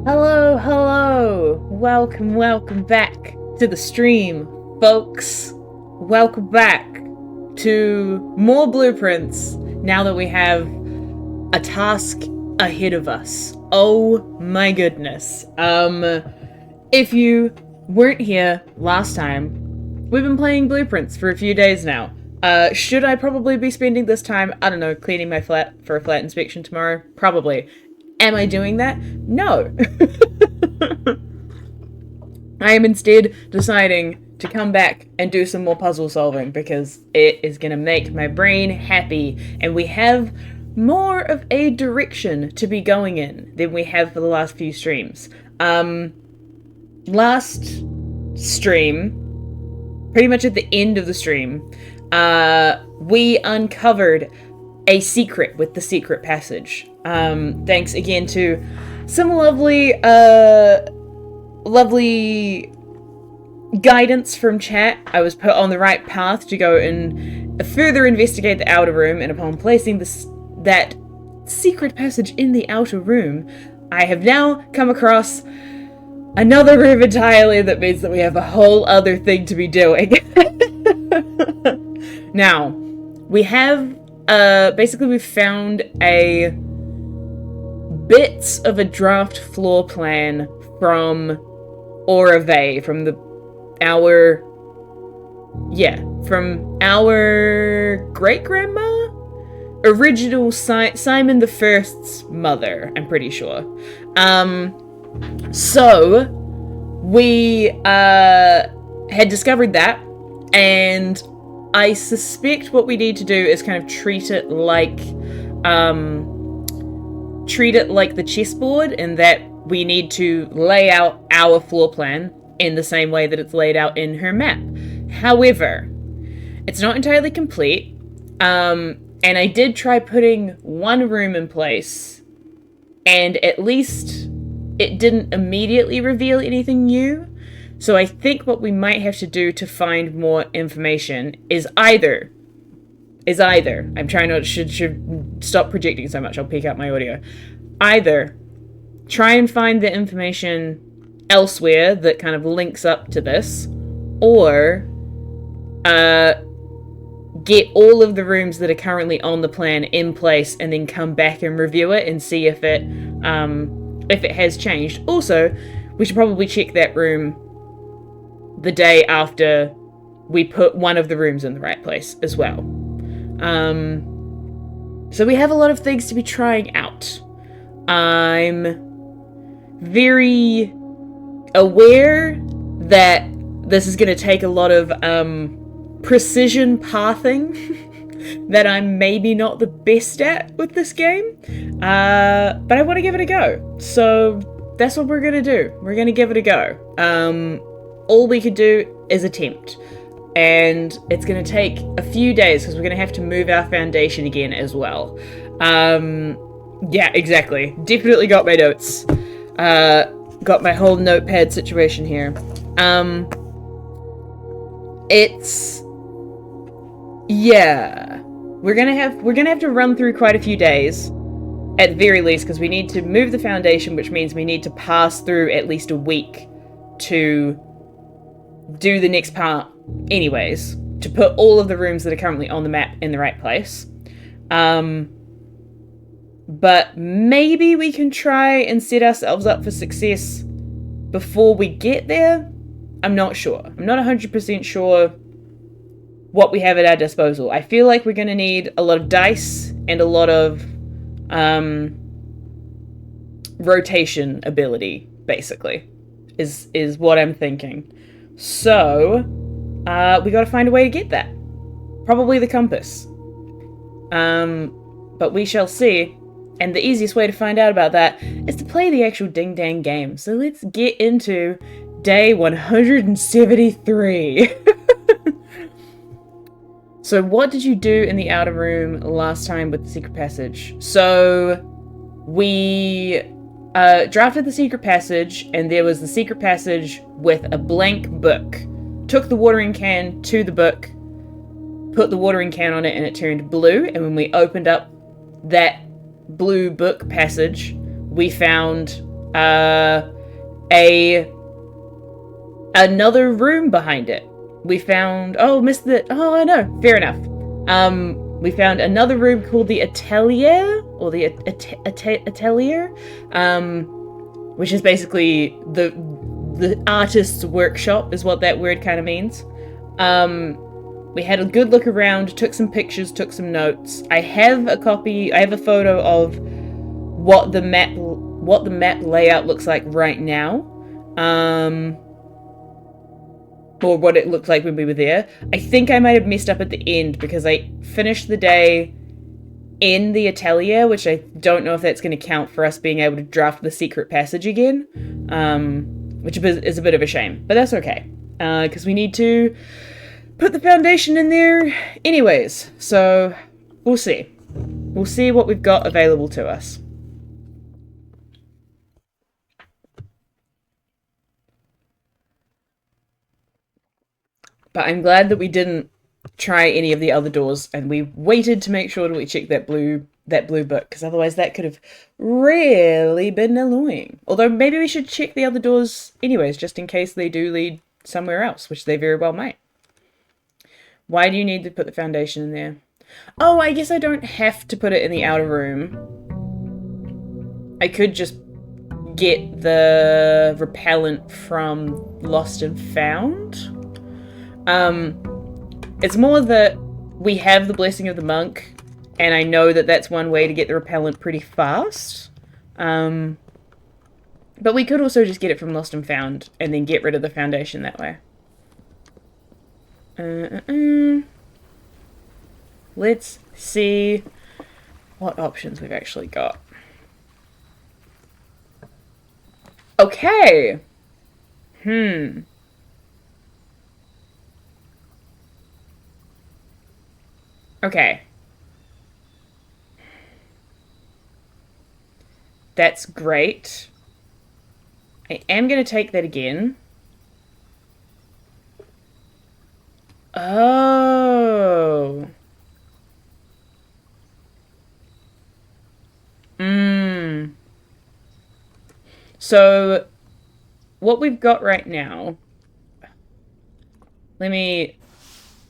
Hello! Welcome back to the stream, folks. Welcome back to more blueprints now that we have a task ahead of us. Oh my goodness. If you weren't here last time, we've been playing blueprints for a few days now. Should I probably be spending this time, I don't know, cleaning my flat for a flat inspection tomorrow? Probably. Am I doing that? No. I am instead deciding to come back and do some more puzzle solving because it is going to make my brain happy, and we have more of a direction to be going in than we have for the last few streams. Last stream, pretty much at the end of the stream, we uncovered a secret with the secret passage. Thanks again to some lovely guidance from chat. I was put on the right path to go and further investigate the outer room, and upon placing that secret passage in the outer room, I have now come across Another room entirely that means that we have a whole other thing to be doing. Now, we have, basically we've found a bits of a draft floor plan from Orave, from our great-grandma? Original Simon the First's mother, I'm pretty sure. So, we, had discovered that, and I suspect what we need to do is kind of treat it like the chessboard, in that we need to lay out our floor plan in the same way that it's laid out in her map. However, it's not entirely complete, and I did try putting one room in place, and at least it didn't immediately reveal anything new. So I think what we might have to do to find more information is either I'm trying not should stop projecting so much, I'll peek out my audio. Either try and find the information elsewhere that kind of links up to this, or get all of the rooms that are currently on the plan in place and then come back and review it and see if it has changed. Also, we should probably check that room the day after we put one of the rooms in the right place as well. So we have a lot of things to be trying out. I'm very aware that this is going to take a lot of precision pathing that I'm maybe not the best at with this game, but I want to give it a go. So that's what we're going to do. We're going to give it a go. All we could do is attempt. And it's going to take a few days because we're going to have to move our foundation again as well. Yeah, exactly. Definitely got my notes. Got my whole notepad situation here. Yeah. We're gonna have to run through quite a few days, at the very least, because we need to move the foundation, which means we need to pass through at least a week to do the next part anyways, to put all of the rooms that are currently on the map in the right place. But maybe we can try and set ourselves up for success before we get there. I'm not sure. I'm not 100% sure what we have at our disposal. I feel like we're going to need a lot of dice and a lot of rotation ability, basically, is what I'm thinking. So, we got to find a way to get that. Probably the compass. But we shall see. And the easiest way to find out about that is to play the actual ding-dang game. So let's get into day 173. So what did you do in the outer room last time with the secret passage? So we drafted the secret passage, and there was the secret passage with a blank book. Took the watering can to the book, put the watering can on it, and it turned blue. And when we opened up that blue book passage, we found another room behind it. We found I know, fair enough. We found another room called the atelier, or the atelier, which is basically the artist's workshop, is what that word kind of means. We had a good look around, took some pictures, took some notes. I have a photo of what the map layout looks like right now. Or what it looked like when we were there. I think I might have messed up at the end because I finished the day in the atelier, which I don't know if that's going to count for us being able to draft the secret passage again, which is a bit of a shame, but that's okay, because we need to put the foundation in there anyways, so we'll see. We'll see what we've got available to us. But I'm glad that we didn't try any of the other doors, and we waited to make sure that we checked that blue book, because otherwise that could have really been annoying. Although maybe we should check the other doors anyways, just in case they do lead somewhere else, which they very well might. Why do you need to put the foundation in there? Oh, I guess I don't have to put it in the outer room. I could just get the repellent from Lost and Found. It's more that we have the Blessing of the Monk, and I know that that's one way to get the repellent pretty fast. But we could also just get it from Lost and Found, and then get rid of the foundation that way. Let's see what options we've actually got. Okay. Okay. That's great. I am going to take that again. Oh. So, what we've got right now... Let me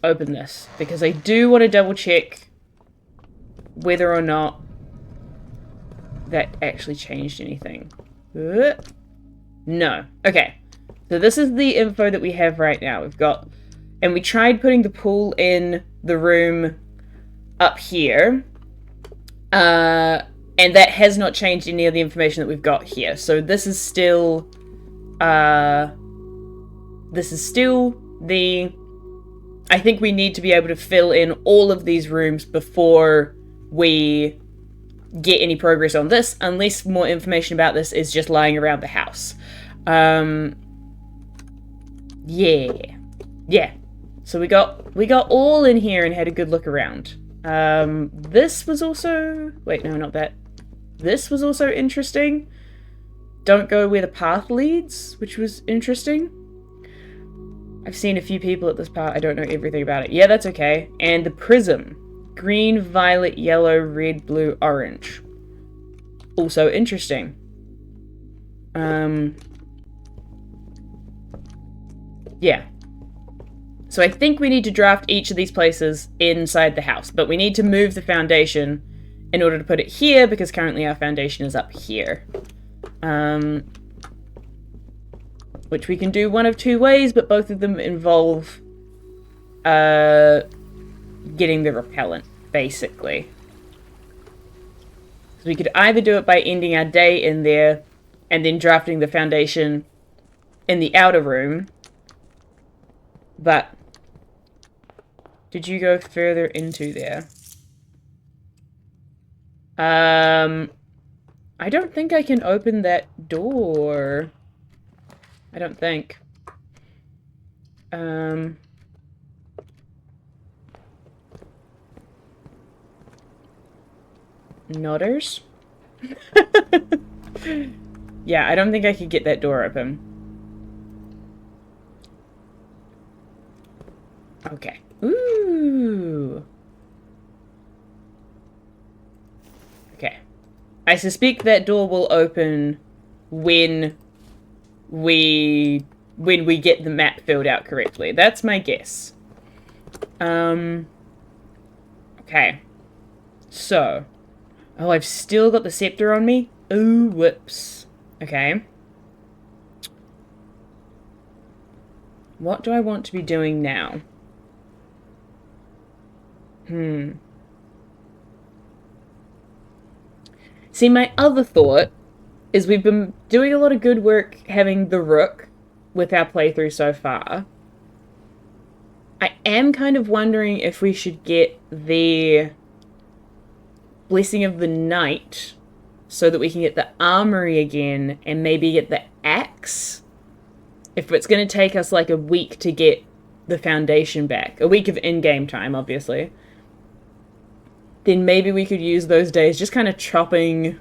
open this, because I do want to double check whether or not that actually changed anything. No. Okay. So this is the info that we have right now. We've got... And we tried putting the pool in the room up here. And that has not changed any of the information that we've got here. So this is still... the... I think we need to be able to fill in all of these rooms before we get any progress on this, unless more information about this is just lying around the house. Yeah. So we got all in here and had a good look around. This was also... Wait, no, not that. This was also interesting. Don't go where the path leads, which was interesting. I've seen a few people at this part. I don't know everything about it. Yeah, that's okay. And the prism. Green, violet, yellow, red, blue, orange. Also interesting. Yeah. So I think we need to draft each of these places inside the house, but we need to move the foundation in order to put it here, because currently our foundation is up here. Which we can do one of two ways, but both of them involve getting the repellent, basically. So we could either do it by ending our day in there and then drafting the foundation in the outer room. But did you go further into there? I don't think I can open that door. I don't think. Nodders? Yeah, I don't think I could get that door open. Okay. Ooh. Okay. I suspect that door will open when we get the map filled out correctly. That's my guess. Okay. So. Oh, I've still got the scepter on me? Ooh, whoops. Okay. What do I want to be doing now? See, my other thought is we've been doing a lot of good work having the rook with our playthrough so far. I am kind of wondering if we should get the Blessing of the Night so that we can get the armory again and maybe get the axe. If it's going to take us like a week to get the foundation back, a week of in-game time, obviously, then maybe we could use those days just kind of chopping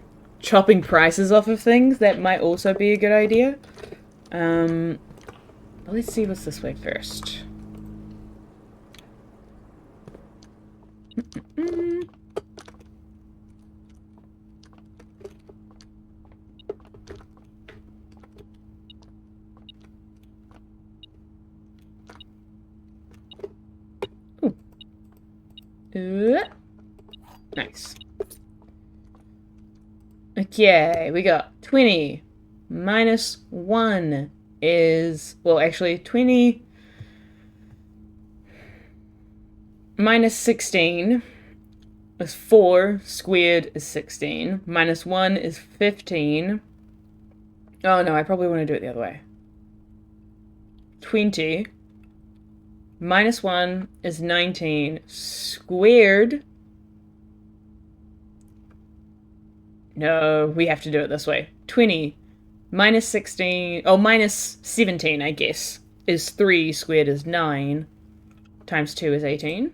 prices off of things. That might also be a good idea. Let's see what's this way first. Nice. Okay, we got 20 minus 1 is... Well, actually, 20 minus 16 is 4. Squared is 16. Minus 1 is 15. Oh, no, I probably want to do it the other way. 20 minus 1 is 19. Squared... No, we have to do it this way. 20 minus 16... Oh, minus 17, I guess, is 3. Squared is 9. Times 2 is 18.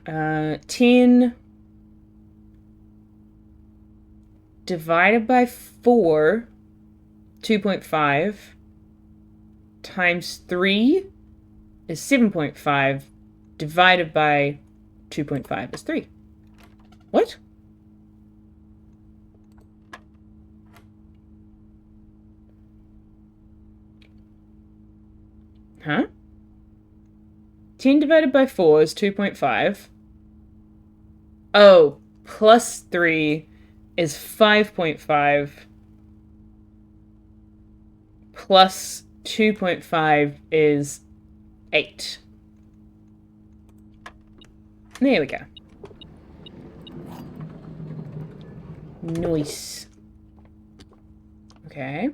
10 divided by 4, 2.5, times 3 is 7.5, divided by 2.5 is 3. What? Huh? 10 divided by 4 is 2.5. Oh, plus 3 is 5.5. Plus 2.5 is 8. There we go. Nice. Okay.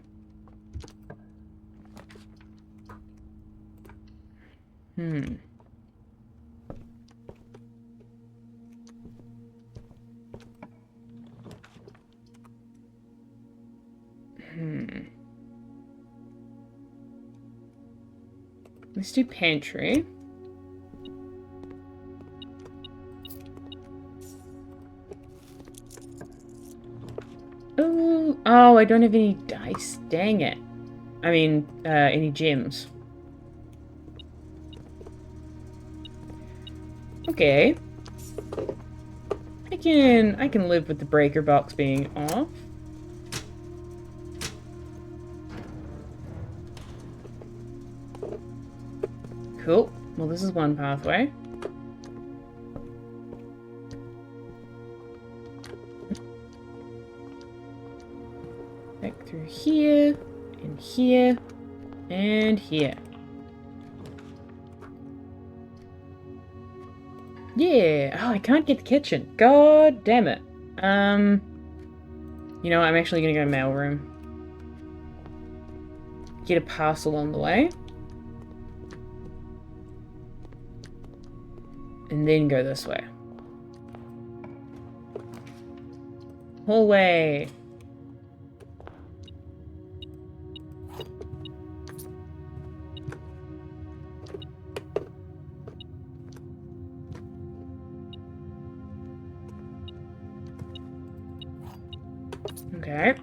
Let's do pantry. Oh, I don't have any dice. Dang it. I mean, any gems. Okay. I can live with the breaker box being off. Cool. Well, this is one pathway. Back through here, and here, and here. Yeah! Oh, I can't get the kitchen. God damn it. You know what? I'm actually gonna go mailroom. Get a parcel on the way. And then go this way. Hallway. Okay.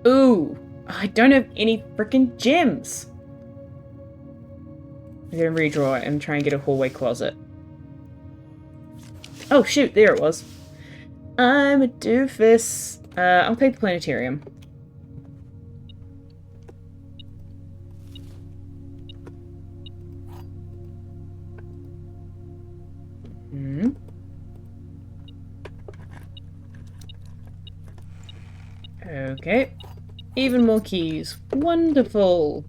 Ooh. I don't have any freaking gems. I'm gonna redraw it and try and get a hallway closet. Oh shoot, there it was. I'm a doofus. I'll take the planetarium. Okay. Even more keys. Wonderful.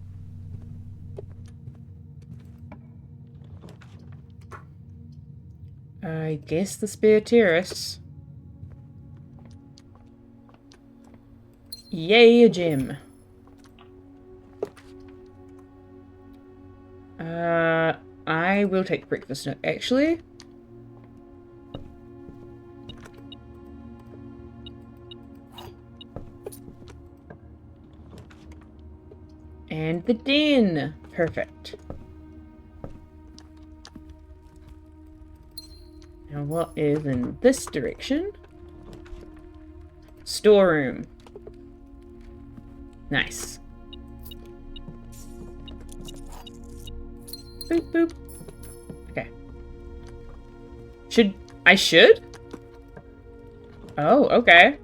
I guess the spare terrace. Yay, a gem. I will take breakfast nook, actually. And the den. Perfect. Now what is in this direction? Storeroom. Nice. Boop, boop. Okay. I should? Oh, okay.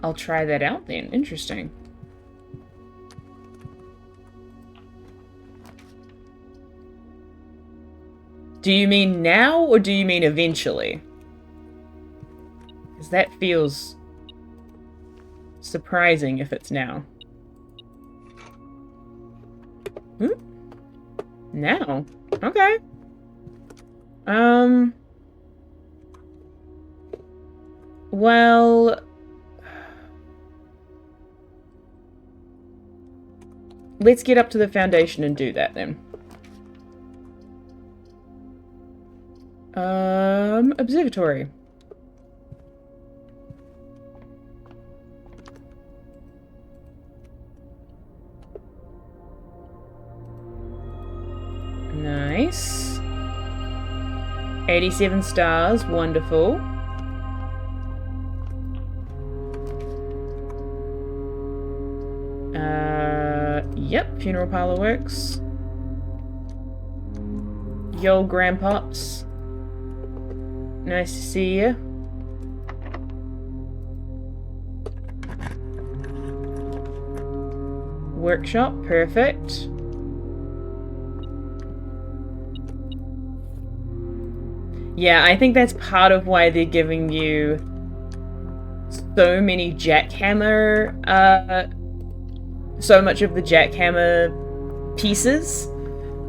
I'll try that out then. Interesting. Do you mean now, or do you mean eventually? Because that feels surprising if it's now. Now? Okay. Well... let's get up to the foundation and do that then. Observatory. Nice. 87 stars, wonderful. Yep, funeral parlor works. Yo, grandpops. Nice to see you. Workshop, perfect. Yeah, I think that's part of why they're giving you so many jackhammer, so much of the jackhammer pieces,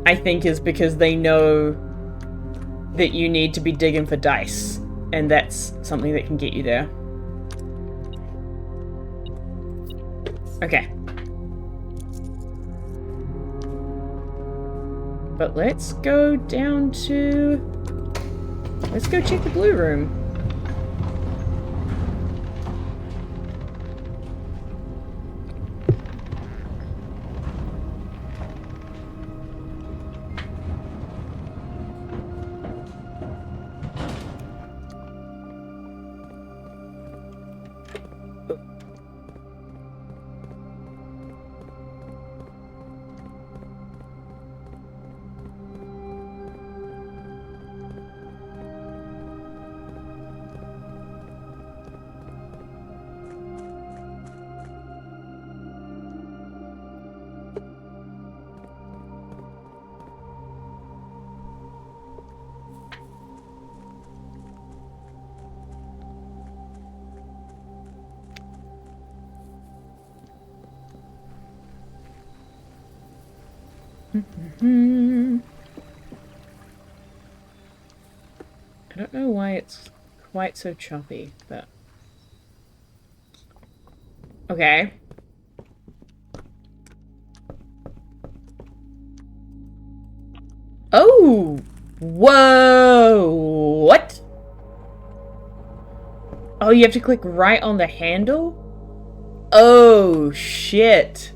I think, is because they know that you need to be digging for dice, and that's something that can get you there. Okay. But let's go down to... let's go check the blue room. I don't know why it's quite so choppy, but... okay. Oh! Whoa! What? Oh, you have to click right on the handle? Oh, shit.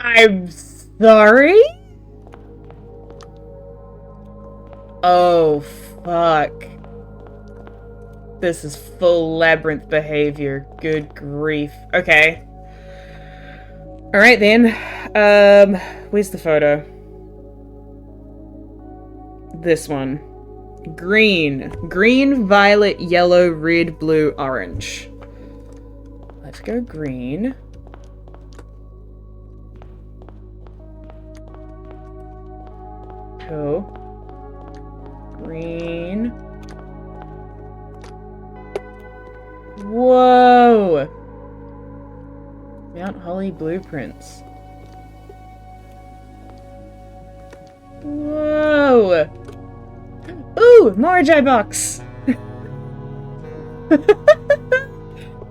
I'm sorry? Oh, fuck. This is full labyrinth behavior. Good grief. Okay. Alright then. Where's the photo? This one. Green. Green, violet, yellow, red, blue, orange. Let's go green. Cool. Green. Whoa! Mount Holly blueprints. Whoa! Ooh, more Jai box.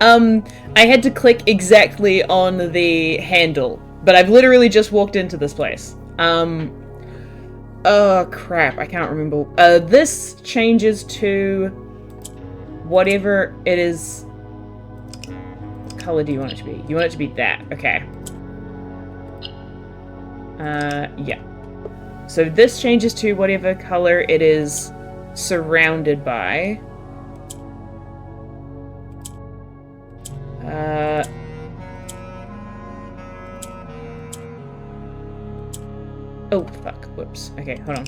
I had to click exactly on the handle, but I've literally just walked into this place. Oh crap, I can't remember. This changes to whatever it is. What color do you want it to be? You want it to be that, okay. Yeah. So this changes to whatever color it is surrounded by. Oh, fuck. Whoops. Okay, hold on.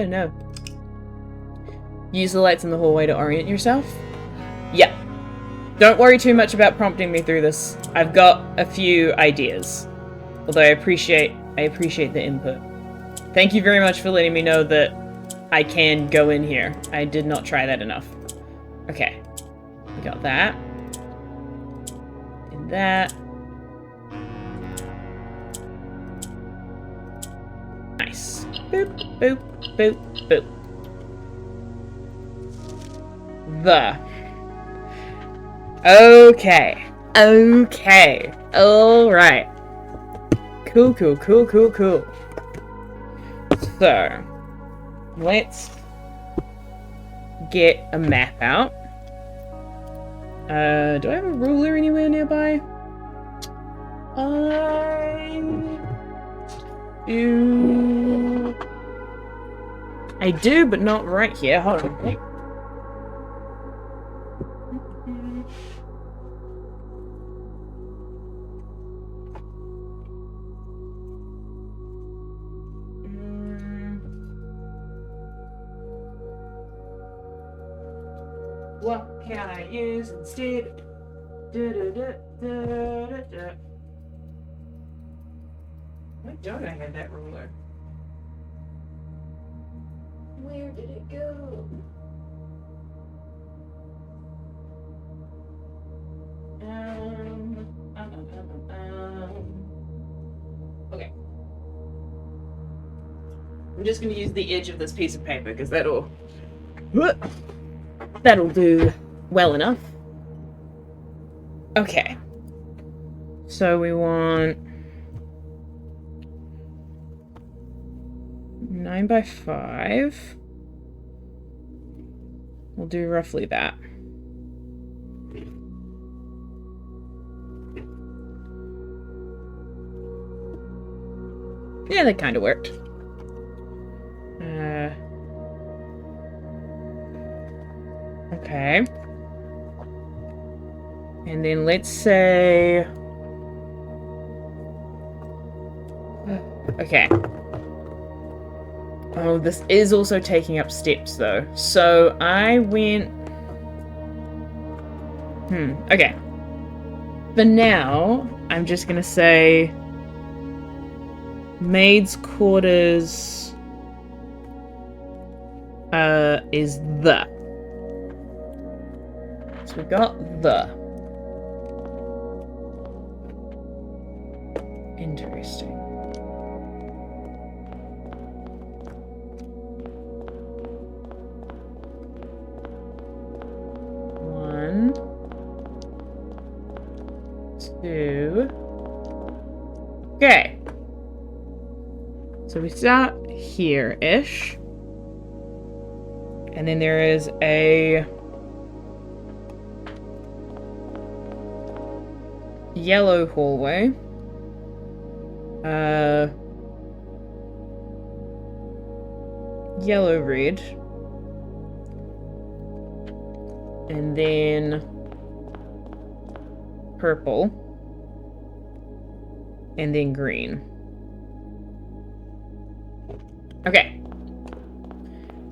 No. Use the lights in the hallway to orient yourself. Yeah. Don't worry too much about prompting me through this. I've got a few ideas. Although I appreciate the input. Thank you very much for letting me know that I can go in here. I did not try that enough. Okay. We got that. And that. Nice. Boop, boop, boop, boop. Okay. Okay. Alright. Cool, cool, cool, cool, cool. So, let's get a map out. Do I have a ruler anywhere nearby? I do, but not right here. Hold on. What can I use instead? Why don't I have that ruler? Where did it go? Okay. I'm just going to use the edge of this piece of paper because that'll do well enough. Okay. So we want 9 by 5. We'll do roughly that. Yeah, that kind of worked. Okay. And then let's say... Okay. Oh, this is also taking up steps, though. So I went... Okay. For now, I'm just gonna say... Maid's quarters... is the. So we got the. Interesting. One, two. Okay. So we start here-ish. And then there is a yellow hallway. Yellow red. And then purple. And then green. Okay.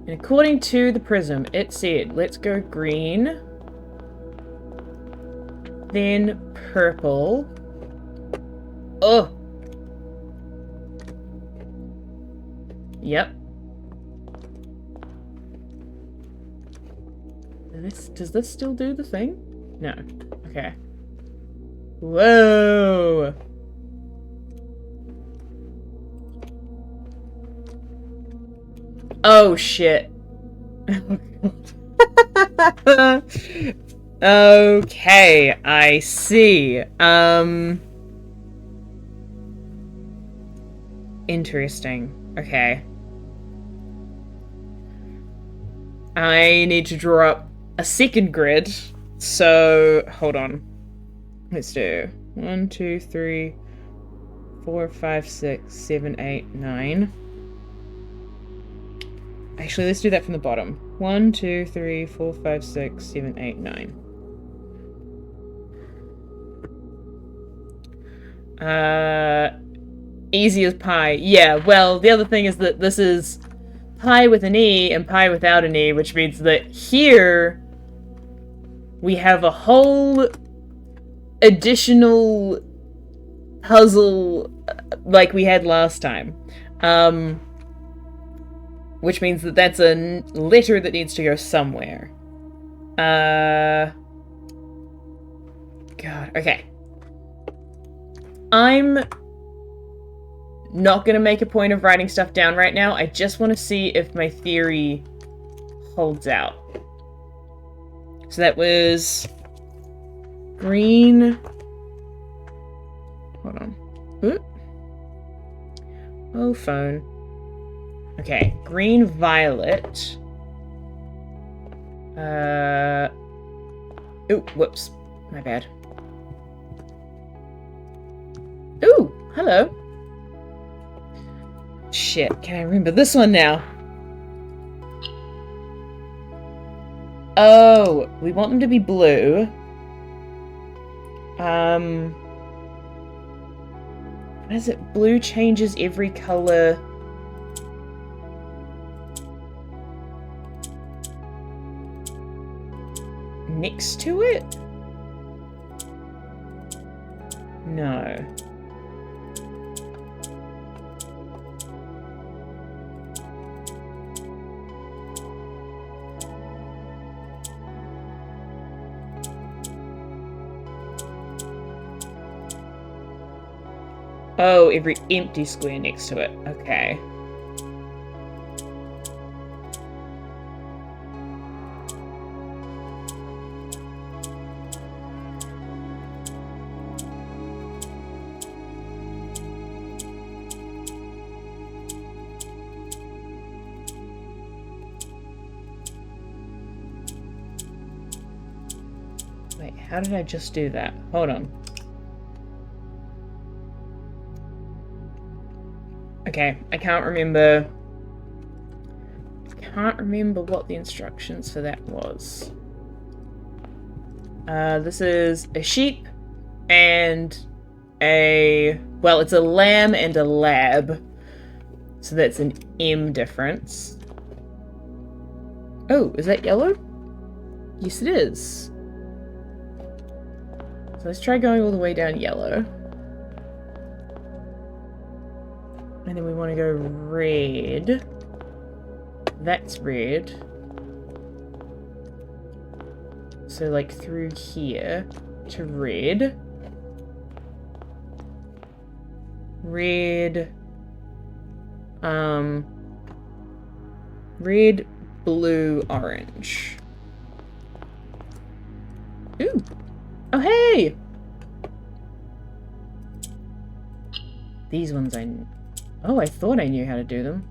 And according to the prism, it said, let's go green, then purple. Oh! Yep. Does this still do the thing? No. Okay. Whoa! Oh, shit. Okay, I see. Interesting. Okay. I need to draw up a second grid. So, hold on. Let's do 1, 2, 3, 4, 5, 6, 7, 8, 9. Actually, let's do that from the bottom. 1, 2, 3, 4, 5, 6, 7, 8, 9. Easy as pie. Yeah, well, the other thing is that this is pie with an E and pie without an E, which means that here we have a whole additional puzzle like we had last time. Which means that that's a letter that needs to go somewhere. God, okay. I'm not going to make a point of writing stuff down right now. I just want to see if my theory holds out. So that was green. Hold on. Ooh. Oh, phone. Okay, green, violet. Ooh, whoops. My bad. Ooh, hello. Shit, can I remember this one now? Oh, we want them to be blue. What is it? Blue changes every color. Next to it? No. Oh, every empty square next to it. Okay. Wait, how did I just do that? Hold on. Okay, I can't remember what the instructions for that was. This is a sheep and well, it's a lamb and a lab. So that's an M difference. Oh, is that yellow? Yes, it is. So let's try going all the way down yellow. And then we want to go red. That's red. So like through here to red. Red. Red, blue, orange. Ooh. Oh, hey! These ones Oh, I thought I knew how to do them.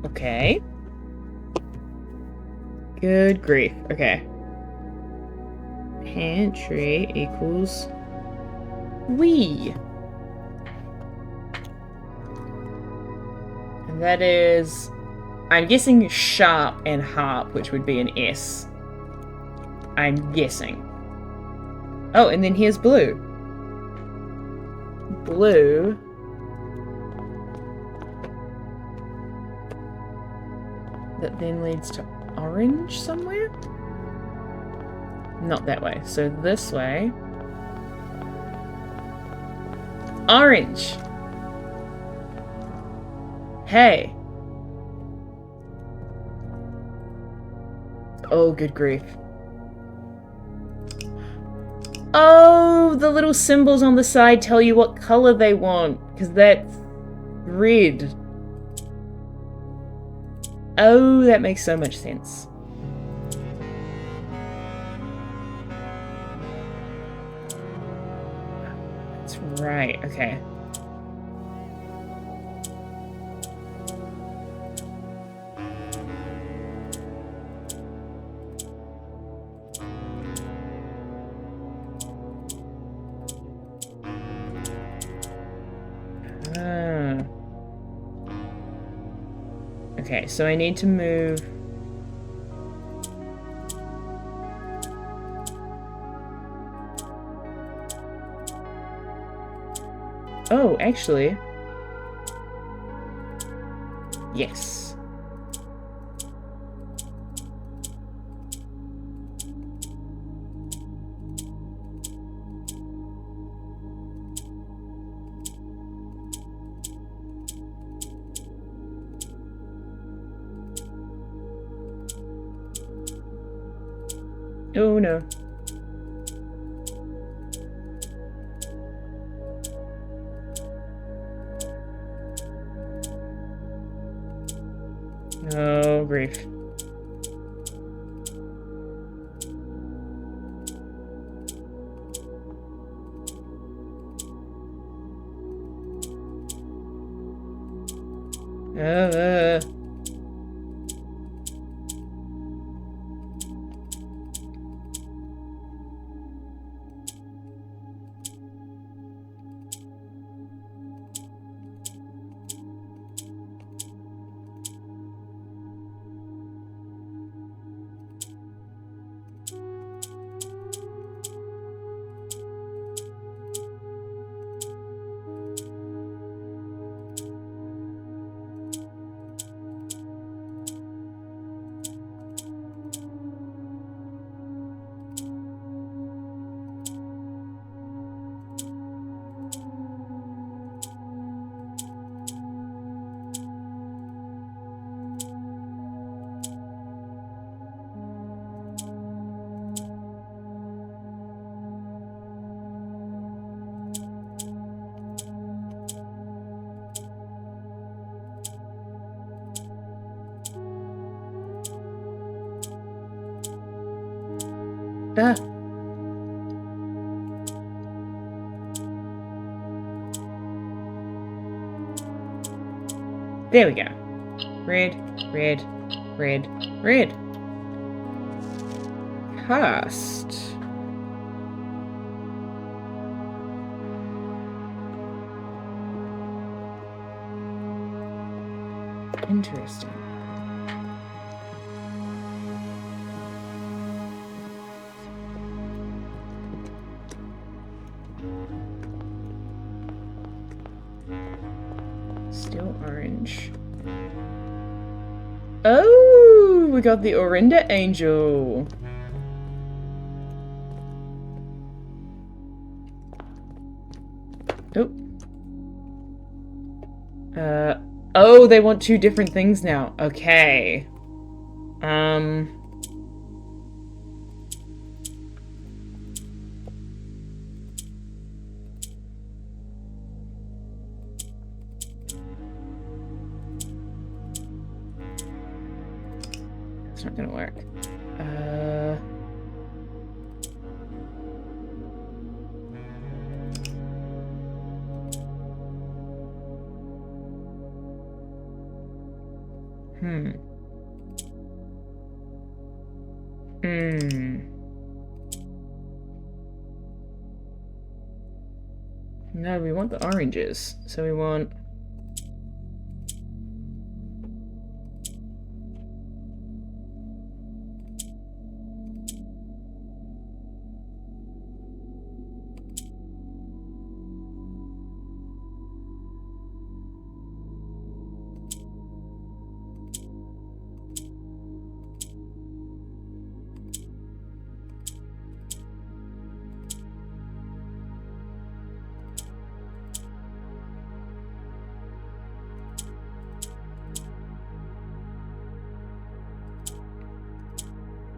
Okay. Good grief. Okay. Pantry equals we. And that is, I'm guessing sharp and harp, which would be an S. I'm guessing. Oh, and then here's blue. Blue. That then leads to orange somewhere? Not that way. So this way. Orange! Hey! Oh, good grief. Oh, the little symbols on the side tell you what color they want, because that's red. Oh, that makes so much sense. That's right, okay. Okay, so I need to move... Oh, actually... Yes. Oh no. Oh, grief. Ah. There we go. Red, red, red, red. Cast. Interesting. Still orange. Oh, we got the Orinda Angel. Oh. Oh, they want two different things now. Okay. It's not gonna work. No, we want the oranges. So we want...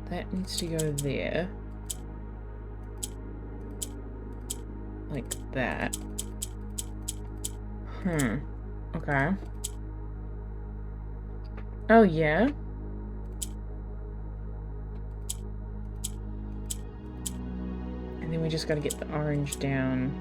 That needs to go there. Like that. Okay. Oh, yeah? And then we just gotta get the orange down.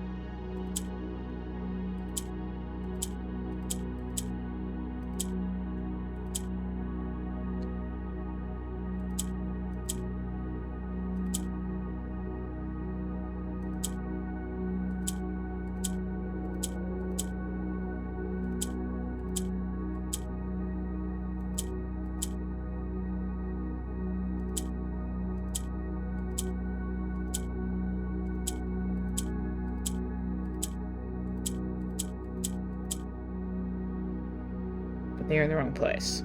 They're in the wrong place.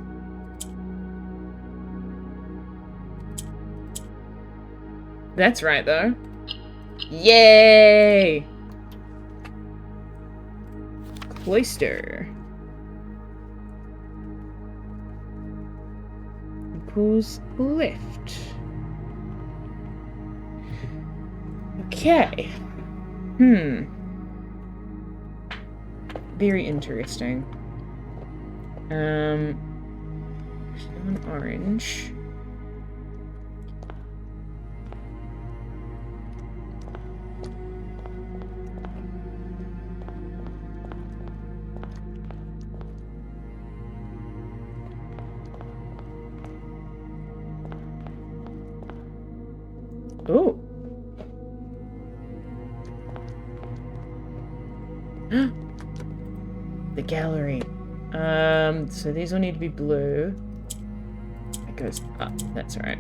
That's right, though. Yay! Cloister. Pulls left. Okay. Very interesting. An orange. Oh. The gallery. So these all need to be blue. It goes up, that's right.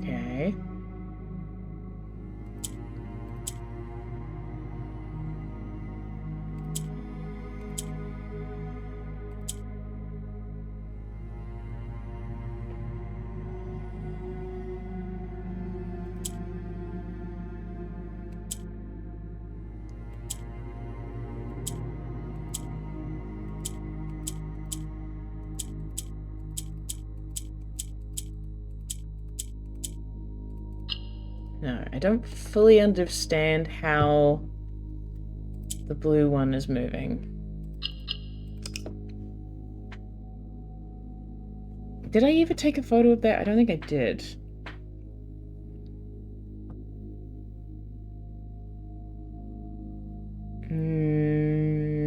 Okay. No, I don't fully understand how the blue one is moving. Did I ever take a photo of that? I don't think I did.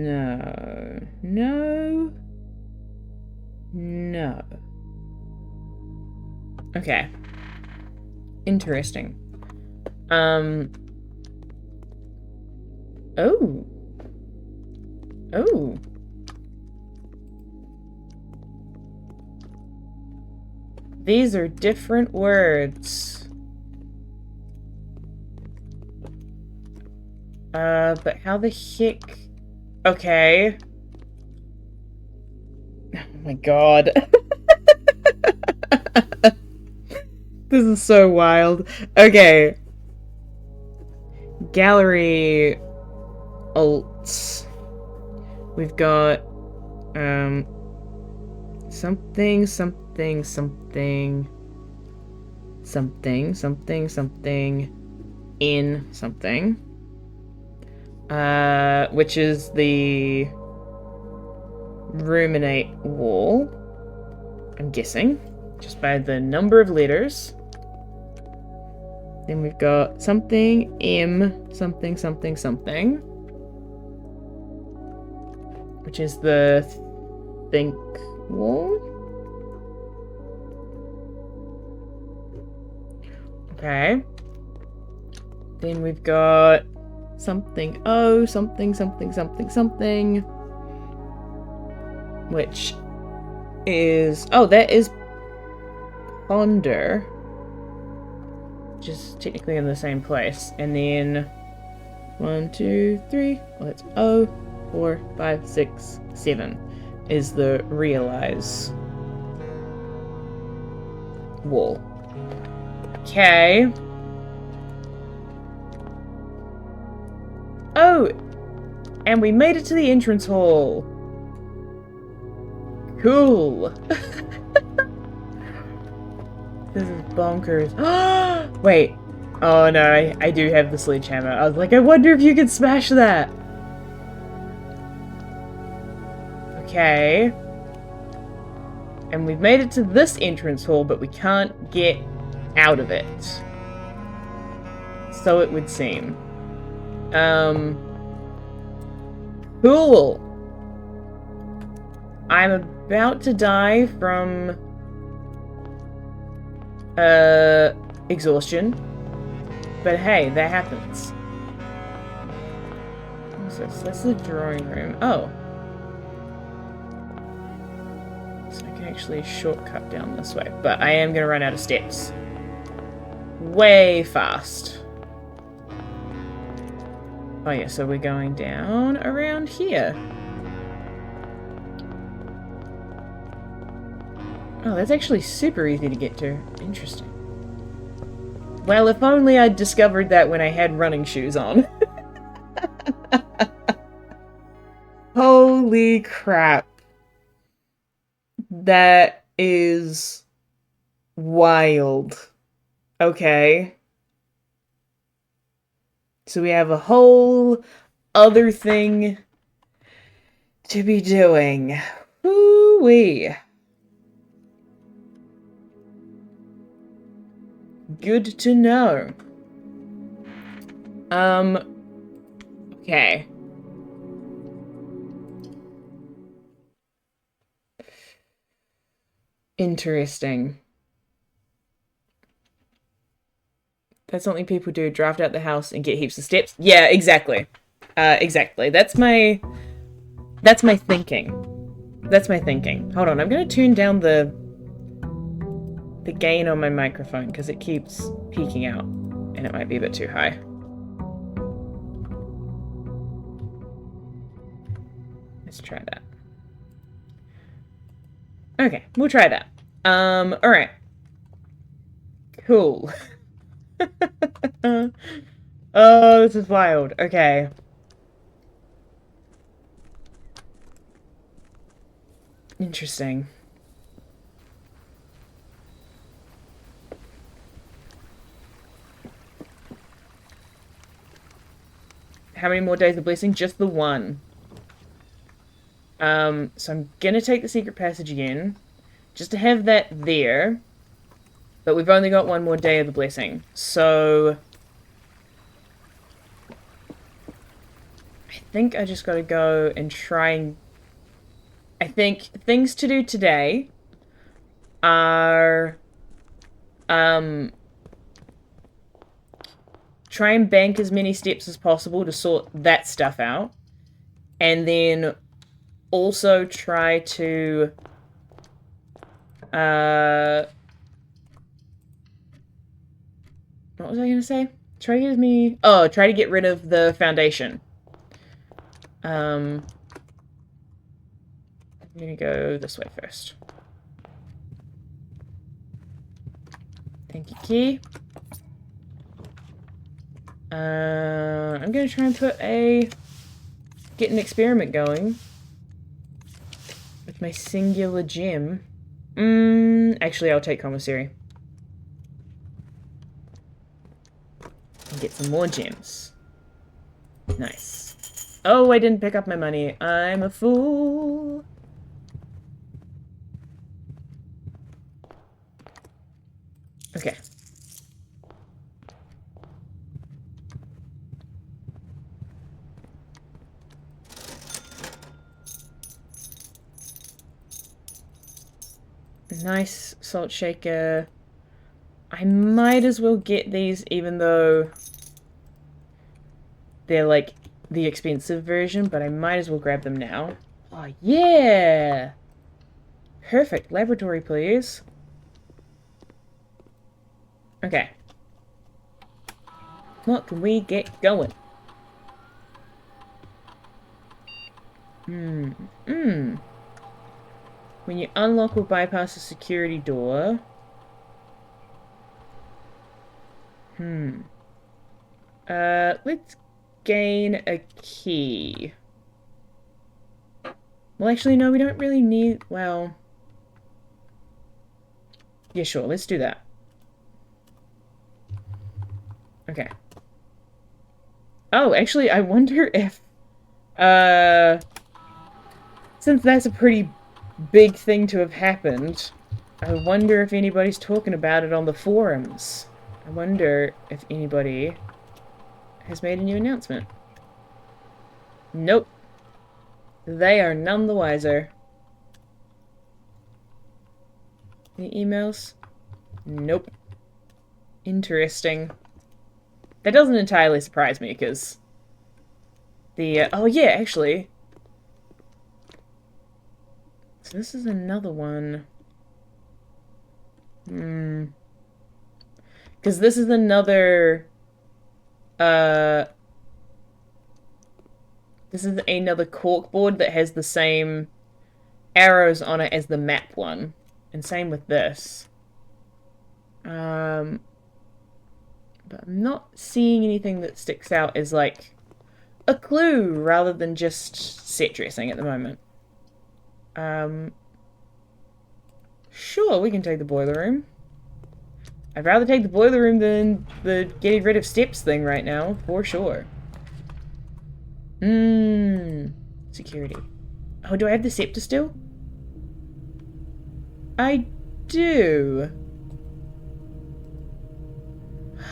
No. No. No. Okay. Interesting. Oh. Oh. These are different words. But how the heck? Okay. Oh my god. This is so wild. Okay. Gallery alts. We've got something something something something something something in something, which is the ruminate wall, I'm guessing, just by the number of letters. Then we've got something M something something something, which is the think wall. Okay. Then we've got something O something something something something, which is, oh, that is ponder, which is technically in the same place. And then 1, 2, 3, well, that's O, 4, 5, 6, 7 is the realize. wall. Okay. Oh! And we made it to the entrance hall. Cool. This is bonkers. Wait. Oh no, I do have the sledgehammer. I was like, I wonder if you could smash that. Okay. And we've made it to this entrance hall, but we can't get out of it. So it would seem. Cool. I'm about to die from exhaustion. But hey, that happens. So that's the drawing room. Oh. So I can actually shortcut down this way. But I am gonna run out of steps. Way fast. Oh yeah, so we're going down around here. Oh, that's actually super easy to get to. Interesting. Well, if only I'd discovered that when I had running shoes on. Holy crap. That is wild. Okay. So we have a whole other thing to be doing. Woo-wee. Good to know. Okay. Interesting. That's something people do. Draft out the house and get heaps of steps. Yeah, exactly. Exactly. That's my thinking. That's my thinking. Hold on, I'm gonna tune down the gain on my microphone because it keeps peaking out and it might be a bit too high. Let's try that. Okay, we'll try that. Alright. Cool. Oh, this is wild. Okay. Interesting. How many more days of blessing? Just the one. So I'm gonna take the secret passage again, just to have that there. But we've only got one more day of the blessing, so I think I just gotta go and try and... I think things to do today are try and bank as many steps as possible to sort that stuff out, and then also try to what was I gonna say? Try to get rid of the foundation. I'm gonna go this way first. Thank you, key. I'm gonna try and get an experiment going with my singular gem. Actually, I'll take commissary. And get some more gems. Nice. Oh, I didn't pick up my money. I'm a fool. Okay. Nice salt shaker. I might as well get these even though they're like the expensive version, but I might as well grab them now. Oh yeah! Perfect. Laboratory, please. Okay. What can we get going? When you unlock or bypass a security door, Let's gain a key. Well, actually, no, we don't really need... Well... Yeah, sure, let's do that. Okay. Oh, actually, I wonder if... Since that's a pretty big thing to have happened, I wonder if anybody's talking about it on the forums. I wonder if anybody has made a new announcement. Nope. They are none the wiser. Any emails? Nope. Interesting. That doesn't entirely surprise me, because... oh yeah, actually. So this is another one. Because this is another... This is another corkboard that has the same arrows on it as the map one. And same with this. But I'm not seeing anything that sticks out as, like, a clue rather than just set dressing at the moment. Sure, we can take the boiler room. I'd rather take the boiler room than the getting rid of steps thing right now, for sure. Security. Oh, do I have the scepter still? I do.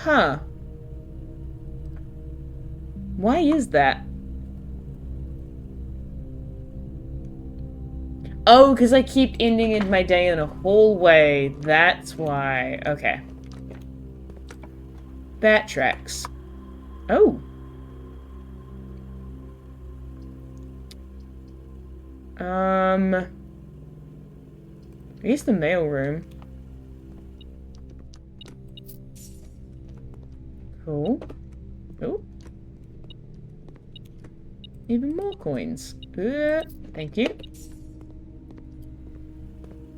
Huh. Why is that? Oh, because I keep ending my day in a hallway. That's why. Okay. That tracks. Oh. I guess the mail room. Cool. Oh. Even more coins. Thank you.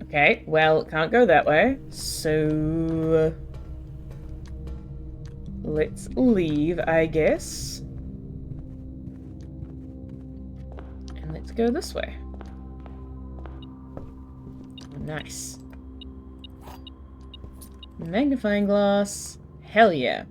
Okay, well, can't go that way. So... let's leave, I guess. And let's go this way. Nice. Magnifying glass. Hell yeah.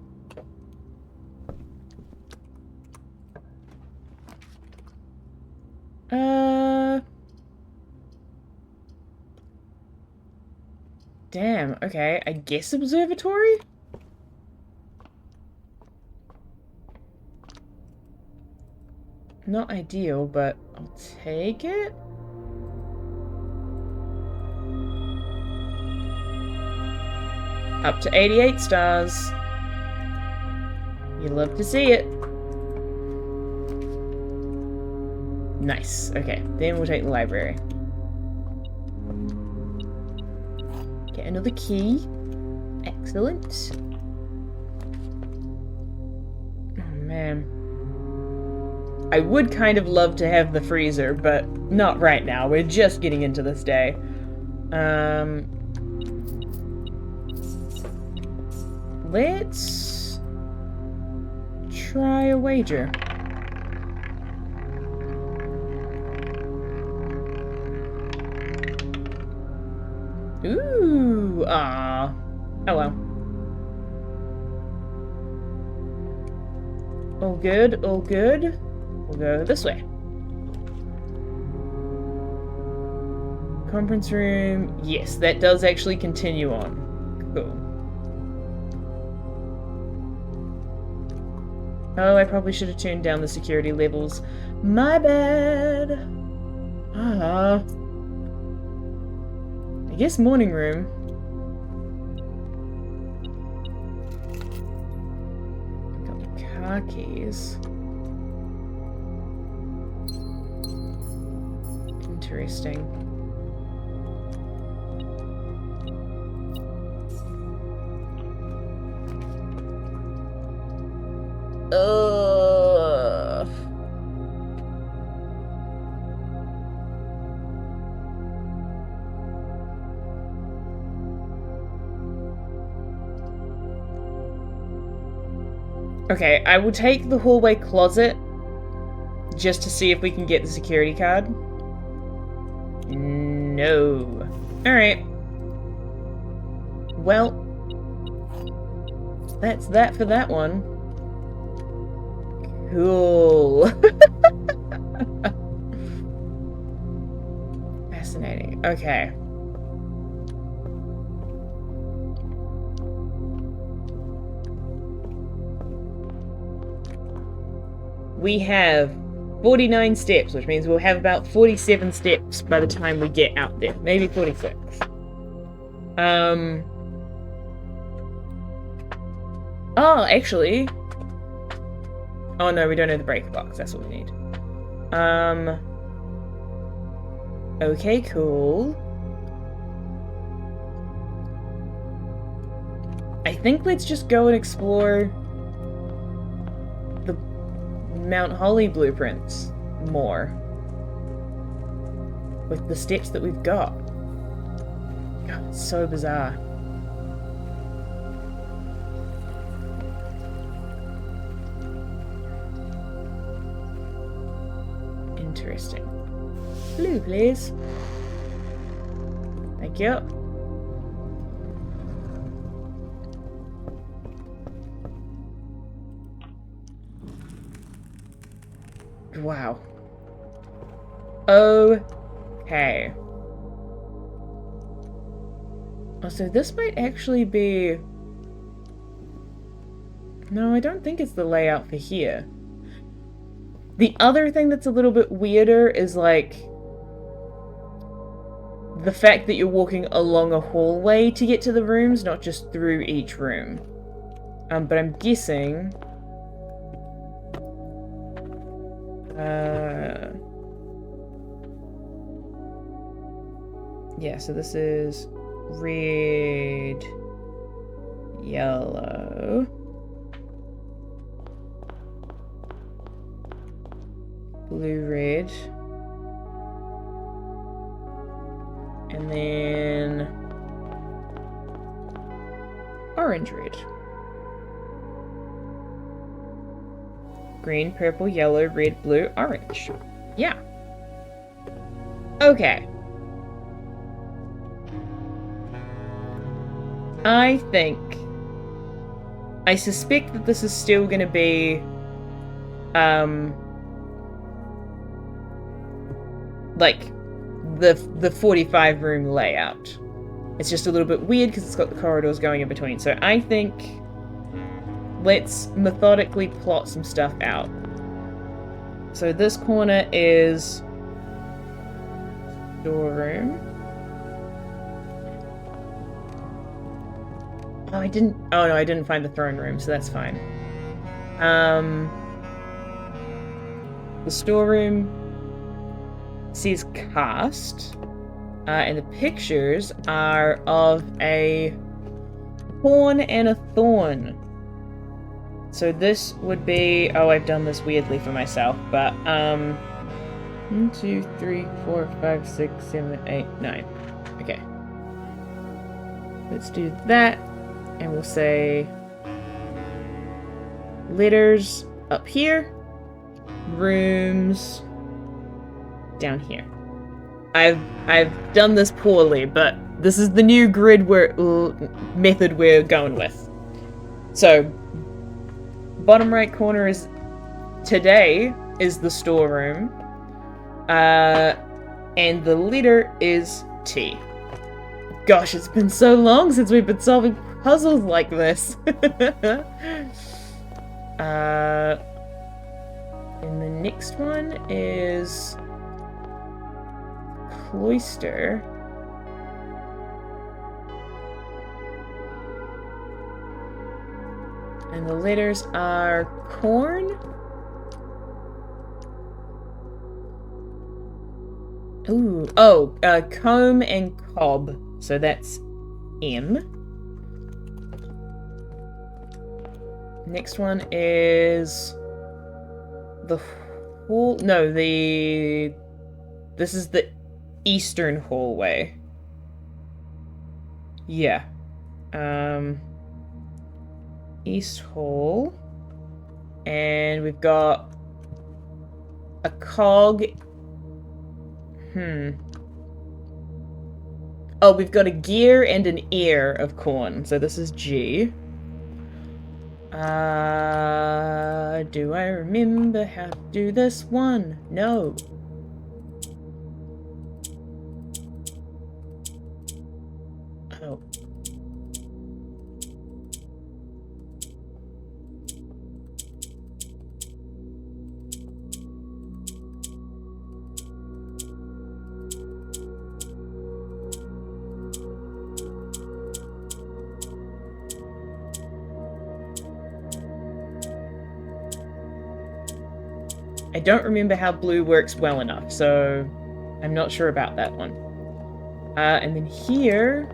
Damn, okay. I guess observatory? Not ideal, but I'll take it. Up to 88 stars. You love to see it. Nice. Okay, then we'll take the library. Get another key. Excellent. Oh, man. I would kind of love to have the freezer, but not right now. We're just getting into this day. Let's try a wager. Ooh, ah. Oh well. All good, all good. We'll go this way. Conference room. Yes, that does actually continue on. Cool. Oh, I probably should have turned down the security levels. My bad. Ah. I guess morning room. Got the car keys. Interesting. Ugh. Okay, I will take the hallway closet just to see if we can get the security card. No. Alright. Well, that's that for that one. Cool. Fascinating. Okay. We have 49 steps, which means we'll have about 47 steps by the time we get out there. Maybe 46. Oh, actually... Oh no, we don't have the breaker box. That's what we need. Okay, cool. I think let's just go and explore the Mount Holly blueprints more. With the steps that we've got. God, it's so bizarre. Interesting. Blue, please. Thank you. Wow. Okay. Oh, so this might actually be... No, I don't think it's the layout for here. The other thing that's a little bit weirder is, like, the fact that you're walking along a hallway to get to the rooms, not just through each room. But I'm guessing... yeah, so this is red, yellow, blue, red, and then orange, red, green, purple, yellow, red, blue, orange. Yeah. Okay. I suspect that this is still gonna be, like, the 45 room layout. It's just a little bit weird because it's got the corridors going in between. So I think let's methodically plot some stuff out. So this corner is storeroom. Oh, I didn't find the throne room, so that's fine. The storeroom says cast, and the pictures are of a horn and a thorn. So this would be... Oh, I've done this weirdly for myself, but, 1, 2, 3, 4, 5, 6, 7, 8, 9. Okay. Let's do that. And we'll say letters up here, rooms down here. I've done this poorly, but this is the new grid method we're going with. So bottom right corner is today is the storeroom, and the letter is T. Gosh, it's been so long since we've been solving puzzles like this. And the next one is cloister. And the letters are corn. Ooh, oh, comb and cob. So that's M. Next one is the hall. No, this is the eastern hallway. Yeah. East hall. then we've got a cog. Oh, we've got a gear and an ear of corn. So this is G. Do I remember how to do this one? No. Oh. I don't remember how blue works well enough, so I'm not sure about that one. And then here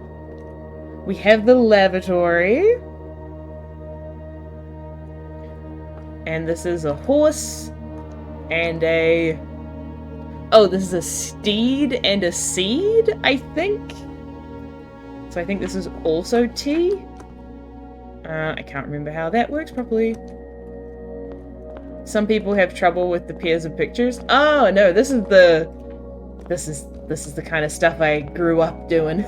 we have the lavatory. And this is a horse and a... Oh, this is a steed and a seed, I think? So I think this is also T. I can't remember how that works properly. Some people have trouble with the pairs of pictures. Oh no, this is the kind of stuff I grew up doing.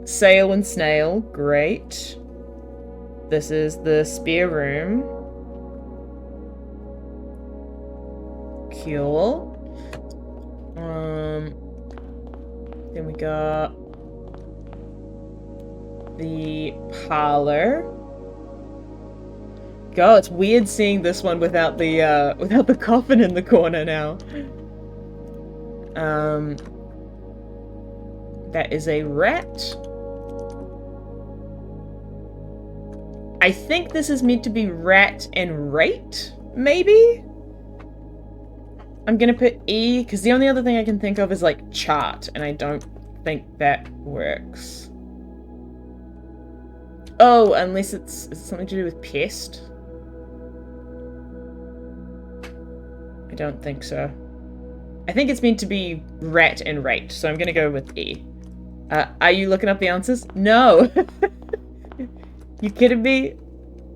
Sail and snail, great. This is the spare room. Cool. Then we got the parlor. God, it's weird seeing this one without the coffin in the corner now. That is a rat. I think this is meant to be rat and rate, maybe? I'm gonna put E, because the only other thing I can think of is like chart, and I don't think that works. Oh, unless it's something to do with pest. I don't think so. I think it's meant to be rat and rate, so I'm gonna go with E. Are you looking up the answers? No! You kidding me?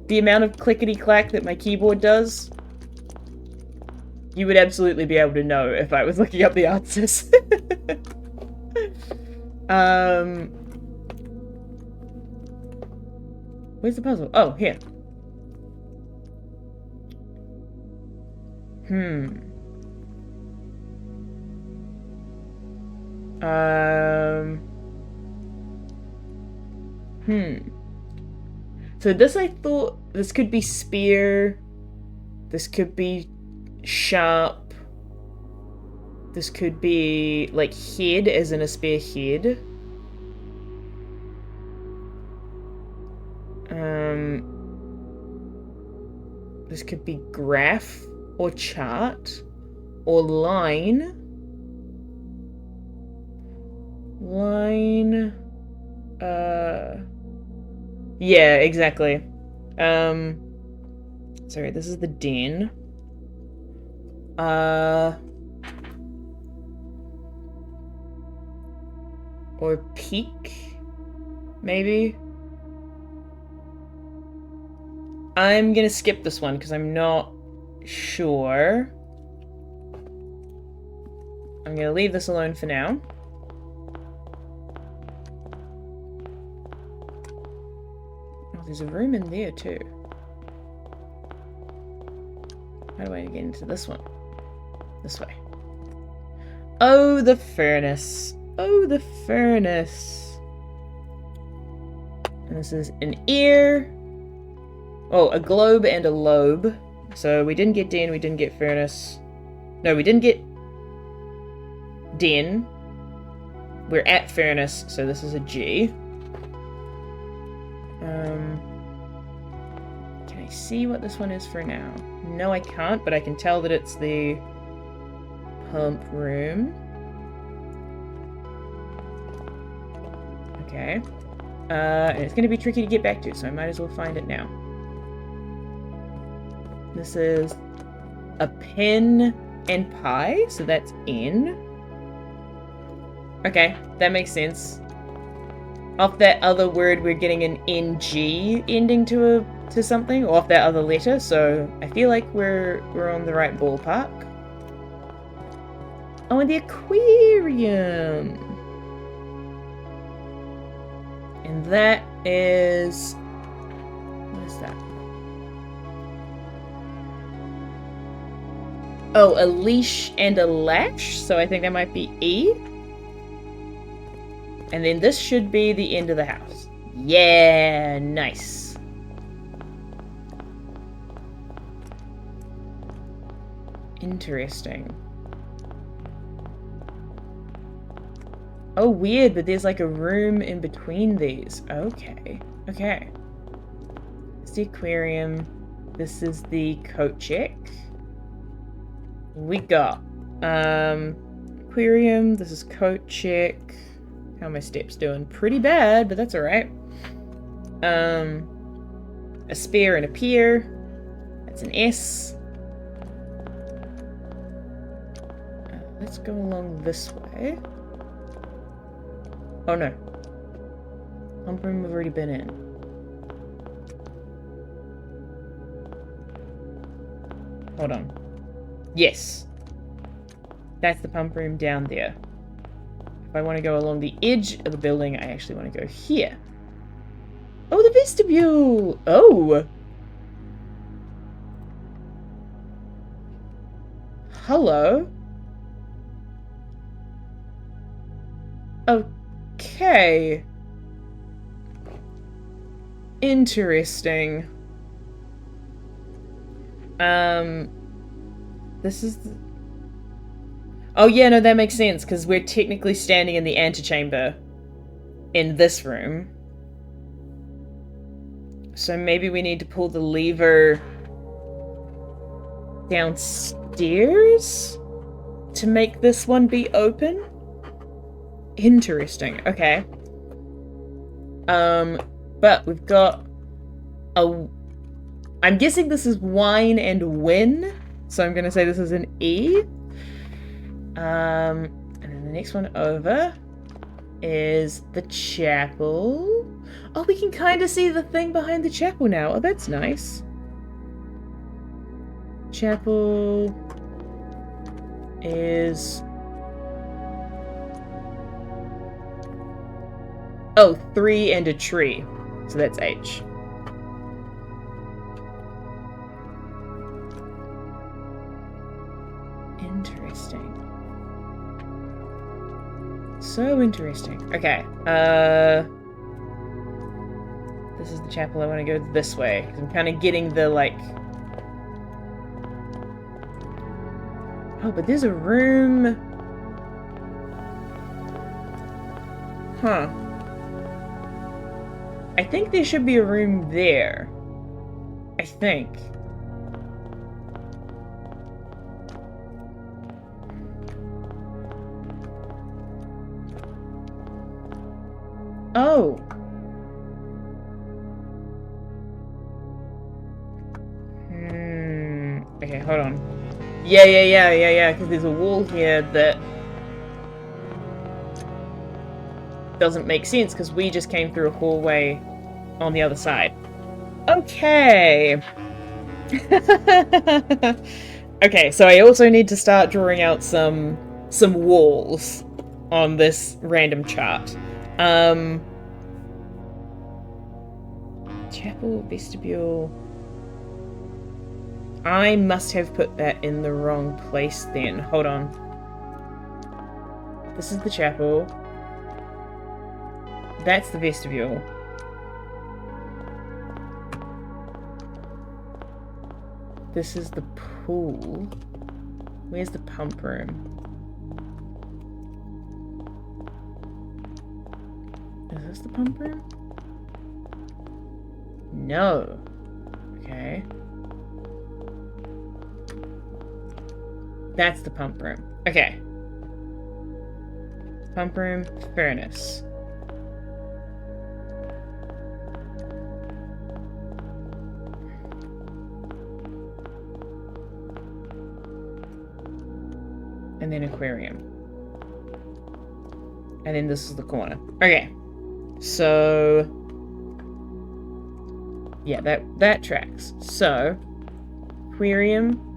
The amount of clickety-clack that my keyboard does? You would absolutely be able to know if I was looking up the answers. Where's the puzzle? Oh, here. So this, I thought, this could be spear. This could be sharp. This could be, like, head, as in a spear head. This could be graph, or chart, or line. Line... Yeah, exactly. Sorry, this is the den. Or peak, maybe? I'm gonna skip this one because I'm not sure. I'm gonna leave this alone for now. Oh, there's a room in there too. How do I get into this one? This way. Oh, the furnace. Oh, the furnace. And this is an ear. Oh, a globe and a lobe. So we didn't get den, we didn't get furnace. No, we didn't get den. We're at furnace, so this is a G. Can I see what this one is for now? No, I can't, but I can tell that it's the pump room. Okay. And it's going to be tricky to get back to, so I might as well find it now. This is a pen and pie, so that's N. Okay, that makes sense. Off that other word, we're getting an NG ending to a to something off that other letter, so I feel like we're on the right ballpark. Oh, and the aquarium. And that is... what is that? Oh, a leash and a latch, so I think that might be E. And then this should be the end of the house. Yeah, nice. Interesting. Oh, weird, but there's like a room in between these. Okay. Okay. It's the aquarium. This is the coat check. We got aquarium. This is coat check. How are my steps doing? Pretty bad, but that's alright. A spear and a pier. That's an S. Let's go along this way. Oh no. Pump room we've already been in. Hold on. Yes. That's the pump room down there. If I want to go along the edge of the building, I actually want to go here. Oh, the vestibule! Oh! Hello? Okay. Interesting. This is the... oh yeah, no, that makes sense, because we're technically standing in the antechamber in this room. So maybe we need to pull the lever downstairs to make this one be open? Interesting. Okay. But we've got a... I'm guessing this is wine and win, so I'm gonna say this is an E. And then the next one over is the chapel. Oh, we can kind of see the thing behind the chapel now. Oh, that's nice. Chapel is... oh, 3 and a tree. So that's H. Interesting. So interesting. Okay. This is the chapel. I want to go this way. I'm kind of getting the, like... oh, but there's a room... huh. I think there should be a room there. I think. Oh. Okay, hold on. Yeah, because there's a wall here that doesn't make sense because we just came through a hallway on the other side. Okay. Okay, so I also need to start drawing out some walls on this random chart. Chapel, vestibule. I must have put that in the wrong place then. Hold on. This is the chapel. That's the vestibule. This is the pool. Where's the pump room? Is this the pump room? No. Okay. That's the pump room. Okay. Pump room, furnace. And then aquarium. And then this is the corner. Okay. So... Yeah, that tracks. So, aquarium.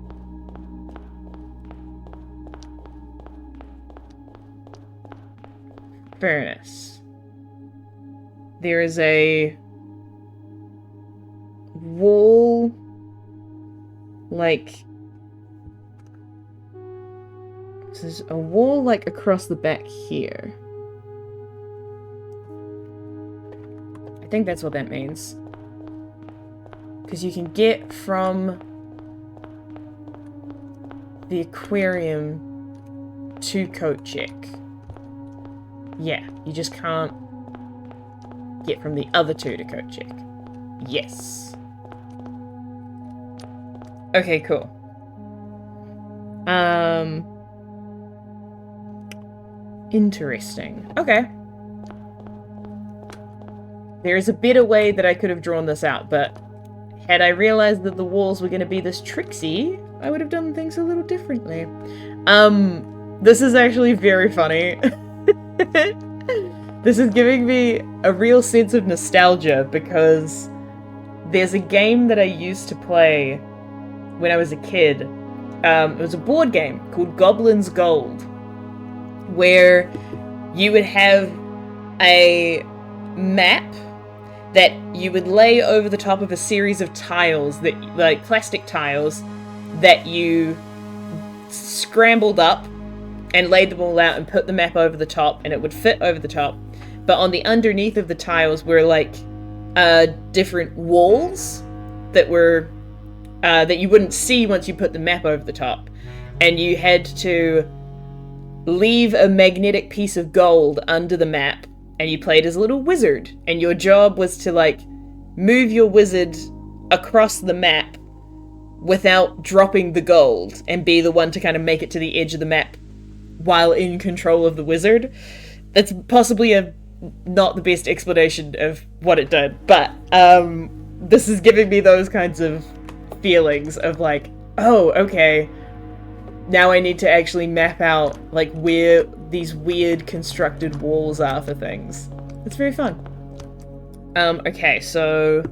Furnace. There is a wall, like, there's a wall like across the back here. I think that's what that means. Because you can get from the aquarium to Kochik. Yeah, you just can't get from the other two to Kochik. Yes. Okay, cool. Interesting. Okay. There is a better way that I could have drawn this out, but had I realized that the walls were going to be this tricksy, I would have done things a little differently. This is actually very funny. This is giving me a real sense of nostalgia because there's a game that I used to play when I was a kid. It was a board game called Goblin's Gold, where you would have a map that you would lay over the top of a series of tiles, that, like plastic tiles, that you scrambled up and laid them all out and put the map over the top, and it would fit over the top. But on the underneath of the tiles were like different walls that were that you wouldn't see once you put the map over the top, and you had to leave a magnetic piece of gold under the map, and you played as a little wizard, and your job was to like move your wizard across the map without dropping the gold and be the one to kind of make it to the edge of the map while in control of the wizard. That's possibly not the best explanation of what it did, but this is giving me those kinds of feelings of like, oh, okay, now I need to actually map out like where these weird constructed walls are for things. It's very fun. Okay, so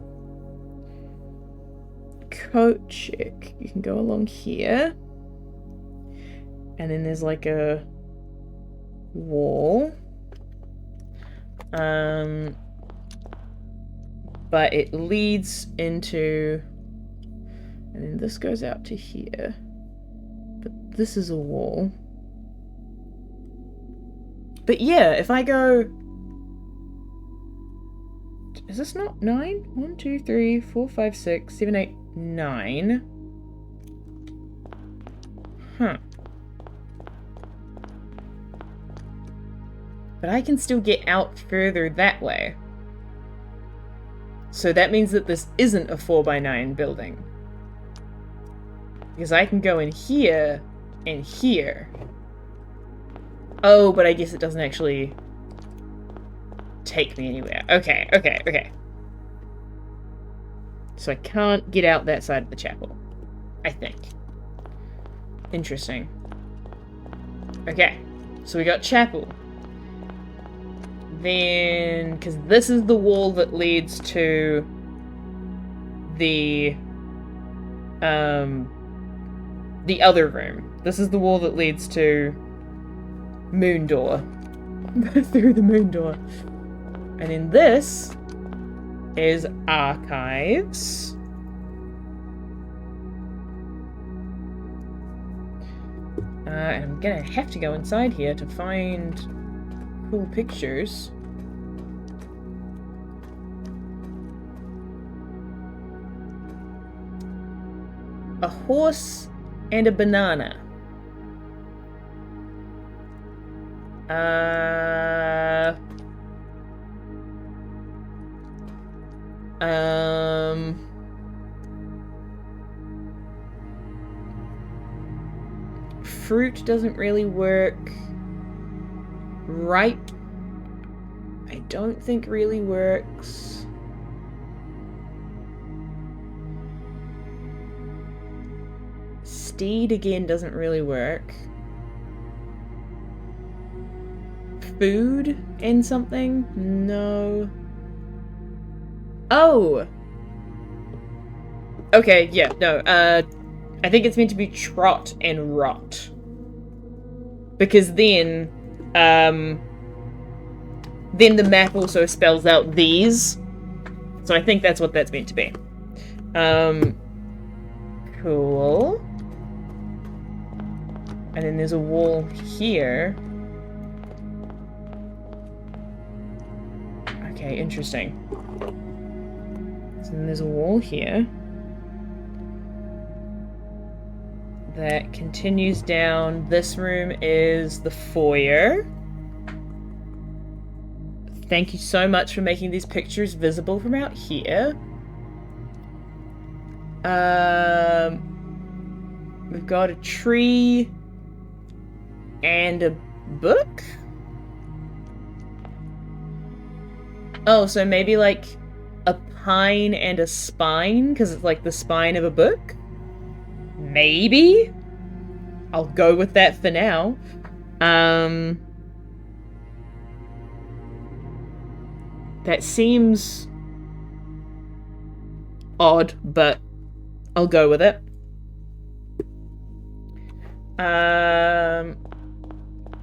Kochik, you can go along here, and then there's like a wall, but it leads into, and then this goes out to here, but this is a wall. But yeah, if I go, is this not 9? 1, 2, 3, 4, 5, 6, 7, 8, 9. Huh. But I can still get out further that way. So that means that this isn't a 4x9 building. Because I can go in here and here. Oh, but I guess it doesn't actually take me anywhere. Okay, okay, okay. So I can't get out that side of the chapel, I think. Interesting. Okay, so we got chapel. Then, because this is the wall that leads to the other room. This is the wall that leads to Moon Door. Through the Moon Door. And then this is Archives. And I'm gonna have to go inside here to find cool pictures. A horse and a banana. Fruit doesn't really work. Ripe, I don't think really works. Steed again doesn't really work. Food and something? No. Oh! Okay, yeah, no, I think it's meant to be trot and rot. Because then the map also spells out these. So I think that's what that's meant to be. Cool. And then there's a wall here. Okay, interesting. So then there's a wall here that continues down. This room is the foyer. Thank you so much for making these pictures visible from out here. We've got a tree and a book. Oh, so maybe like a pine and a spine, because it's like the spine of a book? Maybe? I'll go with that for now. That seems odd, but I'll go with it.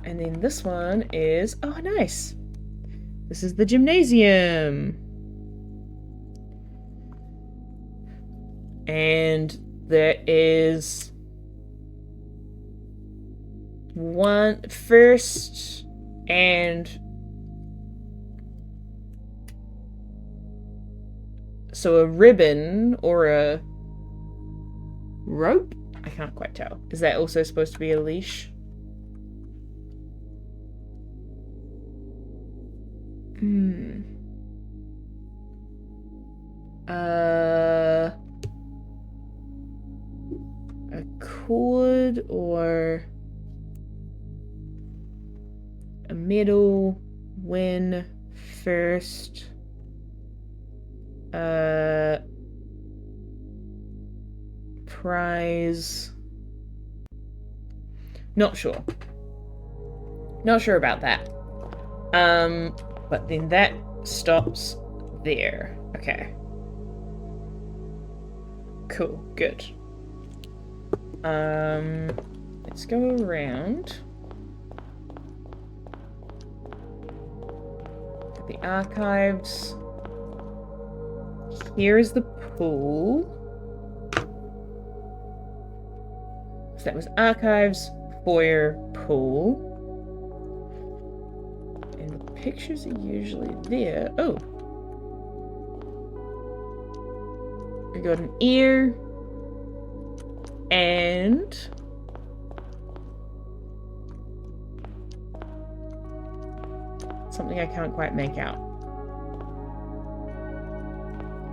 And then this one is... Oh, nice. This is the gymnasium. And there is... one first and... So a ribbon or a rope? I can't quite tell. Is that also supposed to be a leash? A cord or a middle win first. Prize. Not sure. Not sure about that. But then that stops there. Okay. Cool. Good. Let's go around. The archives. Here is the pool. So that was archives, foyer, pool. And the pictures are usually there. Oh. We got an ear. And... something I can't quite make out.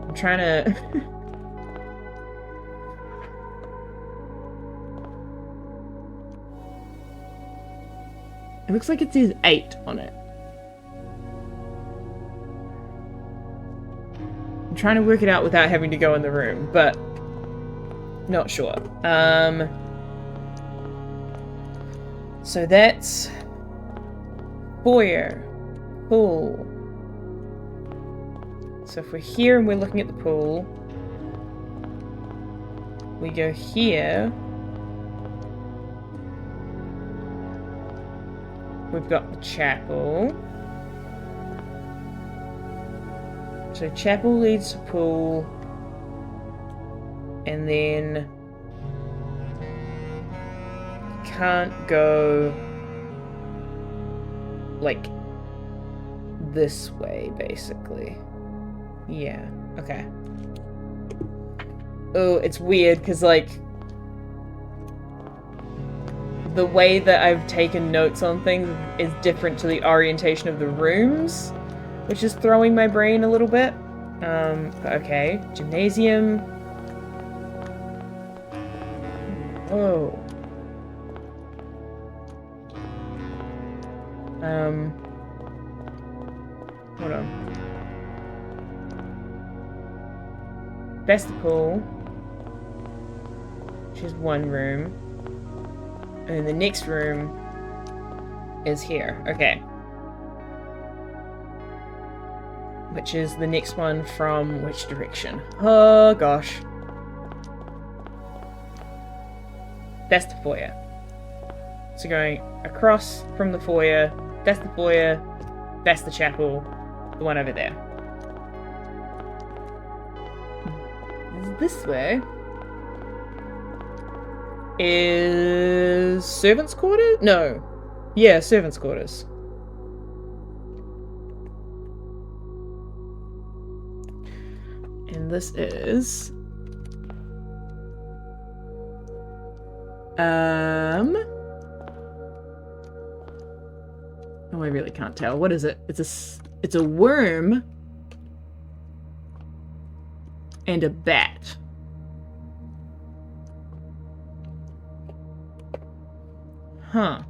I'm trying to... It looks like it says 8 on it. I'm trying to work it out without having to go in the room, but not sure. So that's foyer, pool. So if we're here and we're looking at the pool, we go here. We've got the chapel. So chapel leads to pool. And then can't go like this way, basically. Yeah, okay. Oh, it's weird because like the way that I've taken notes on things is different to the orientation of the rooms, which is throwing my brain a little bit. But okay, gymnasium. Whoa. Hold on. That's the pool, which is one room. And then the next room is here. Okay. Which is the next one from which direction? Oh, gosh. That's the foyer. So going across from the foyer, that's the foyer, that's the chapel, the one over there. This way is servants' quarters? No. Yeah, servants' quarters. And this is oh, I really can't tell. What is it? It's a worm and a bat. Huh.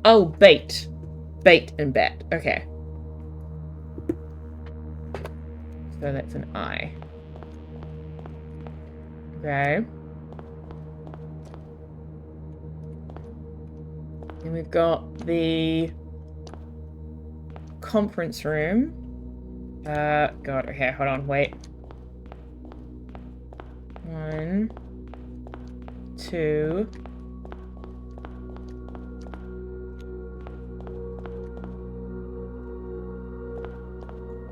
Oh, bait. Bait and bat. Okay. So that's an eye. Okay. And we've got the conference room. God, okay, hold on, wait. 1, 2.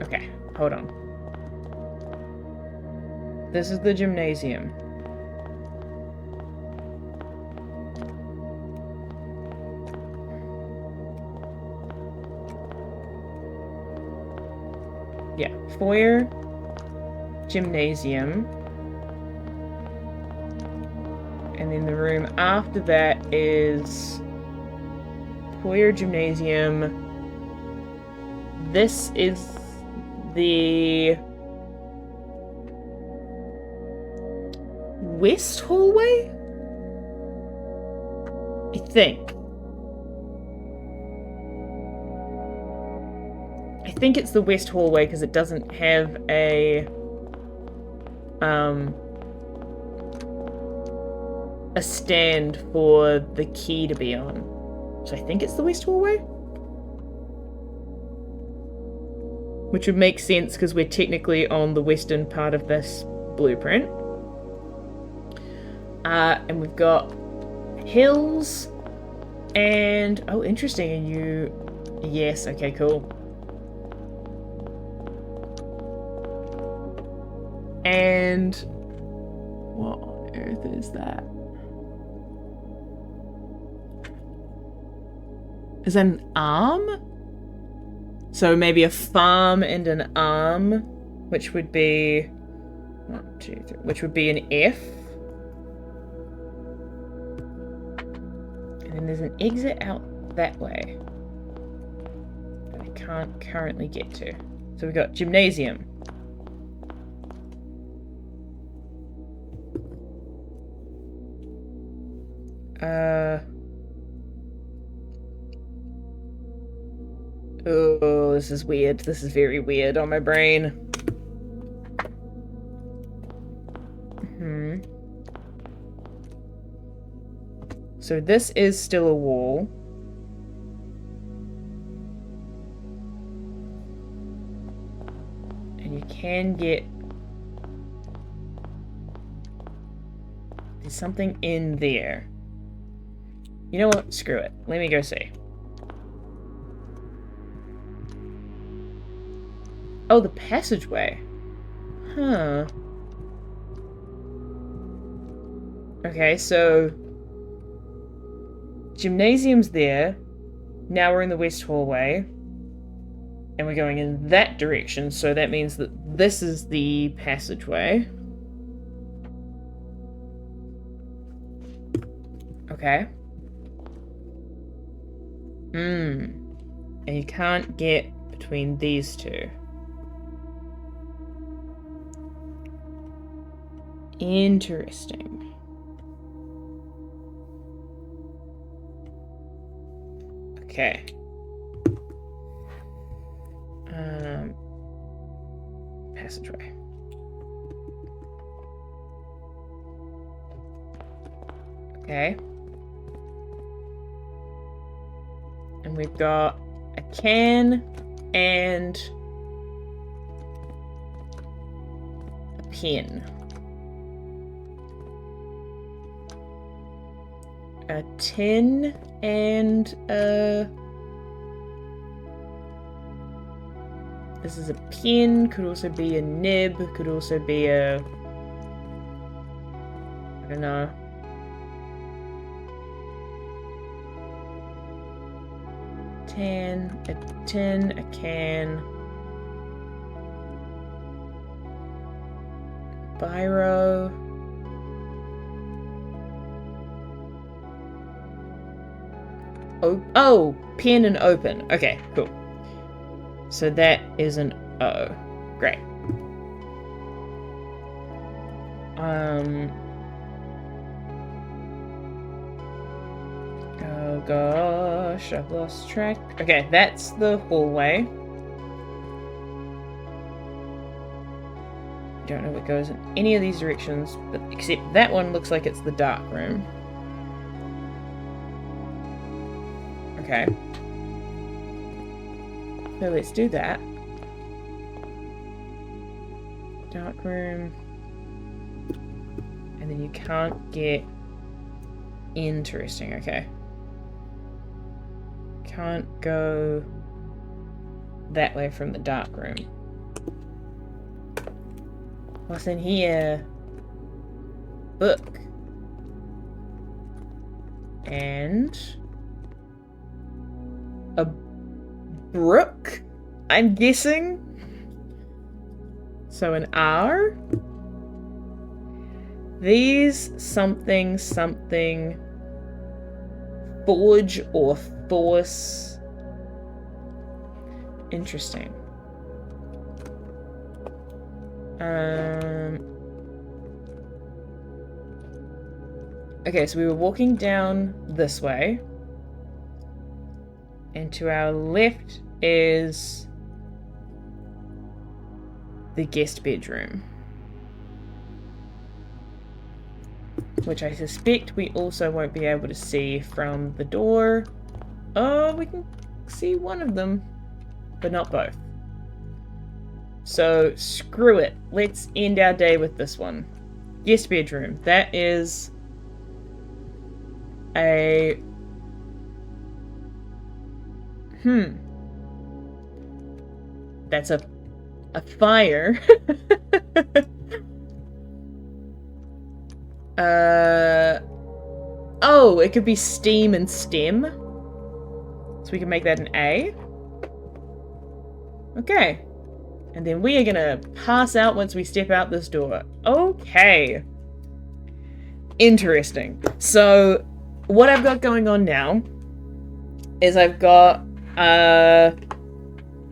Okay, hold on. This is the gymnasium. Yeah, foyer, gymnasium. And then the room after that is foyer, gymnasium. This is the west hallway? I think it's the west hallway because it doesn't have a stand for the key to be on. So I think it's the west hallway? Which would make sense because we're technically on the western part of this blueprint. And we've got hills and... Oh, interesting. And you... Yes, okay, cool. And... What on earth is that? Is that an arm? So maybe a farm and an arm, which would be 1, 2, 3, which would be an F. And then there's an exit out that way that I can't currently get to. So we've got gymnasium. Oh, this is weird. This is very weird on my brain. So this is still a wall. And you can get... There's something in there. You know what? Screw it. Let me go see. Oh, the passageway. Huh. Okay, so... Gymnasium's there. Now we're in the west hallway. And we're going in that direction, so that means that this is the passageway. Okay. And you can't get between these two. Interesting. Okay. Passageway. Okay. And we've got a can and a pen. a tin and this is a pen, could also be a nib, could also be a, I don't know. Tin, a can, biro. Oh, pen and open. Okay, cool. So that is an O. Great. Oh gosh, I've lost track. Okay, that's the hallway. Don't know what goes in any of these directions, but except that one looks like it's the dark room. Okay. So let's do that. Dark room. And then you can't get... Interesting, okay. Can't go that way from the dark room. What's in here? Book. And... a brook, I'm guessing. So an R. These something forge or force. Interesting. Okay, so we were walking down this way. And to our left is the guest bedroom, which I suspect we also won't be able to see from the door. Oh, we can see one of them, but not both. So screw it. Let's end our day with this one. Guest bedroom. That is a... That's a fire. Oh, it could be steam and stem. So we can make that an A. Okay. And then we are gonna pass out once we step out this door. Okay. Interesting. So, what I've got going on now is I've got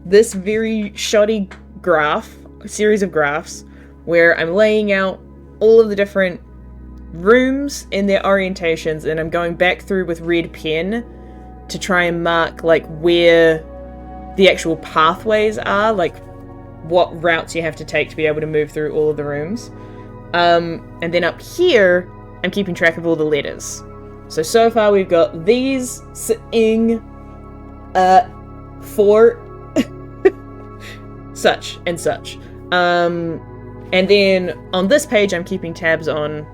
this very shoddy series of graphs, where I'm laying out all of the different rooms in their orientations, and I'm going back through with red pen to try and mark like where the actual pathways are, like what routes you have to take to be able to move through all of the rooms. And then up here, I'm keeping track of all the letters. So far we've got these sitting for such and such. And then on this page, I'm keeping tabs on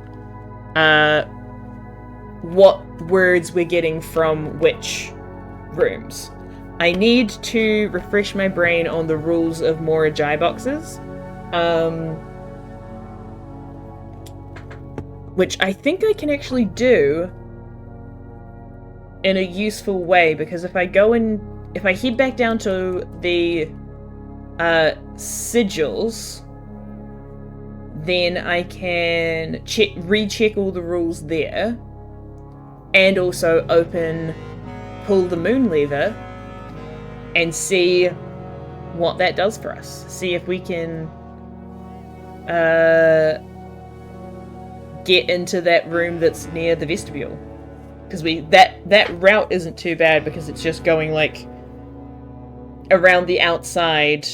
what words we're getting from which rooms. I need to refresh my brain on the rules of Morajai boxes. Which I think I can actually do in a useful way, because if I head back down to the sigils, then I can recheck all the rules there, and also pull the moon lever and see what that does for us. See if we can get into that room that's near the vestibule. Because that route isn't too bad, because it's just going like around the outside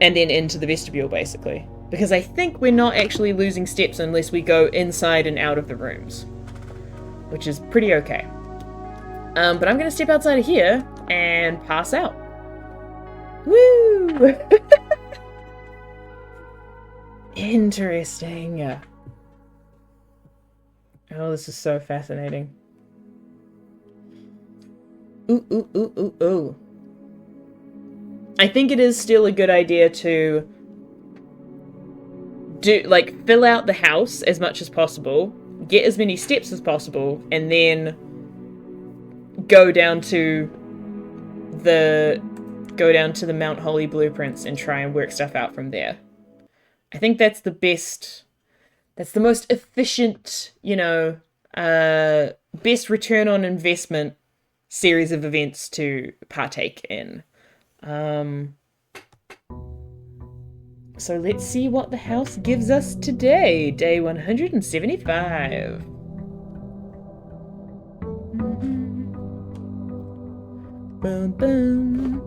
and then into the vestibule, basically. Because I think we're not actually losing steps unless we go inside and out of the rooms, which is pretty okay. But I'm going to step outside of here and pass out. Woo! Interesting. Oh, this is so fascinating. Ooh, ooh, ooh, ooh, ooh. I think it is still a good idea to fill out the house as much as possible, get as many steps as possible, and then go down to the Mount Holly blueprints and try and work stuff out from there. I think that's the best. That's the most efficient, best return on investment series of events to partake in. So let's see what the house gives us today. Day 175. Boom, boom.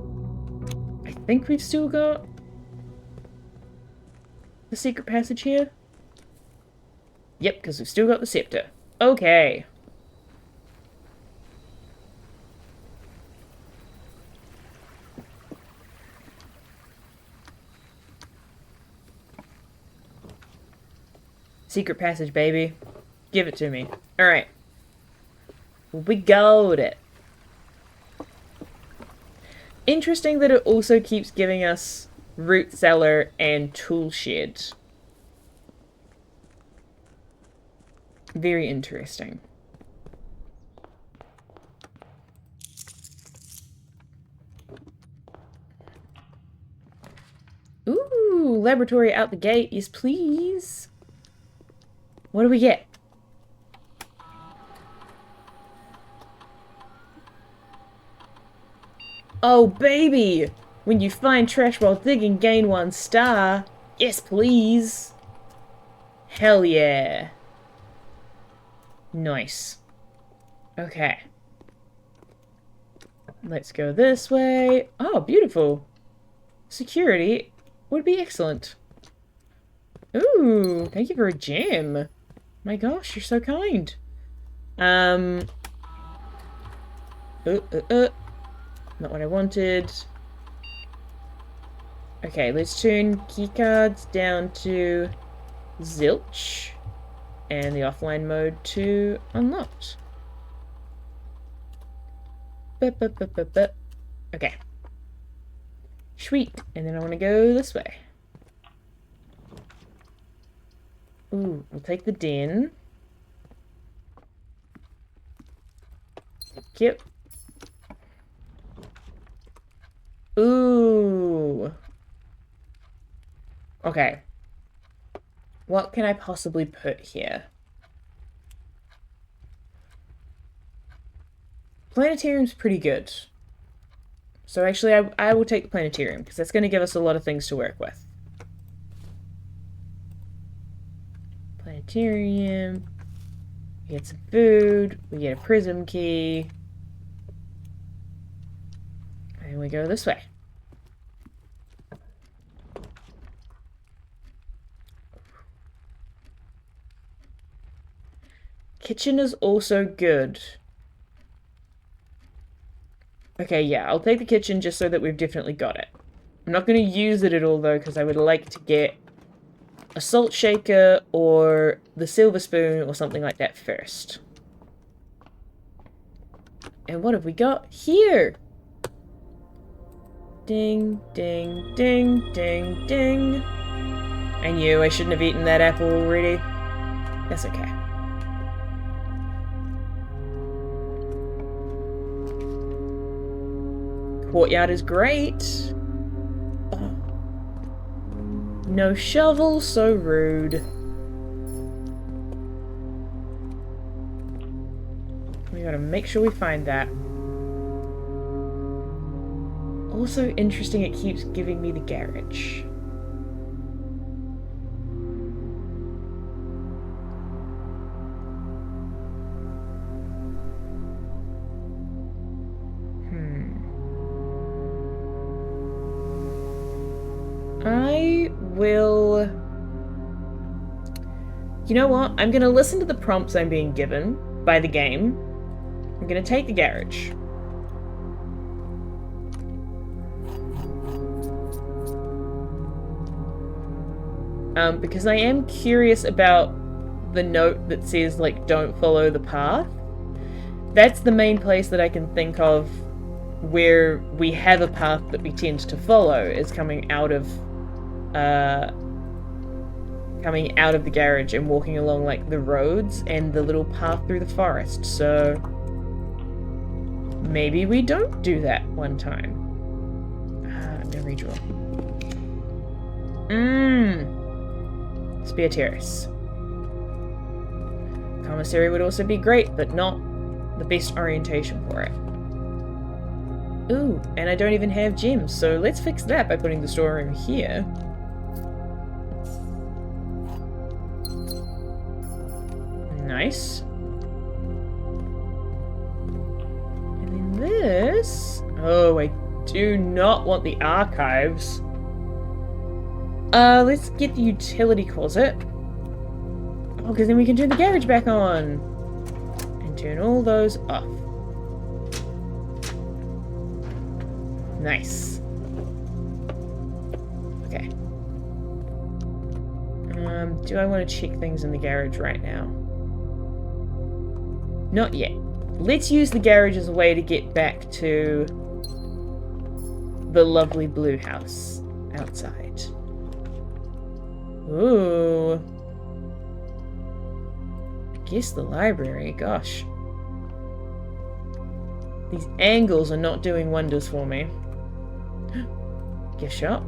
I think we've still got the secret passage here. Yep, because we've still got the scepter. Okay. Secret passage, baby. Give it to me. Alright. We got it. Interesting that it also keeps giving us root cellar and tool shed. Very interesting. Ooh, laboratory out the gate, yes please. What do we get? Oh baby! When you find trash while digging, gain 1 star. Yes please. Hell yeah. Nice. Okay. Let's go this way. Oh, beautiful. Security would be excellent. Ooh, thank you for a gem. My gosh, you're so kind. Not what I wanted. Okay, let's turn keycards down to zilch. And the offline mode to unlocked. Okay. Sweet. And then I want to go this way. Ooh, we'll take the den. Yep. Ooh. Okay. What can I possibly put here? Planetarium's pretty good. So actually, I will take the planetarium, because that's going to give us a lot of things to work with. Planetarium. We get some food. We get a prism key. And we go this way. Kitchen is also good. Okay, yeah, I'll take the kitchen just so that we've definitely got it. I'm not going to use it at all, though, because I would like to get a salt shaker or the silver spoon or something like that first. And what have we got here? Ding, ding, ding, ding, ding. I knew I shouldn't have eaten that apple already. That's okay. Courtyard is great. Oh. No shovel, so rude. We gotta make sure we find that. Also interesting, it keeps giving me the garage. I will... You know what? I'm gonna listen to the prompts I'm being given by the game. I'm gonna take the garage. Because I am curious about the note that says, like, don't follow the path. That's the main place that I can think of where we have a path that we tend to follow, is coming out of the garage and walking along, like, the roads and the little path through the forest. So maybe we don't do that one time. I'm gonna redraw. Spear Terrace. Commissary would also be great, but not the best orientation for it. Ooh, and I don't even have gems, so let's fix that by putting the storeroom here. Nice. And then this... Oh, I do not want the archives. Let's get the utility closet. Oh, because then we can turn the garage back on. And turn all those off. Nice. Okay. Do I want to check things in the garage right now? Not yet. Let's use the garage as a way to get back to the lovely blue house outside. Ooh. I guess the library, gosh. These angles are not doing wonders for me. Gift shop.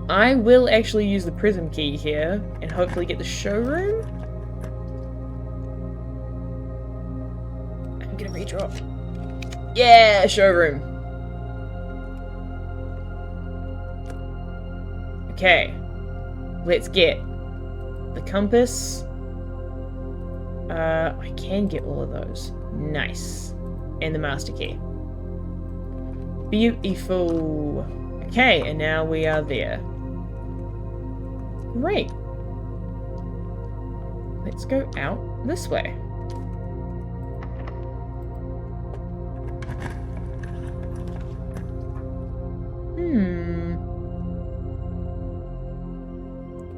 I will actually use the prism key here and hopefully get the showroom. I'm gonna redraw. Yeah, showroom. Okay. Let's get the compass. I can get all of those. Nice. And the master key. Beautiful. Okay, and now we are there. Great. Let's go out this way.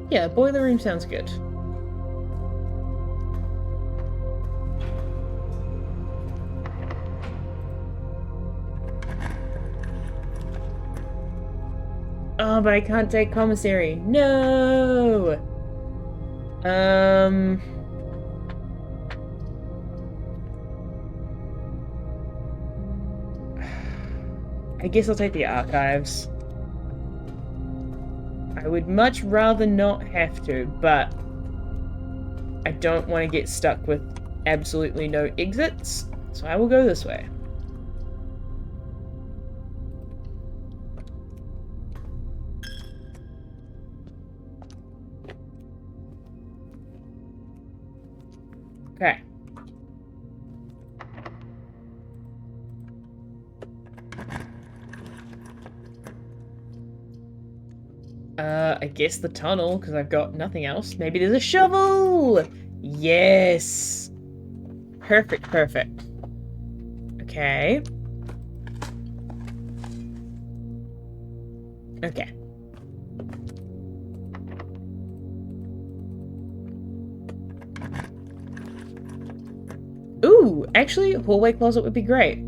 Yeah, boiler room sounds good. Oh, but I can't take commissary. No! I guess I'll take the archives. I would much rather not have to, but I don't want to get stuck with absolutely no exits, so I will go this way. Okay. I guess the tunnel, because I've got nothing else. Maybe there's a shovel! Yes! Perfect, perfect. Okay. Okay. Ooh, actually, hallway closet would be great.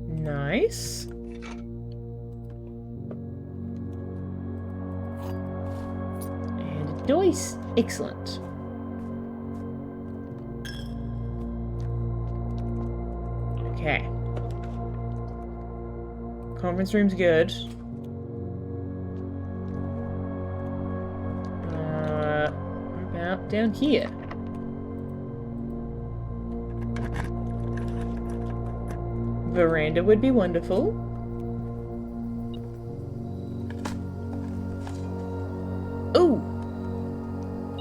Nice. Nice. Excellent. Okay. Conference room's good. What about down here? Veranda would be wonderful. Ooh!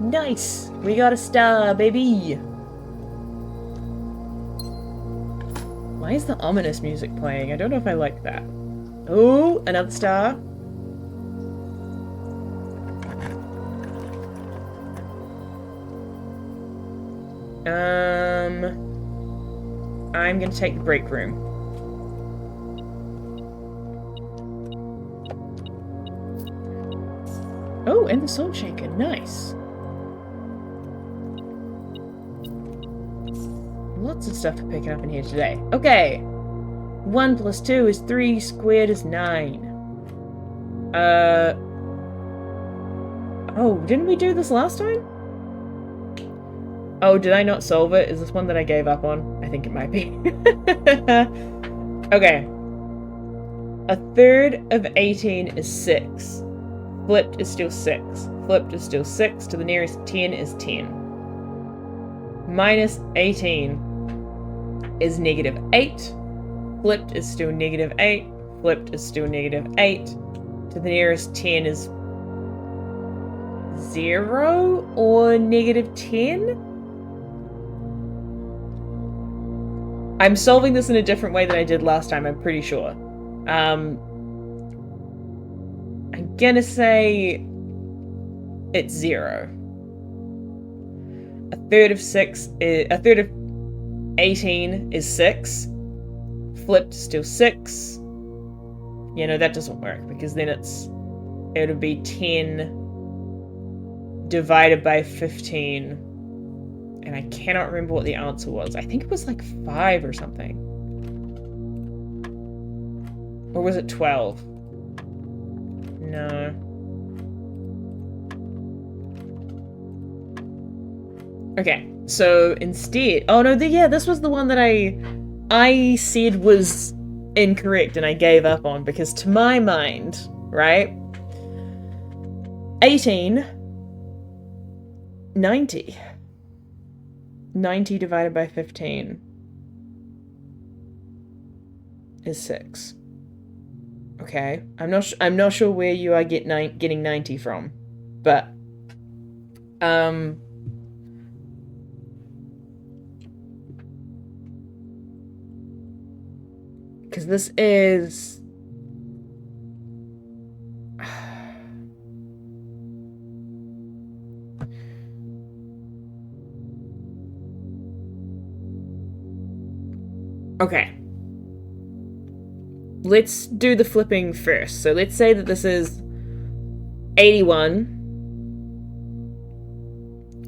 Nice! We got a star, baby! Why is the ominous music playing? I don't know if I like that. Oh, another star. I'm gonna take the break room. Oh, and the salt shaker. Nice. Lots of stuff to pick up in here today. Okay. 1 plus 2 is 3, squared is 9. Oh, didn't we do this last time? Oh, did I not solve it? Is this one that I gave up on? I think it might be. Okay. 1/3 of 18 is 6. Flipped is still 6. Flipped is still 6. To the nearest 10 is 10. Minus 18 is -8. Flipped is still -8. Flipped is still -8. To the nearest 10 is 0 or -10? I'm solving this in a different way than I did last time, I'm pretty sure. I'm gonna say it's 0. 1/3 of 18 is 6. Flipped is still 6. Yeah, no, that doesn't work because then it'll be 10 divided by 15. And I cannot remember what the answer was. I think it was like 5 or something. Or was it 12? No. Okay, so instead... Oh no, yeah, this was the one that I said was incorrect and I gave up on because to my mind, right? 18... 90. 90 divided by 15 is 6. Okay, I'm not sure where you are getting 90 from, but because this is okay. Let's do the flipping first. So let's say that this is 81.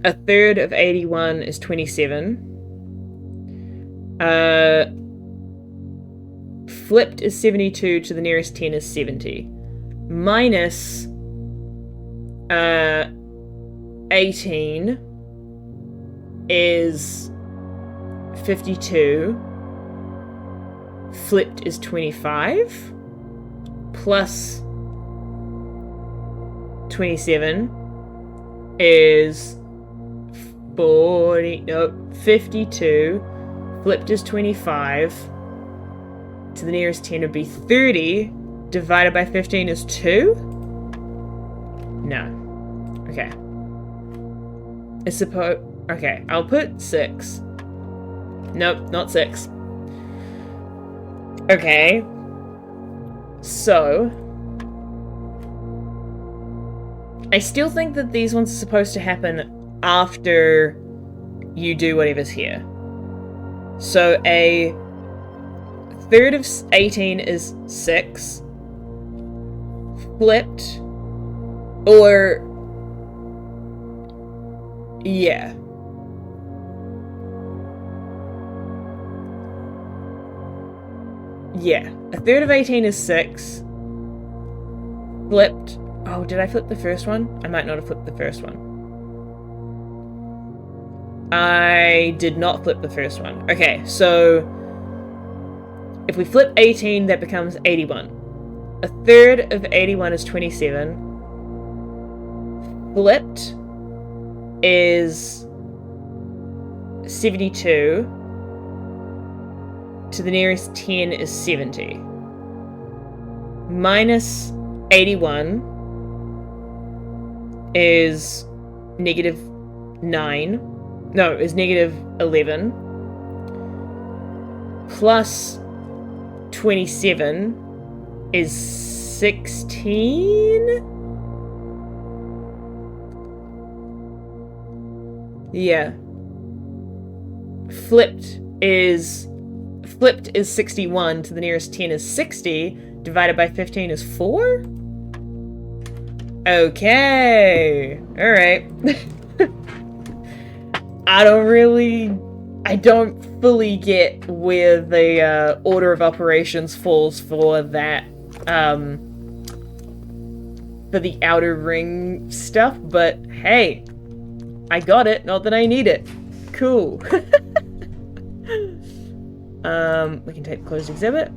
1/3 of 81 is 27. Flipped is 72, to the nearest 10 is 70. Minus 18 is 52. Flipped is 25. Plus 27 is 52. Flipped is 25. To the nearest 10 would be 30. Divided by 15 is 2? No. Okay. Okay, I'll put 6. Nope, not 6. Okay. So... I still think that these ones are supposed to happen after you do whatever's here. So a 1/3 of 18 is 6. Flipped. Or... yeah. Yeah. 1/3 of 18 is 6. Flipped. Oh, did I flip the first one? I might not have flipped the first one. I did not flip the first one. Okay, so... if we flip 18, that becomes 81. 1/3 of 81 is 27. Flipped is 72. To the nearest 10 is 70. Minus 81 is -9. No, is -11. Plus 27 is 16? Yeah. Flipped is 61, to the nearest 10 is 60, divided by 15 is 4? Okay. Alright. I don't fully get where the order of operations falls for that, for the outer ring stuff, but hey, I got it, not that I need it. Cool. We can take the closed exhibit.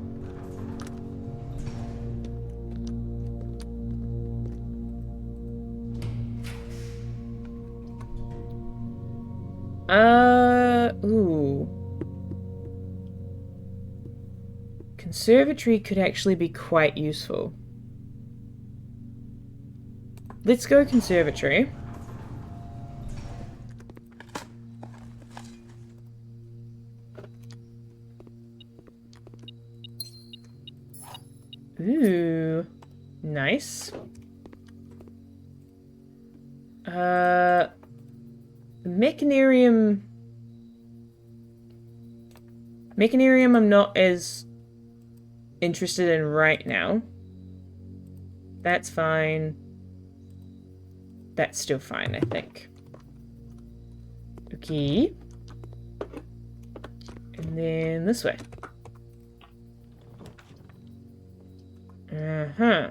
Ooh. Conservatory could actually be quite useful. Let's go conservatory. Ooh. Nice. Mechanarium... Mechanarium I'm not as interested in right now. That's fine. That's still fine, I think. Okay. And then this way. Uh-huh.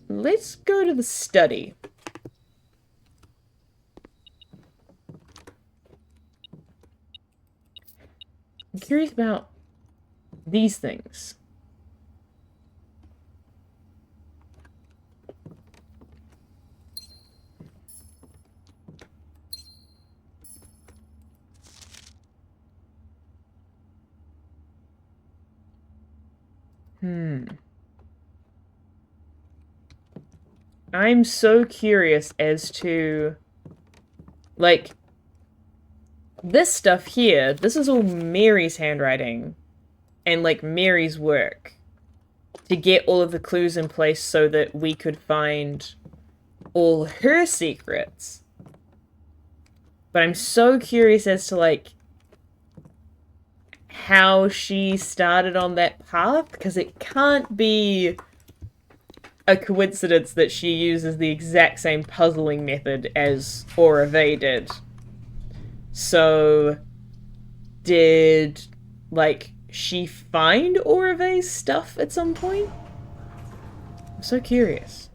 Let's go to the study. I'm curious about these things. I'm so curious as to, like, this stuff here, this is all Mary's handwriting and, like, Mary's work to get all of the clues in place so that we could find all her secrets. But I'm so curious as to, like, how she started on that path, because it can't be a coincidence that she uses the exact same puzzling method as Aura Vey did. So, did, like, she find Aura Vey's stuff at some point? I'm so curious.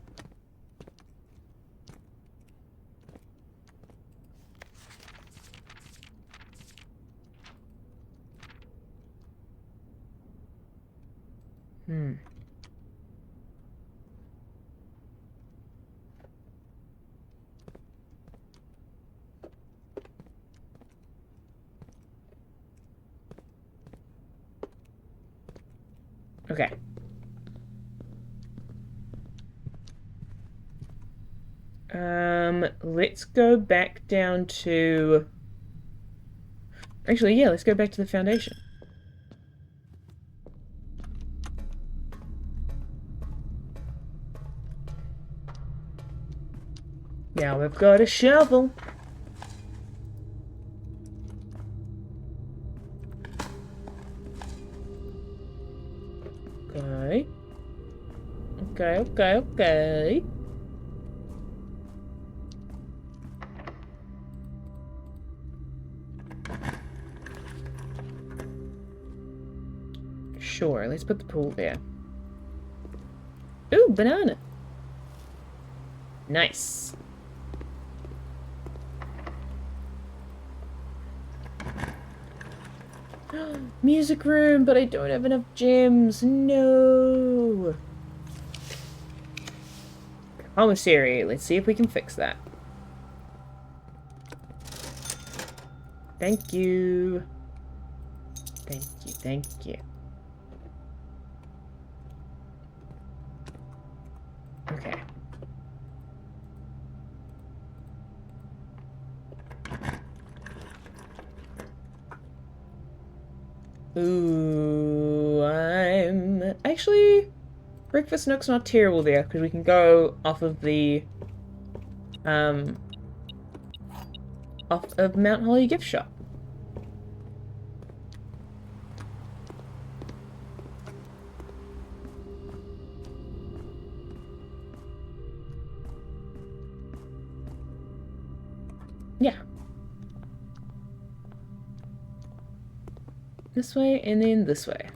Okay. Let's go back down to... Actually, yeah, let's go back to the foundation. Now we've got a shovel. Okay. Okay. Sure, let's put the pool there. Ooh, banana. Nice. Music room, but I don't have enough gems. No. Commissary. Let's see if we can fix that. Thank you. Thank you. Okay. Ooh, I'm... Actually, Breakfast Nook's not terrible there, because we can go off of the... off of Mount Holly gift shop. Yeah. This way, and then this way.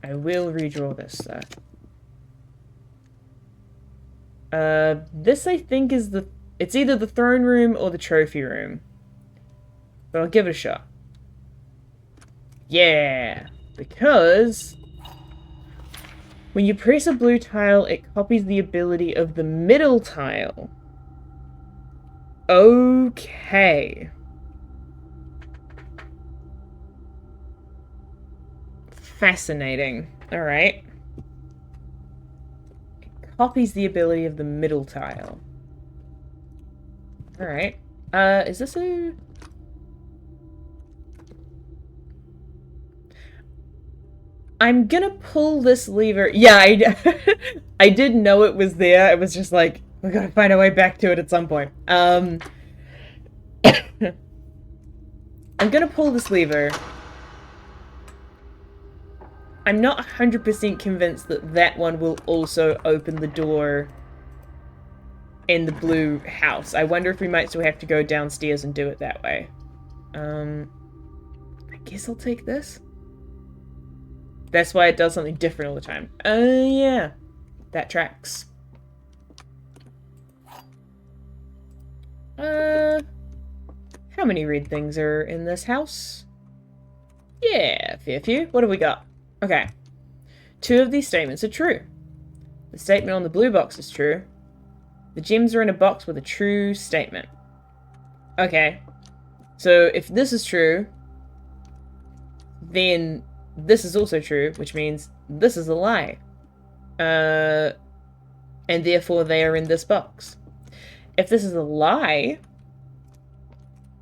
I will redraw this, though. This I think is the... It's either the throne room or the trophy room. But I'll give it a shot. Yeah! Because... when you press a blue tile, it copies the ability of the middle tile. Okay. Fascinating. Alright. It copies the ability of the middle tile. Alright. Is this a... I'm gonna pull this lever. Yeah, I didn't know it was there. It was just like, we gotta find a way back to it at some point. I'm gonna pull this lever. I'm not 100% convinced that that one will also open the door in the blue house. I wonder if we might still have to go downstairs and do it that way. I guess I'll take this. That's why it does something different all the time. Yeah. That tracks. How many red things are in this house? Yeah, fair few. What have we got? Okay. 2 of these statements are true. The statement on the blue box is true. The gems are in a box with a true statement. Okay. So if this is true, then this is also true, which means this is a lie. And therefore they are in this box. If this is a lie,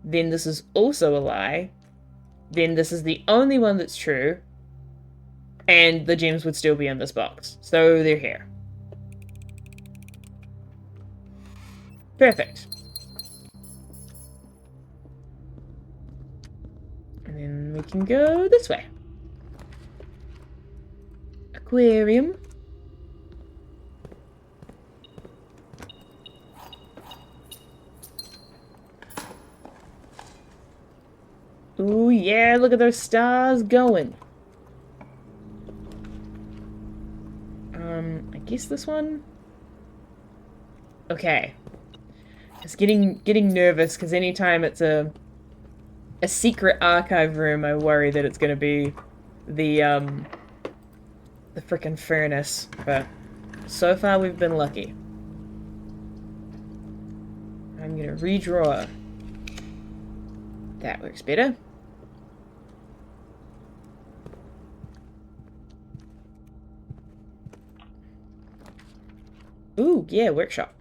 then this is also a lie. Then this is the only one that's true. And the gems would still be in this box. So they're here. Perfect. And then we can go this way. Aquarium. Ooh, yeah, look at those stars going. I guess this one? Okay. Just getting nervous, because anytime it's a secret archive room, I worry that it's gonna be the frickin' furnace, but so far we've been lucky. I'm gonna redraw. That works better. Ooh, yeah, workshop.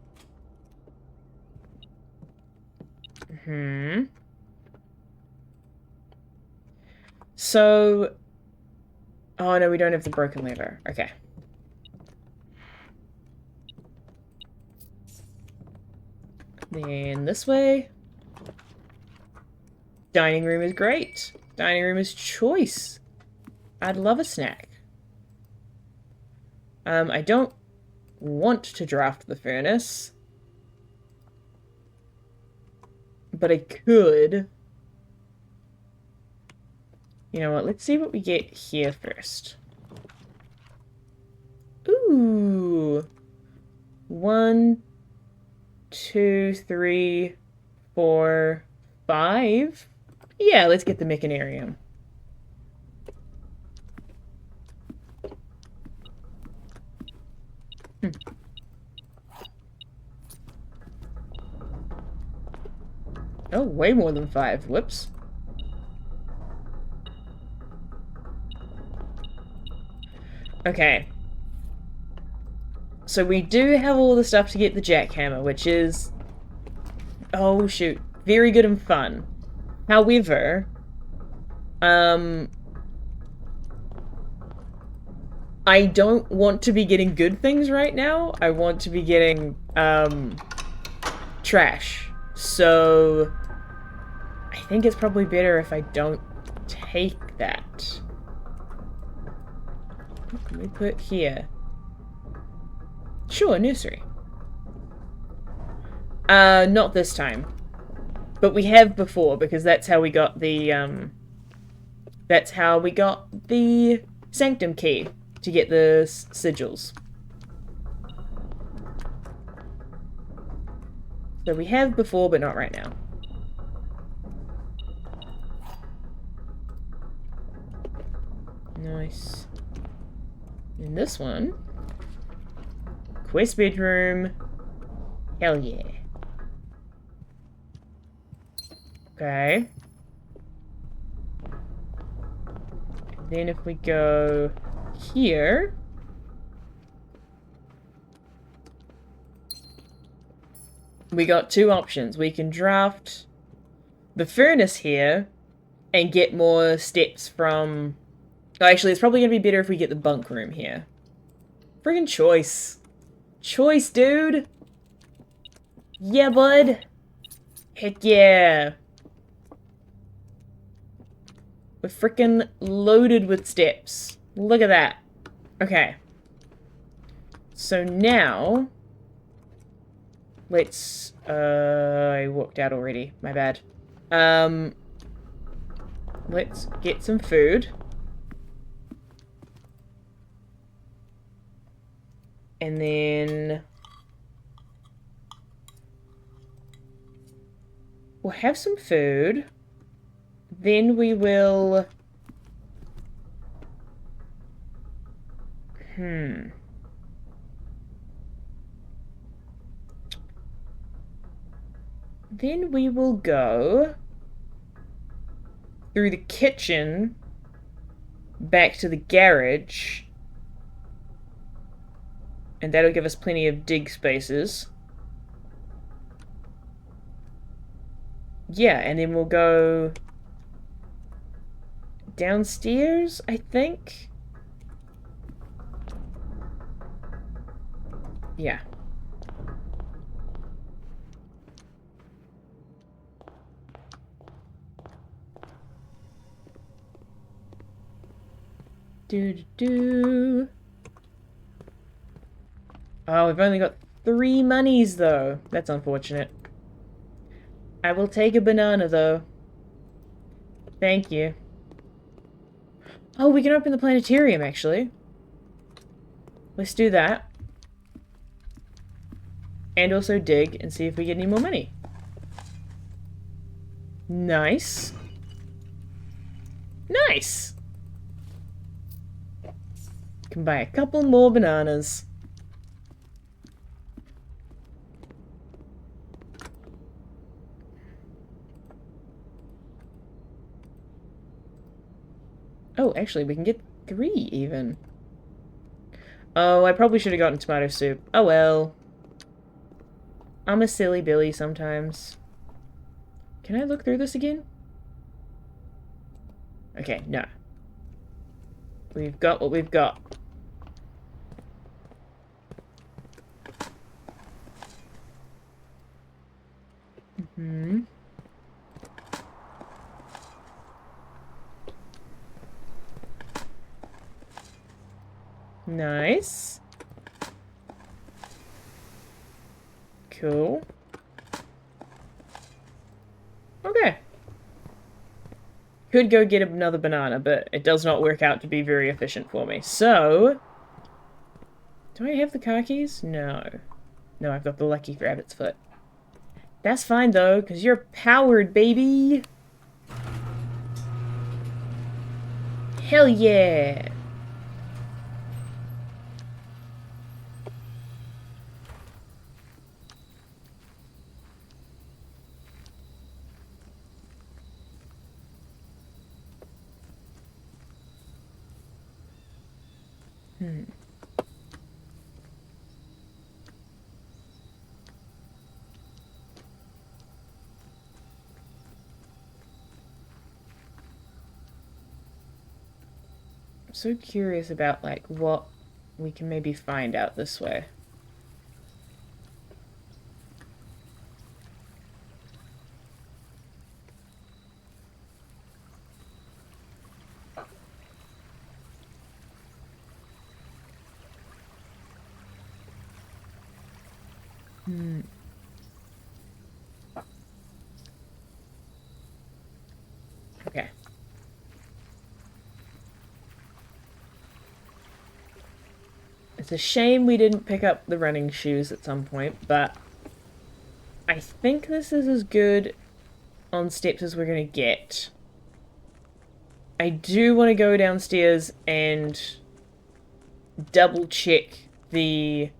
So... oh no, we don't have the broken lever. Okay. Then this way. Dining room is great. Dining room is choice. I'd love a snack. I don't want to draft the furnace. But I could. You know what? Let's see what we get here first. Ooh. 1, 2, 3, 4, 5. Yeah, let's get the mechanarium. Oh, way more than 5. Whoops. Okay. So we do have all the stuff to get the jackhammer, which is... oh, shoot. Very good and fun. However... I don't want to be getting good things right now. I want to be getting, trash. So... I think it's probably better if I don't take that. What can we put here? Sure, nursery. Not this time. But we have before, because that's how we got the, sanctum key to get the sigils. So we have before, but not right now. Nice. And this one... Quest bedroom. Hell yeah. Okay. And then if we go here... we got two options. We can draft the furnace here and get more steps from... oh, actually, it's probably going to be better if we get the bunk room here. Friggin' choice. Choice, dude! Yeah, bud! Heck yeah! We're frickin' loaded with steps. Look at that. Okay. So now... let's... I walked out already. My bad. Let's get some food. And then... we'll have some food. Then we will... Then we will go through the kitchen back to the garage. And that'll give us plenty of dig spaces. Yeah, and then we'll go downstairs, I think. Yeah. Do. Oh, we've only got 3 monies, though. That's unfortunate. I will take a banana, though. Thank you. Oh, we can open the planetarium, actually. Let's do that. And also dig and see if we get any more money. Nice. Nice! Can buy a couple more bananas. Oh, actually, we can get 3 even. Oh, I probably should have gotten tomato soup. Oh well. I'm a silly Billy sometimes. Can I look through this again? Okay, no. We've got what we've got. Nice. Cool. Okay. Could go get another banana, but it does not work out to be very efficient for me. So... do I have the car keys? No. No, I've got the lucky rabbit's foot. That's fine, though, because you're powered, baby! Hell yeah! I'm so curious about, like, what we can maybe find out this way. Okay. It's a shame we didn't pick up the running shoes at some point, but I think this is as good on steps as we're going to get. I do want to go downstairs and double check the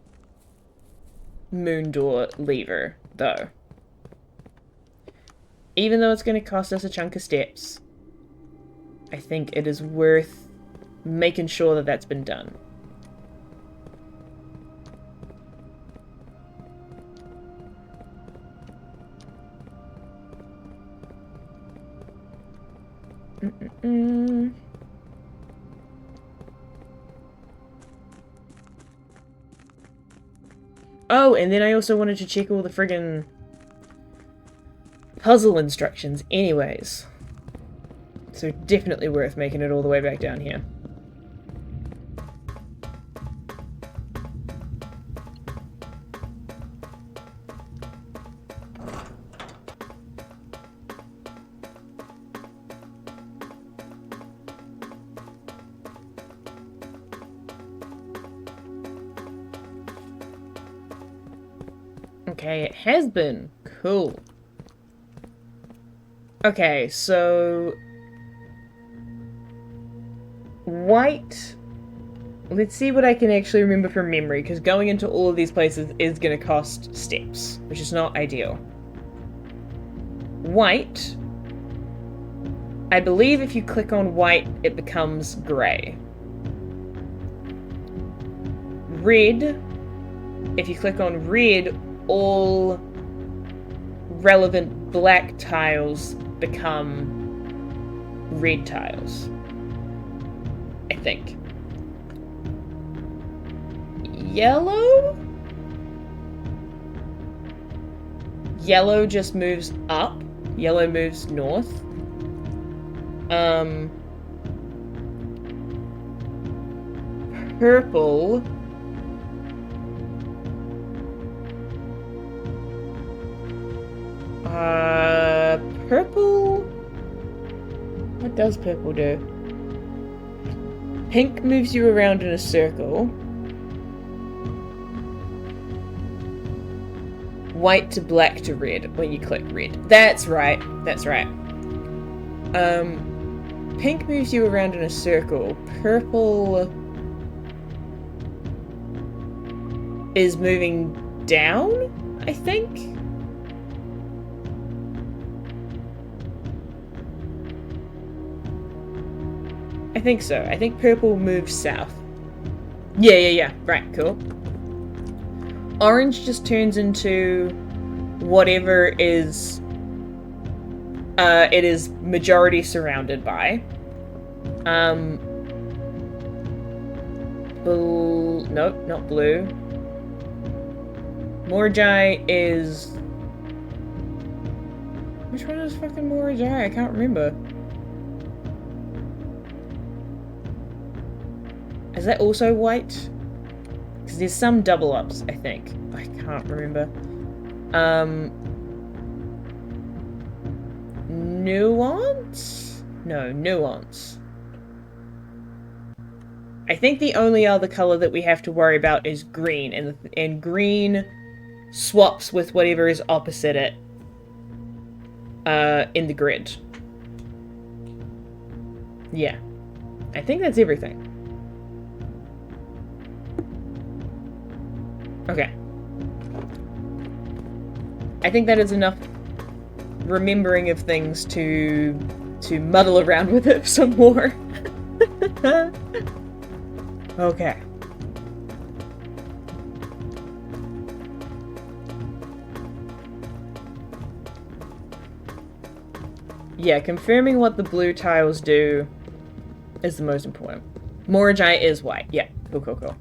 moon door lever, though. Even though it's going to cost us a chunk of steps, I think it is worth making sure that that's been done. Oh, and then I also wanted to check all the friggin' puzzle instructions anyways. So definitely worth making it all the way back down here. Okay, it has been. Cool. Okay, so... white... Let's see what I can actually remember from memory, because going into all of these places is going to cost steps, which is not ideal. White... I believe if you click on white, it becomes grey. Red... if you click on red, all relevant black tiles become red tiles. I think. Yellow? Yellow just moves up. Yellow moves north. Purple... purple? What does purple do? Pink moves you around in a circle. White to black to red when you click red. That's right. That's right. Pink moves you around in a circle. Purple is moving down, I think. I think so. I think purple moves south. Yeah. Right, cool. Orange just turns into whatever is it is majority surrounded by. Blue... Nope, not blue. Morgai is... Which one is fucking Morgai? I can't remember. Is that also white? Because there's some double ups, I think. I can't remember. Nuance? No, nuance. I think the only other color that we have to worry about is green, and green swaps with whatever is opposite it in the grid. Yeah. I think that's everything. Okay. I think that is enough remembering of things to muddle around with it some more. Okay. Yeah, confirming what the blue tiles do is the most important. Morgai is white. Yeah, cool.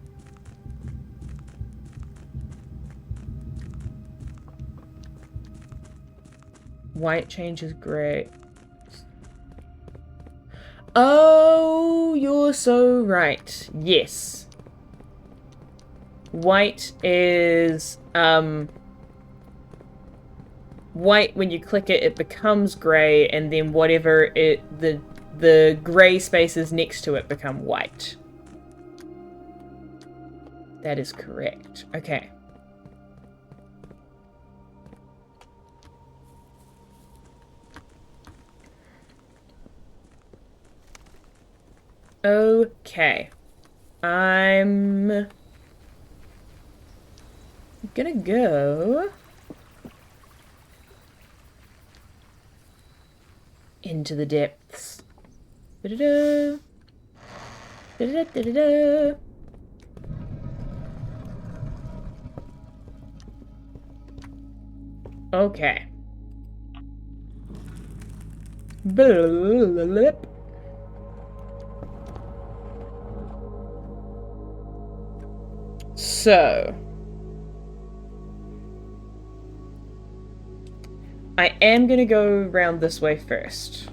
White changes grey. Oh, you're so right. Yes. White is, white, when you click it, it becomes grey, and then whatever the grey spaces next to it become white. That is correct. Okay. Okay. I'm gonna go into the depths. Da-da-da. Da-da-da-da-da-da. Okay. Blip. So, I am gonna go around this way first.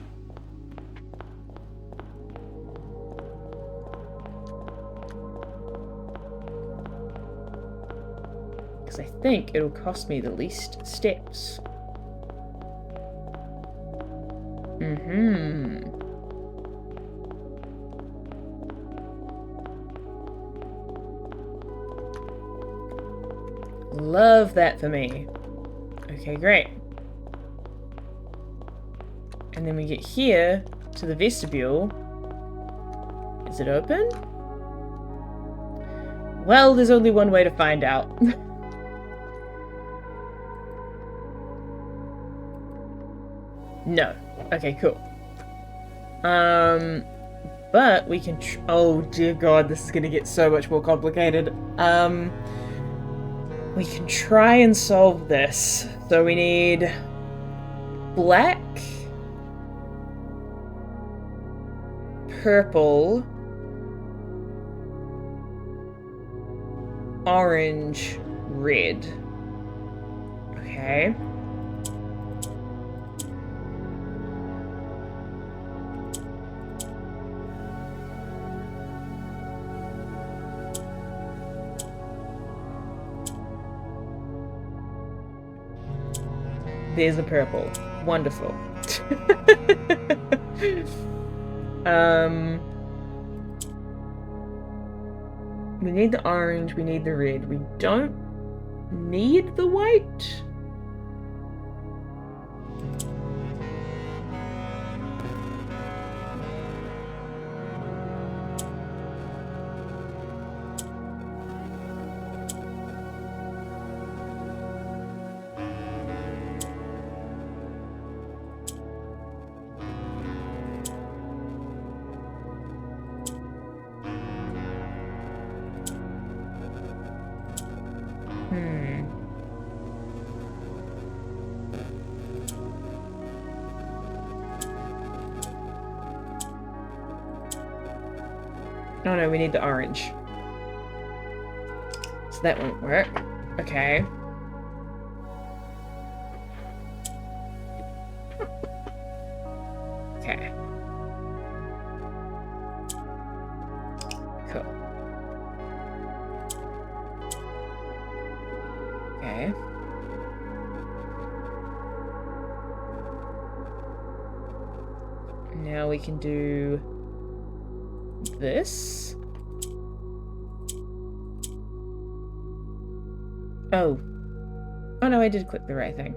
Because I think it'll cost me the least steps. Love that for me. Okay, great. And then we get here to the vestibule. Is it open? Well, there's only one way to find out. No. Okay, cool. But we can oh dear god, this is gonna get so much more complicated. We can try and solve this. So we need black, purple, orange, red. Okay. There's the purple. Wonderful. We need the orange, we need the red. We don't need the white? Oh no, we need the orange. So that won't work. Okay. Okay. Cool. Okay. Now we can do this. Oh. Oh no, I did click the right thing.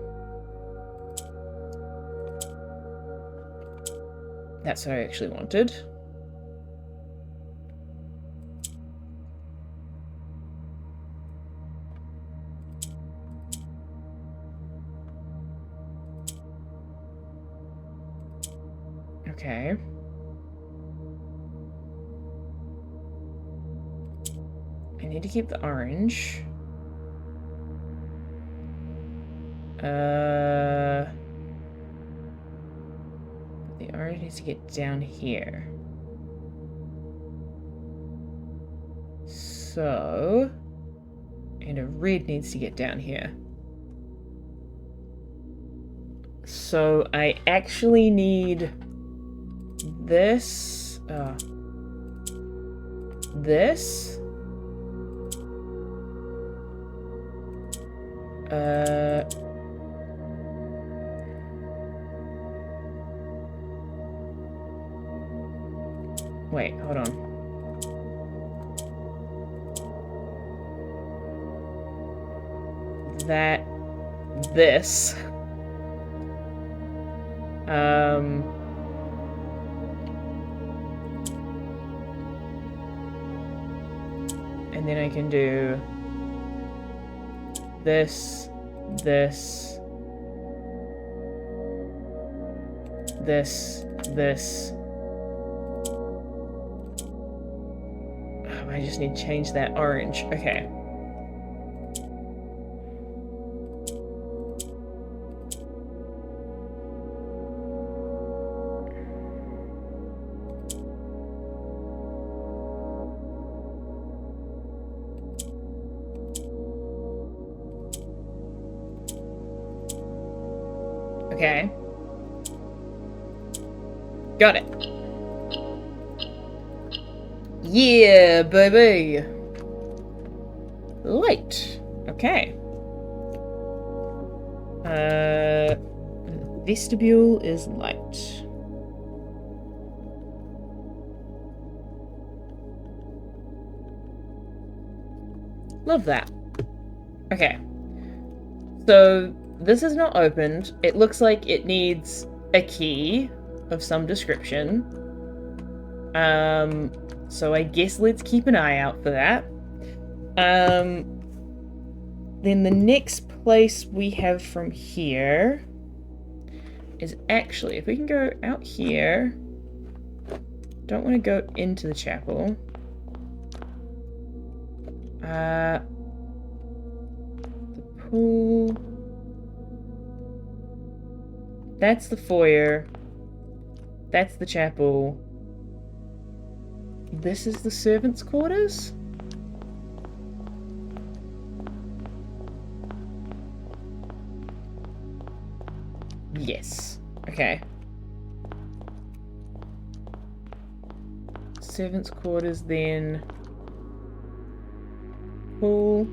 That's what I actually wanted. Okay. I need to keep the orange. The orange needs to get down here. So, and a red needs to get down here. So I actually need this, this, Wait, hold on. This. And then I can do this, this, this. Oh, I just need to change that orange. Okay. Okay. Got it. Yeah, baby. Light. Okay. Vestibule is light. Love that. Okay. So this is not opened. It looks like it needs a key of some description. So I guess let's keep an eye out for that. Then the next place we have from here is actually, if we can go out here, don't want to go into the chapel. The pool. That's the foyer. That's the chapel. This is the servants' quarters? Yes. Okay. Servants' quarters, then pool,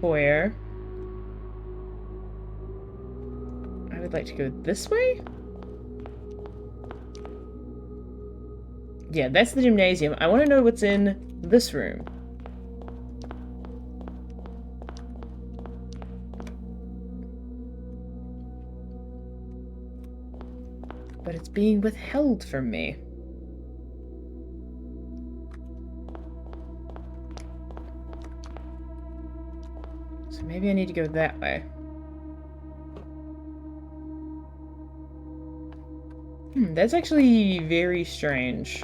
foyer. I would like to go this way? Yeah, that's the gymnasium. I want to know what's in this room. But it's being withheld from me. So maybe I need to go that way. That's actually very strange.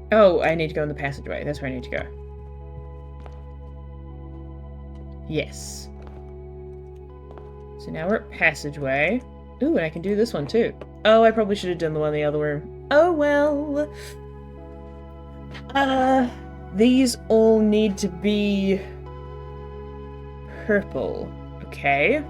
Oh, I need to go in the passageway. That's where I need to go. Yes. So now we're at passageway. Ooh, and I can do this one too. Oh, I probably should have done the one in the other room. Oh well. These all need to be purple. Okay.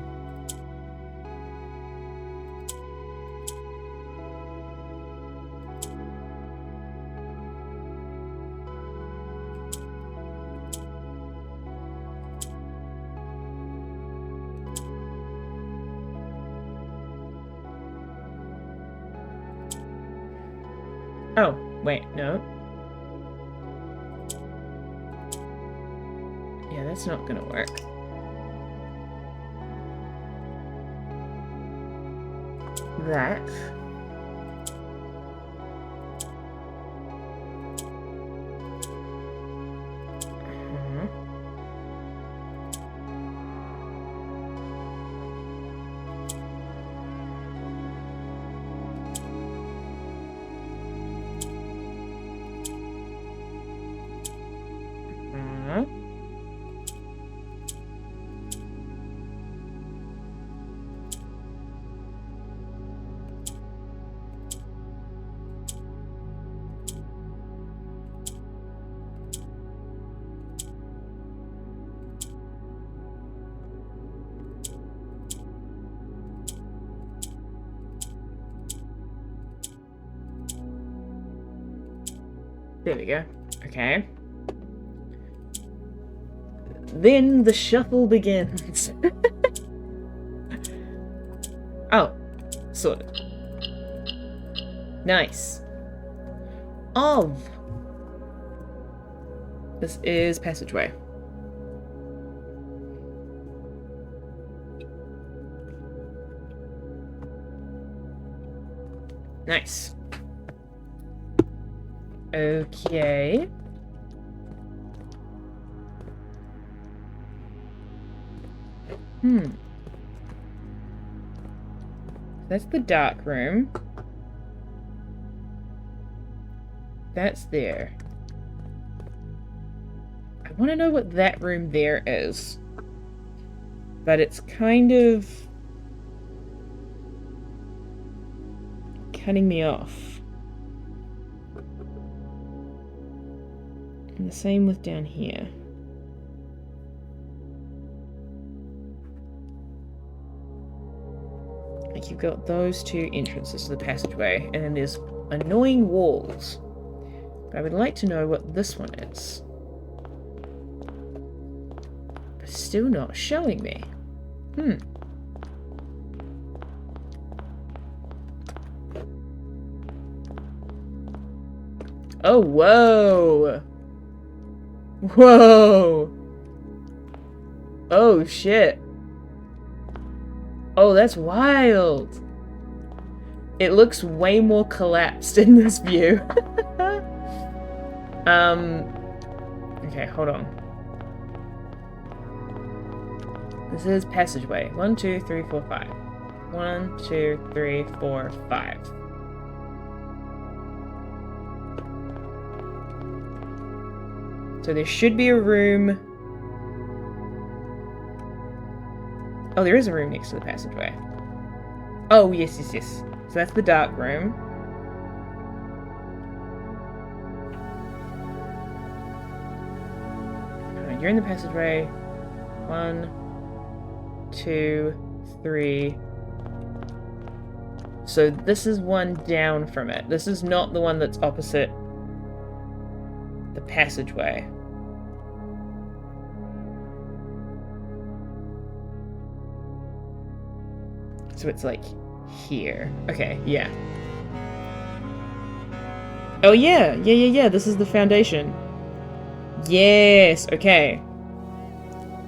Oh, wait, no. Yeah, that's not gonna work. That. There we go. Okay. Then the shuffle begins. Oh, sorted. Nice. This is passageway. Nice. Okay. That's the dark room. That's there. I want to know what that room there is. But it's kind of cutting me off. And the same with down here. Like, you've got those two entrances to the passageway, and then there's annoying walls. But I would like to know what this one is. But still not showing me. Oh, whoa! Whoa! Oh, shit. Oh, that's wild. It looks way more collapsed in this view. Okay, hold on. This is passageway. 1, 2, 3, 4, 5. 1, 2, 3, 4, 5. So there should be a room. Oh, there is a room next to the passageway. Oh, yes, yes, yes. So that's the dark room. You're in the passageway. 1, 2, 3. So this is one down from it. This is not the one that's opposite the passageway. So it's like here. Okay, yeah. Oh yeah, yeah. This is the foundation. Yes, okay.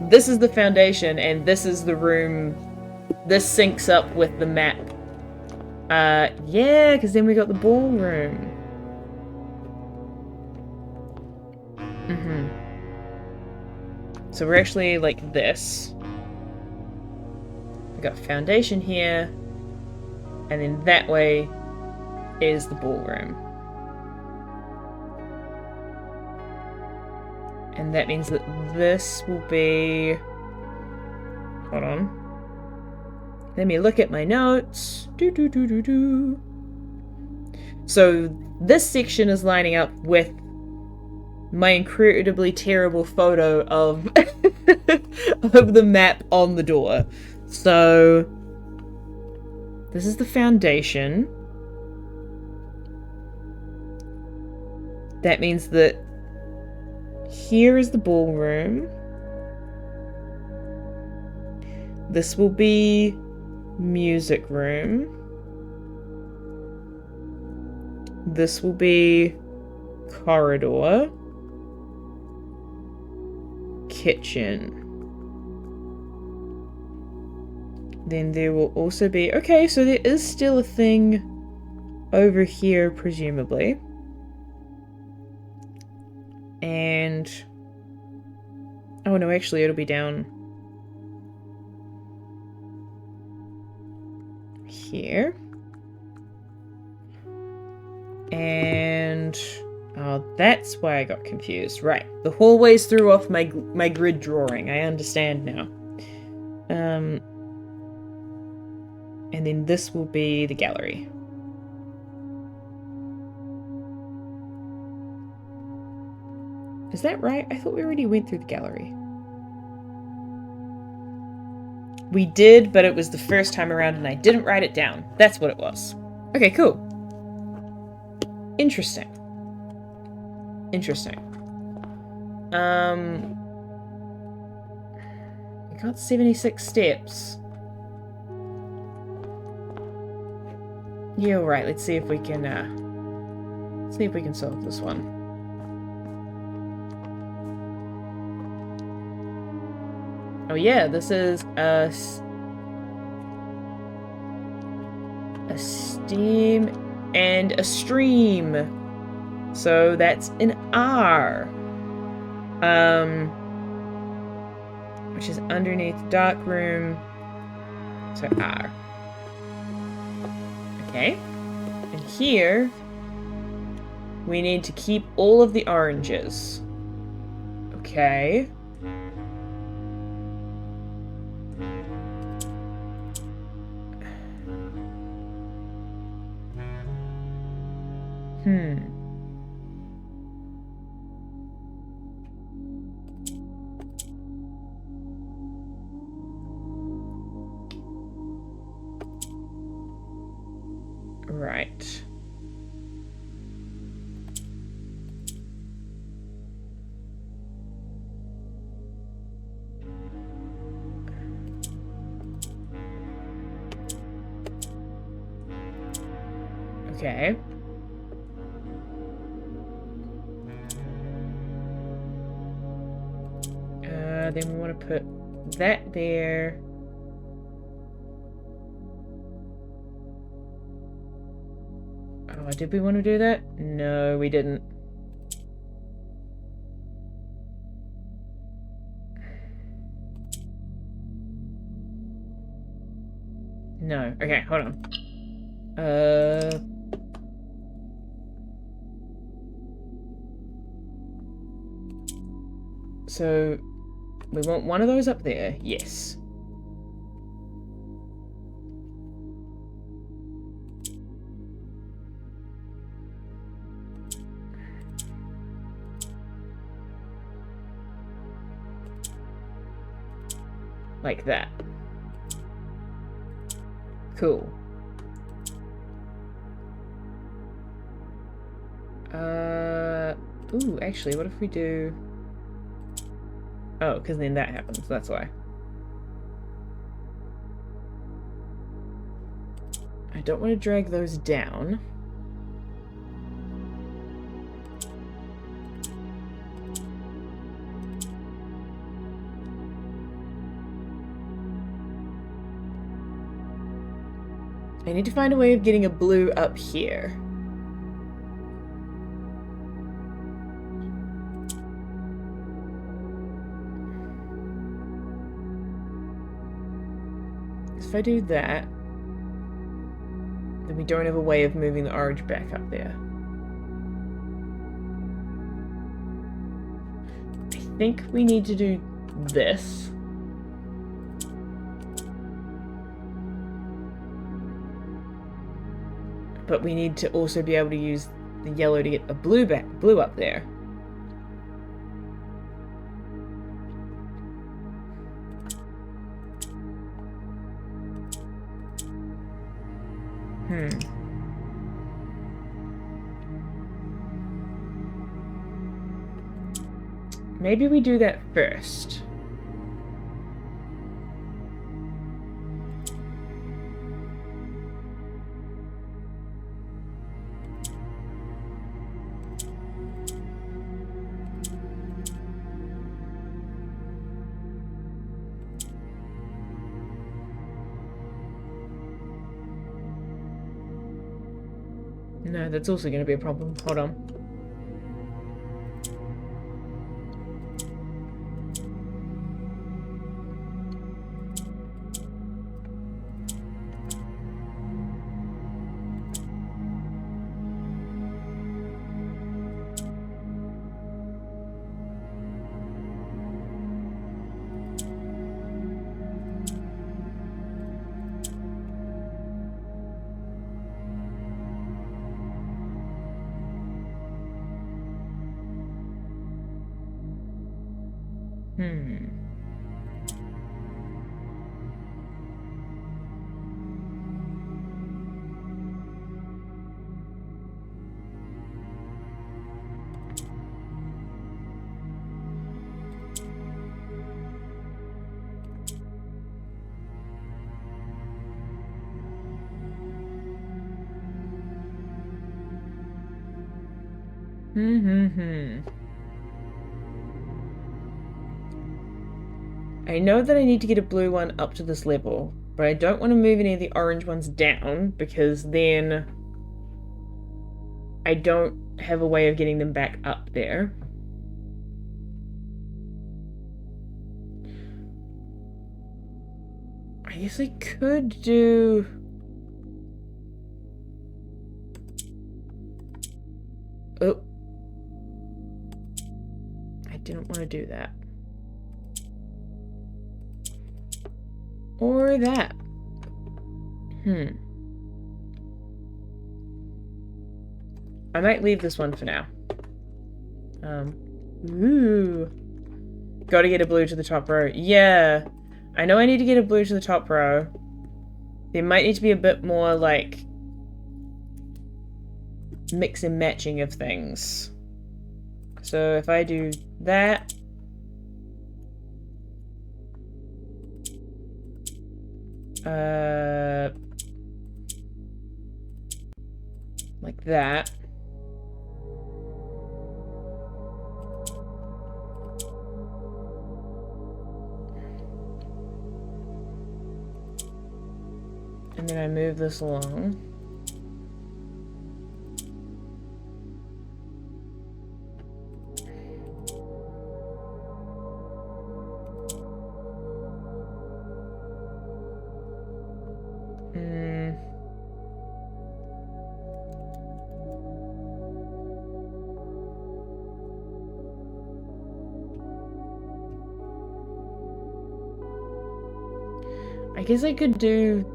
This is the foundation, and this is the room. This syncs up with the map. Yeah, because then we got the ballroom. So we're actually like this. We got foundation here, and then that way is the ballroom. And that means that this will be... Hold on. Let me look at my notes. So this section is lining up with my incredibly terrible photo of of the map on the door. So this is the foundation. That means that here is the ballroom. This will be music room. This will be corridor. Kitchen. Then there will also be... Okay, so there is still a thing over here, presumably. And... Oh no, actually it'll be down here. And... Oh, that's why I got confused. Right. The hallways threw off my grid drawing. I understand now. And then this will be the gallery. Is that right? I thought we already went through the gallery. We did, but it was the first time around and I didn't write it down. That's what it was. Okay, cool. Interesting. Interesting. We got 76 steps. Yeah, right. Let's see if we can solve this one. Oh yeah, this is a steam and a stream. So that's an R. Which is underneath dark room. So R. Okay. And here we need to keep all of the oranges. Okay. Right. Okay. Then we want to put that there. Oh, did we want to do that? No, we didn't. No. Okay, hold on. So we want one of those up there. Yes. Like that. Cool. Ooh, actually, what if we do... Oh, because then that happens, that's why. I don't want to drag those down. I need to find a way of getting a blue up here. If I do that, then we don't have a way of moving the orange back up there. I think we need to do this. But we need to also be able to use the yellow to get a blue up there. Maybe we do that first. No, that's also going to be a problem. Hold on. I know that I need to get a blue one up to this level, but I don't want to move any of the orange ones down because then I don't have a way of getting them back up there. I guess I could do... Oh. I didn't want to do that. Or that. I might leave this one for now. Ooh. Gotta get a blue to the top row. Yeah. I know I need to get a blue to the top row. There might need to be a bit more, like, mix and matching of things. So if I do that... like that. And then I move this along. I guess I could do...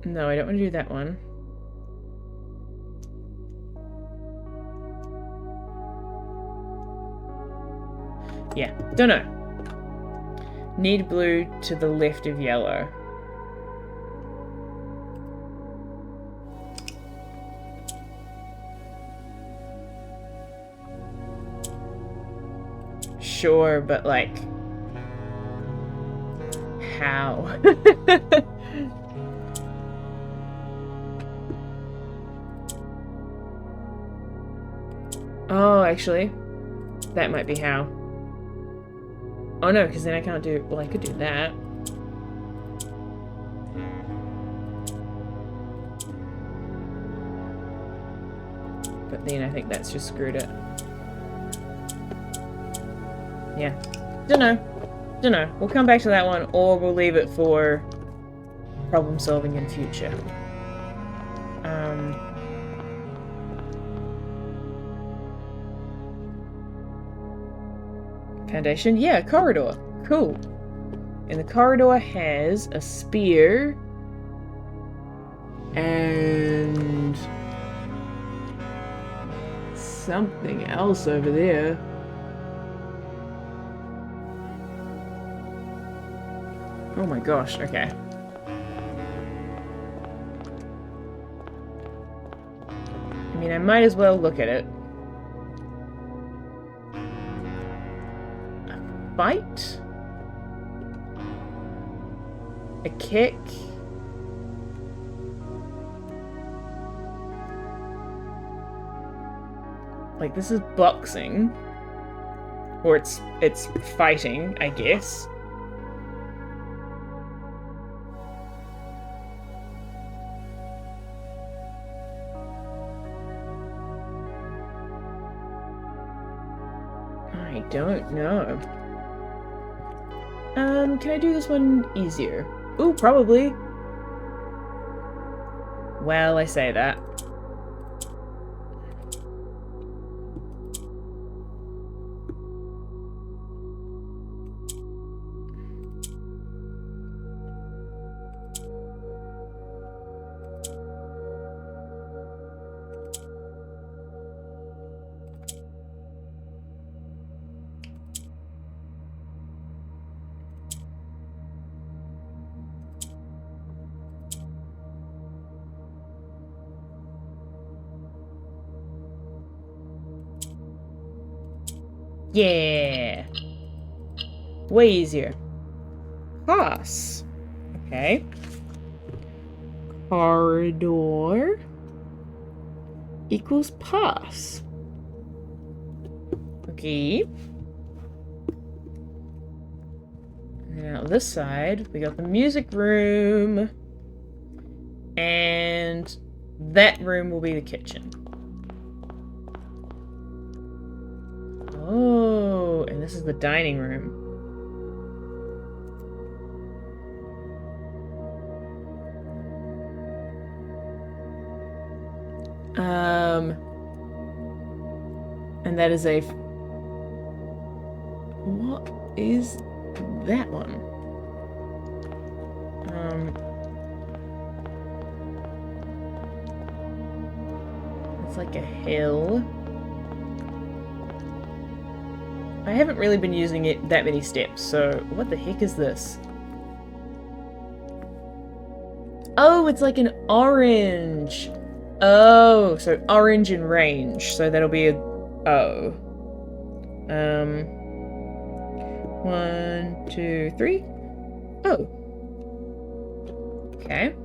No, I don't want to do that one. Yeah, don't know. Need blue to the left of yellow. Sure, but like... how? Oh, actually, that might be how. Oh no, because then I can't do... Well, I could do that. But then I think that's just screwed it. Yeah. Dunno. We'll come back to that one, or we'll leave it for problem solving in future. Foundation? Yeah, corridor. Cool. And the corridor has a spear and something else over there. Oh my gosh, okay. I mean, I might as well look at it. A fight? A kick? Like, this is boxing. Or it's fighting, I guess. I don't know. Can I do this one easier? Ooh, probably. Well, I say that. Yeah. Way easier. Pass. Okay. Corridor. equals pass. Okay. Now this side, we got the music room. And that room will be the kitchen. Oh, and this is the dining room. And that is a... What is that one? It's like a hill. I haven't really been using it that many steps, so what the heck is this? Oh, it's like an orange. Oh, so orange and range. So that'll be a O. 1, 2, 3. Oh. Okay.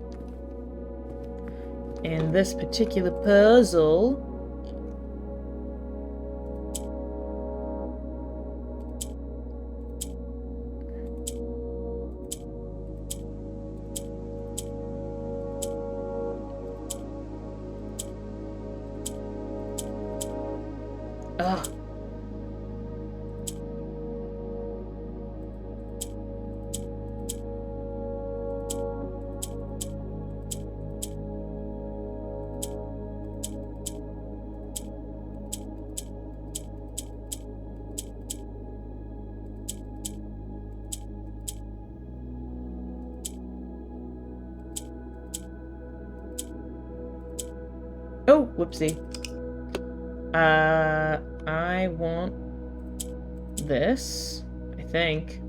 And this particular puzzle. Ugh. Oh, whoopsie. I want this, I think.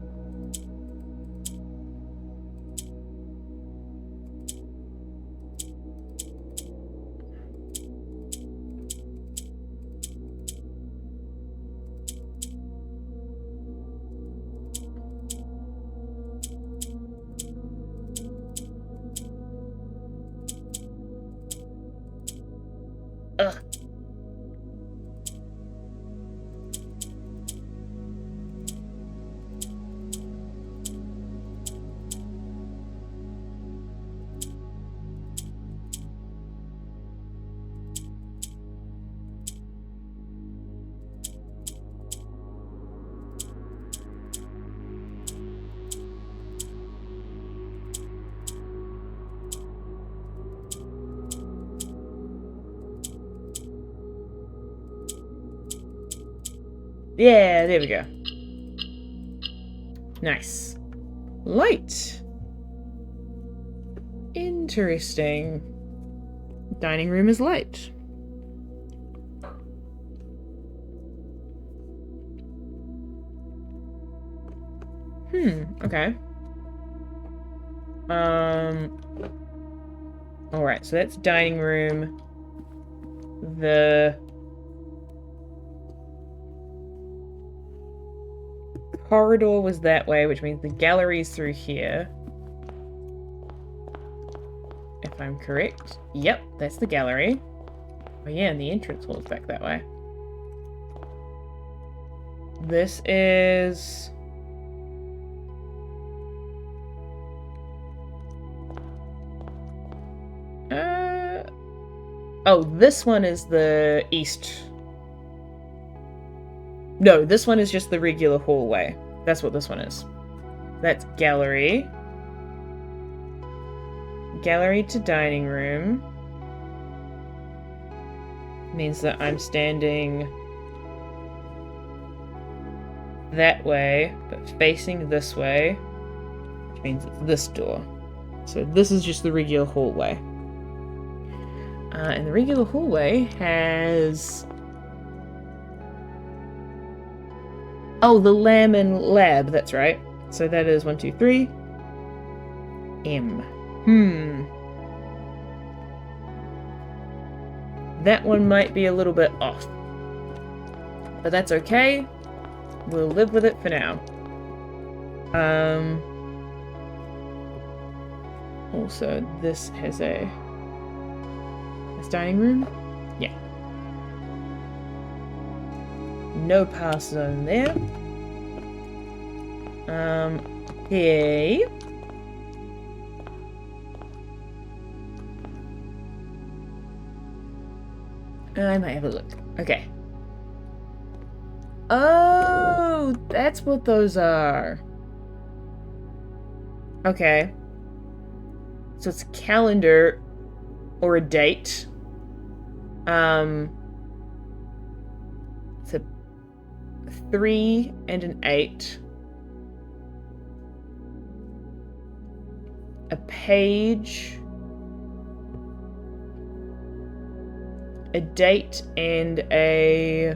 Ugh. Yeah, there we go. Nice. Light. Interesting. Dining room is light. Okay. Alright, so that's dining room. The corridor was that way, which means the gallery's through here. If I'm correct. Yep, that's the gallery. Oh yeah, and the entrance hall's back that way. This is... Oh, this one is the east. No, this one is just the regular hallway. That's what this one is. That's gallery. Gallery to dining room. Means that I'm standing that way, but facing this way. Which means it's this door. So this is just the regular hallway. And the regular hallway has... Oh, the lamb and lab, that's right. So that is 1, 2, 3. M. That one might be a little bit off. But that's okay. We'll live with it for now. Also, this has a... This dining room? Yeah. No pass zone there. Okay. I might have a look. Okay. Oh, that's what those are. Okay. So it's a calendar or a date. It's a 3 and an 8. A page. A date and a...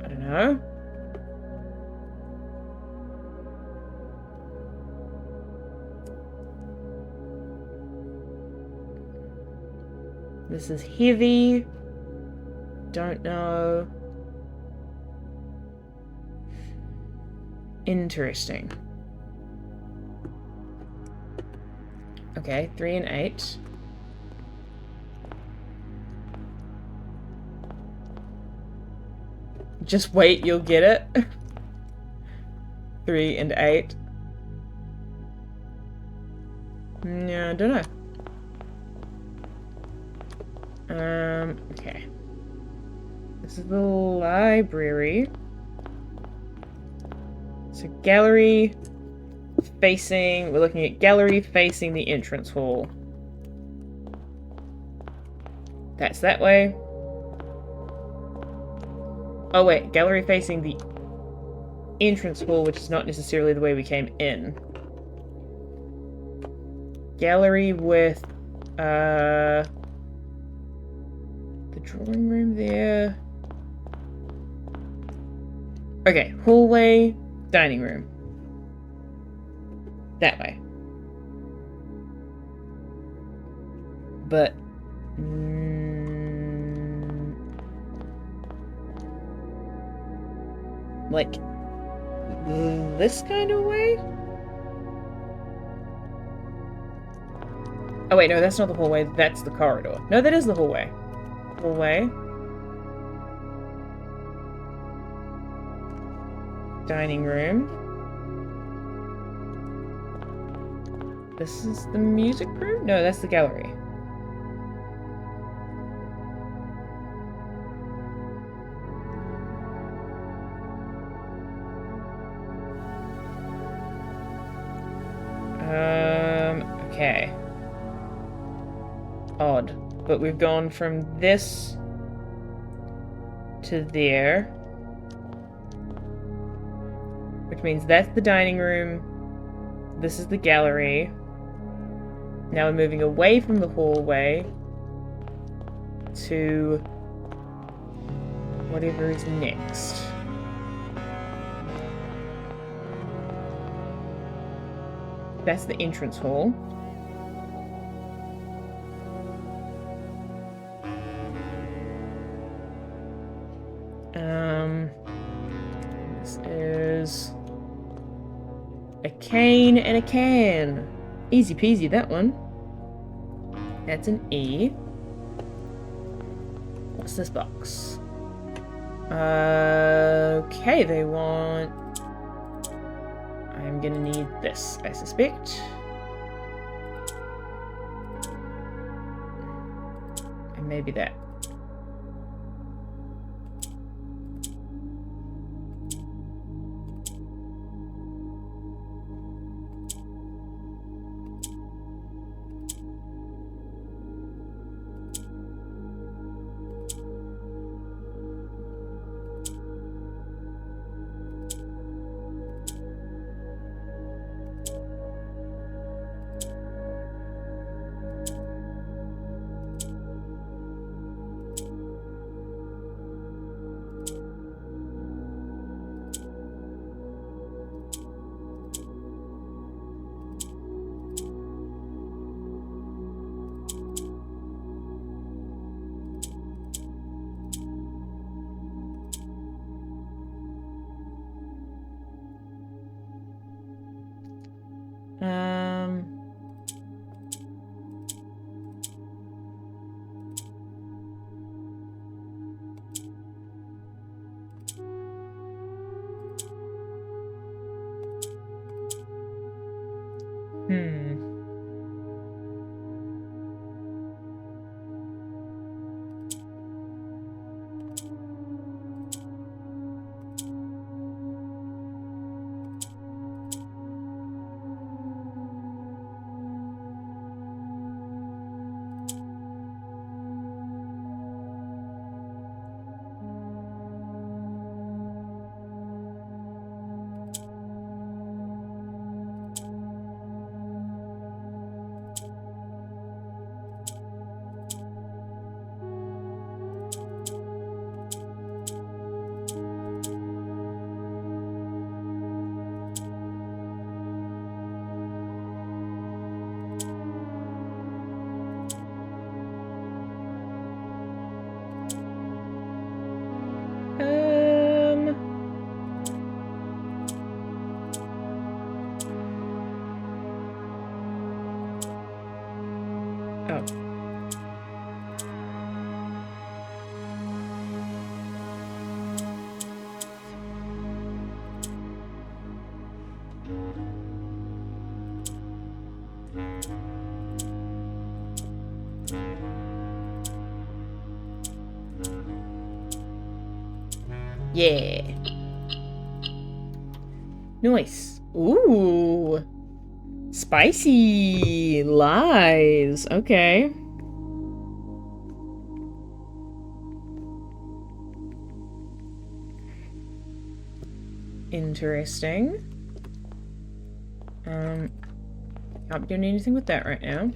I don't know. This is heavy. Don't know. Interesting. Okay, 3 and 8. Just wait, you'll get it. 3 and 8. No, I don't know. Okay. This is the library. So gallery facing, we're looking at gallery facing the entrance hall. That's that way. Oh wait, gallery facing the entrance hall, which is not necessarily the way we came in. Gallery with, the drawing room there. Okay, hallway, dining room. That way. But... like... this kind of way? Oh wait, no, that's not the hallway, that's the corridor. No, that is the hallway. Hallway. Dining room. This is the music room? No, that's the gallery. Okay. Odd. But we've gone from this to there. Which means that's the dining room. This is the gallery. Now we're moving away from the hallway to whatever is next. That's the entrance hall. This is a cane and a can. Easy peasy, that one. That's an E. What's this box? Okay, they want... I'm gonna need this, I suspect. And maybe that. Oh. Yeah. Nice. Ooh. Spicy lies. Okay. Interesting. Not doing anything with that right now.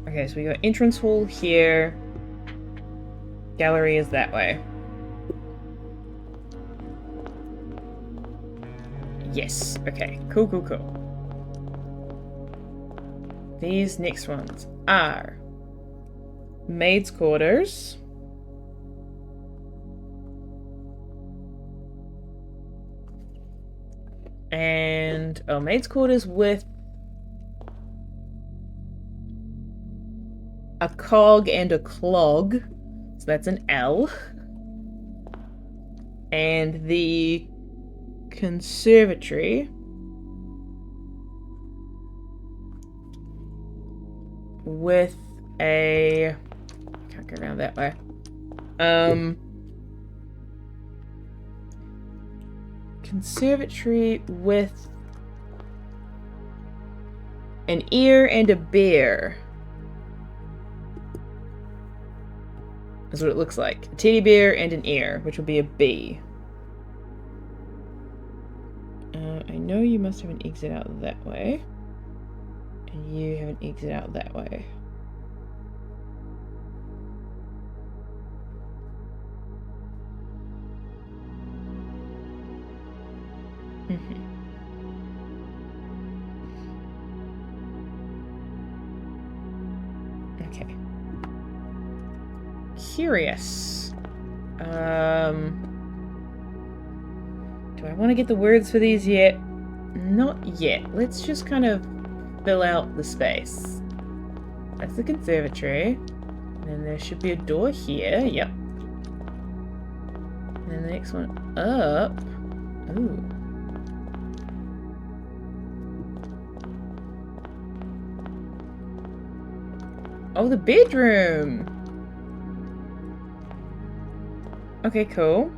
Okay, so we got entrance hall here. Gallery is that way. Yes. Okay. Cool, cool, cool. These next ones are maid's quarters. And maid's quarters with a cog and a clog. So that's an L. And the conservatory with a... Can't go around that way. Conservatory with an ear and a bear. That's what it looks like. A teddy bear and an ear, which will be a B. I know you must have an exit out that way. And you have an exit out that way. Okay. Curious. Do I want to get the words for these yet? Not yet. Let's just kind of fill out the space. That's the conservatory. And then there should be a door here. Yep. And then the next one up. Ooh. Oh, the bedroom! Okay, cool.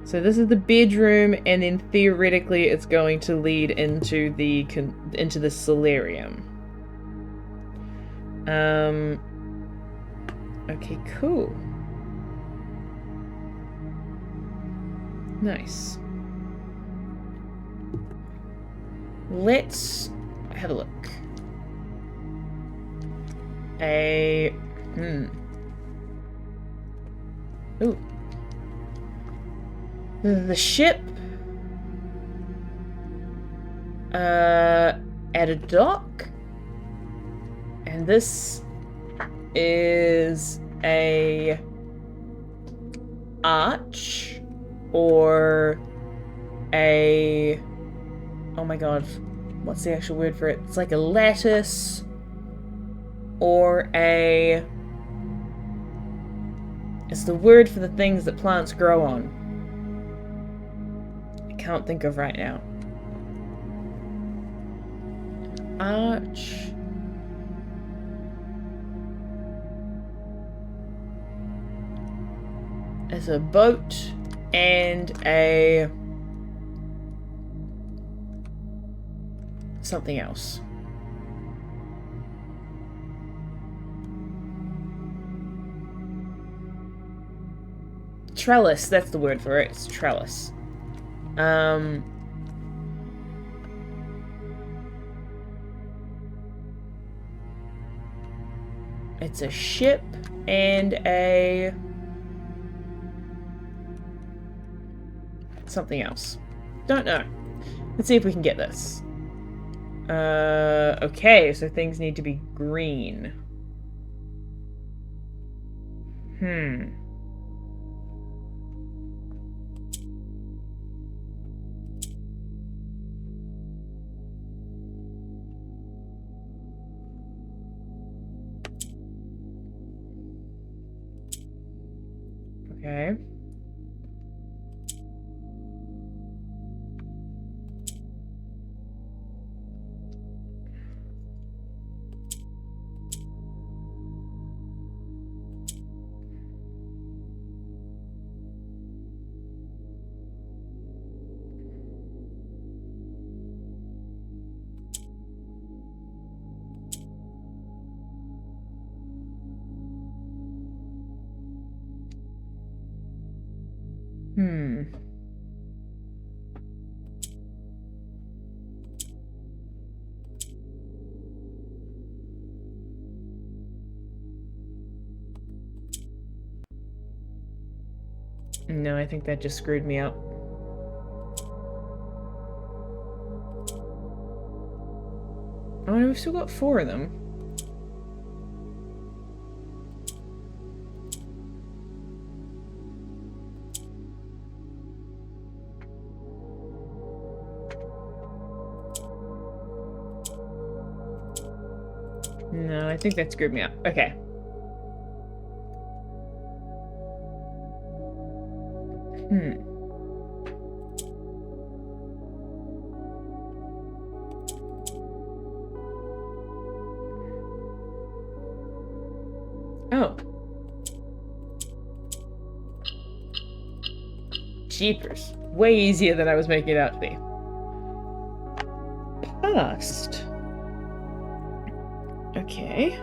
So this is the bedroom, and then theoretically it's going to lead into the solarium. Okay, cool. Nice. Let's have a look. Ooh. The ship at a dock, and this is a arch or a, oh my god, what's the actual word for it? It's like a lattice or a, it's the word for the things that plants grow on. I can't think of right now. arch. There's a boat and a something else. Trellis, that's the word for it. It's trellis. It's a ship and a something else. Don't know. Let's see if we can get this. Okay, so things need to be green. Okay. No, I think that just screwed me up. Oh, no, we've still got 4 of them. No, I think that screwed me up. Okay. Oh. Jeepers. Way easier than I was making it out to be. Past. Okay.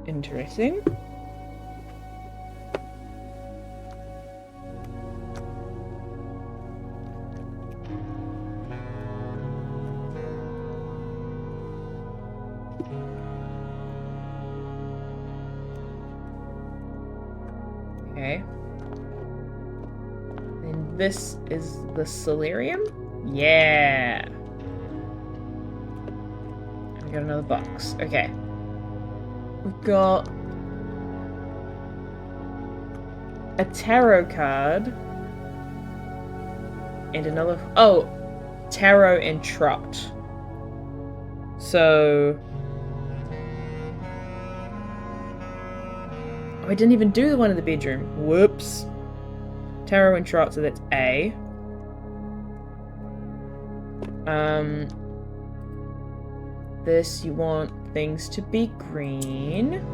Interesting. Okay. And this is the solarium? Yeah. I got another box. Okay. We've got a tarot card and another. Oh, tarot and trot. So. Oh, I didn't even do the one in the bedroom. Whoops. Tarot and trot, so that's A. This, you want things to be green.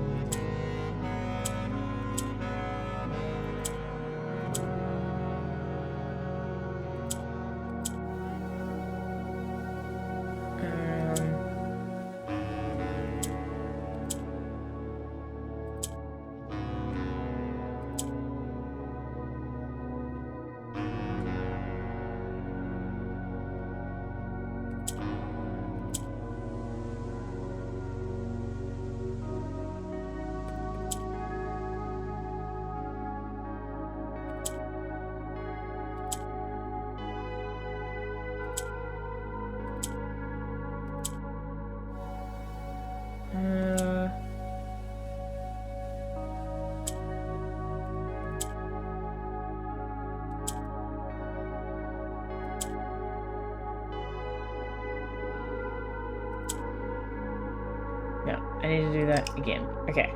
No, I need to do that again. Okay.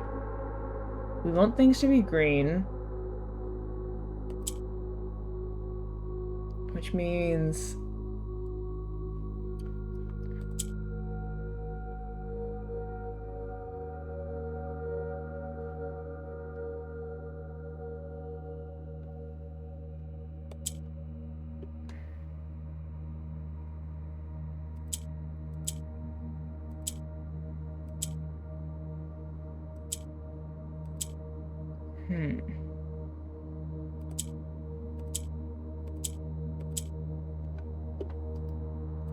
We want things to be green. Which means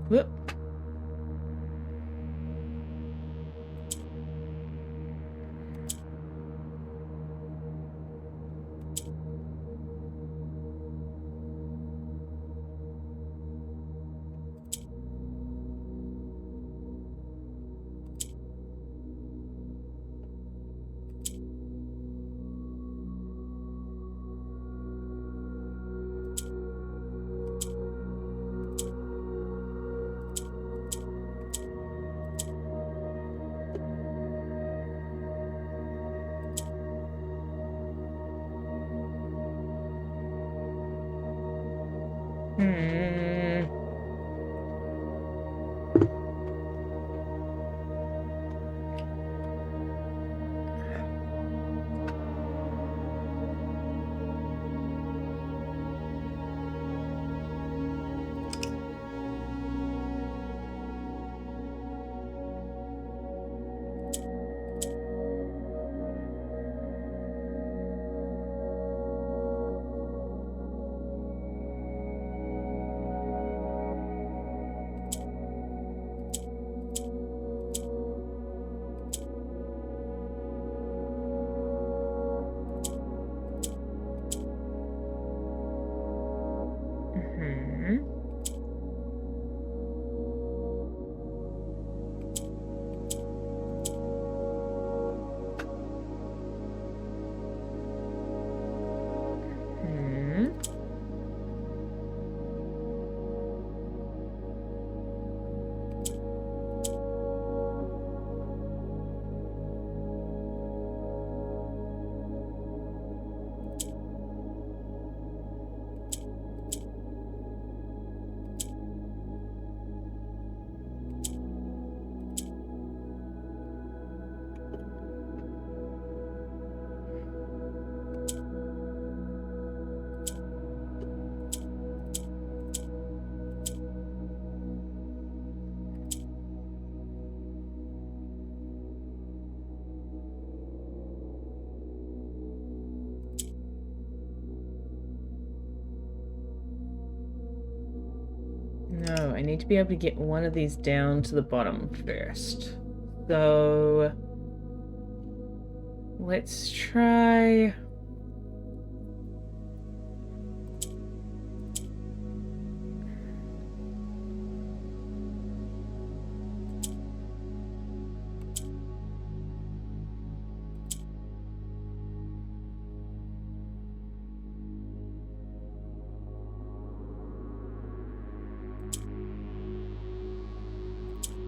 Whoop. No, I need to be able to get one of these down to the bottom first. So let's try...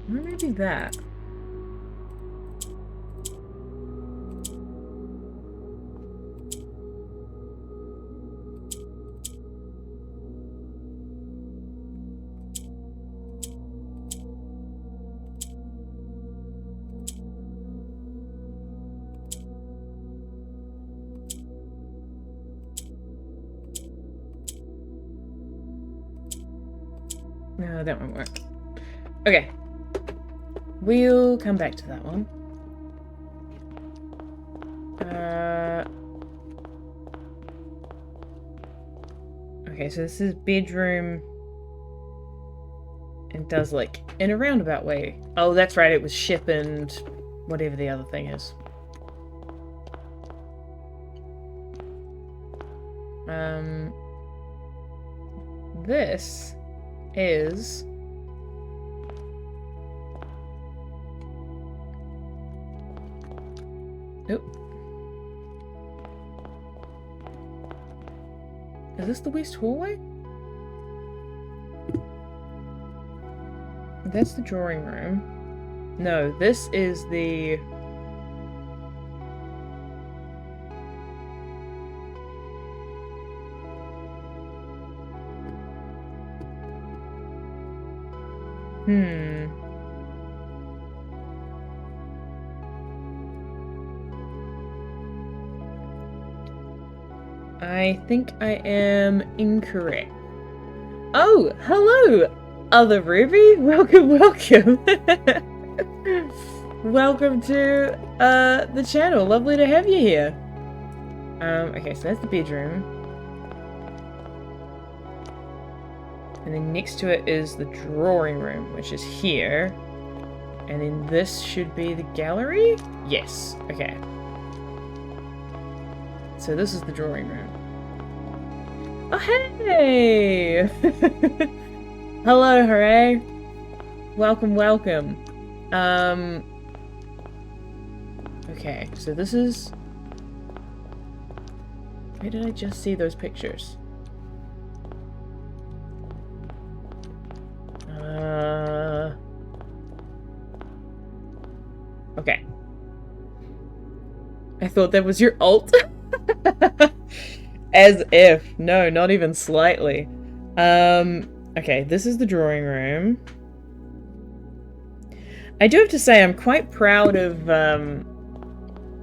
Maybe that. No, that won't work. Okay. We'll come back to that one. Okay, so this is bedroom. And does like in a roundabout way. Oh, that's right, it was ship and whatever the other thing is. This is... Nope. Is this the west hallway? That's the drawing room. No, this is the... I think I am incorrect. Oh, hello, other Ruby. Welcome, welcome. Welcome to the channel. Lovely to have you here. Okay, so that's the bedroom. And then next to it is the drawing room, which is here. And then this should be the gallery? Yes, okay. So this is the drawing room. Oh, hey! Hello, hooray! Welcome, welcome. Okay, so this is... Where did I just see those pictures? Okay. I thought that was your alt. As if. No, not even slightly. Okay, this is the drawing room. I do have to say I'm quite proud of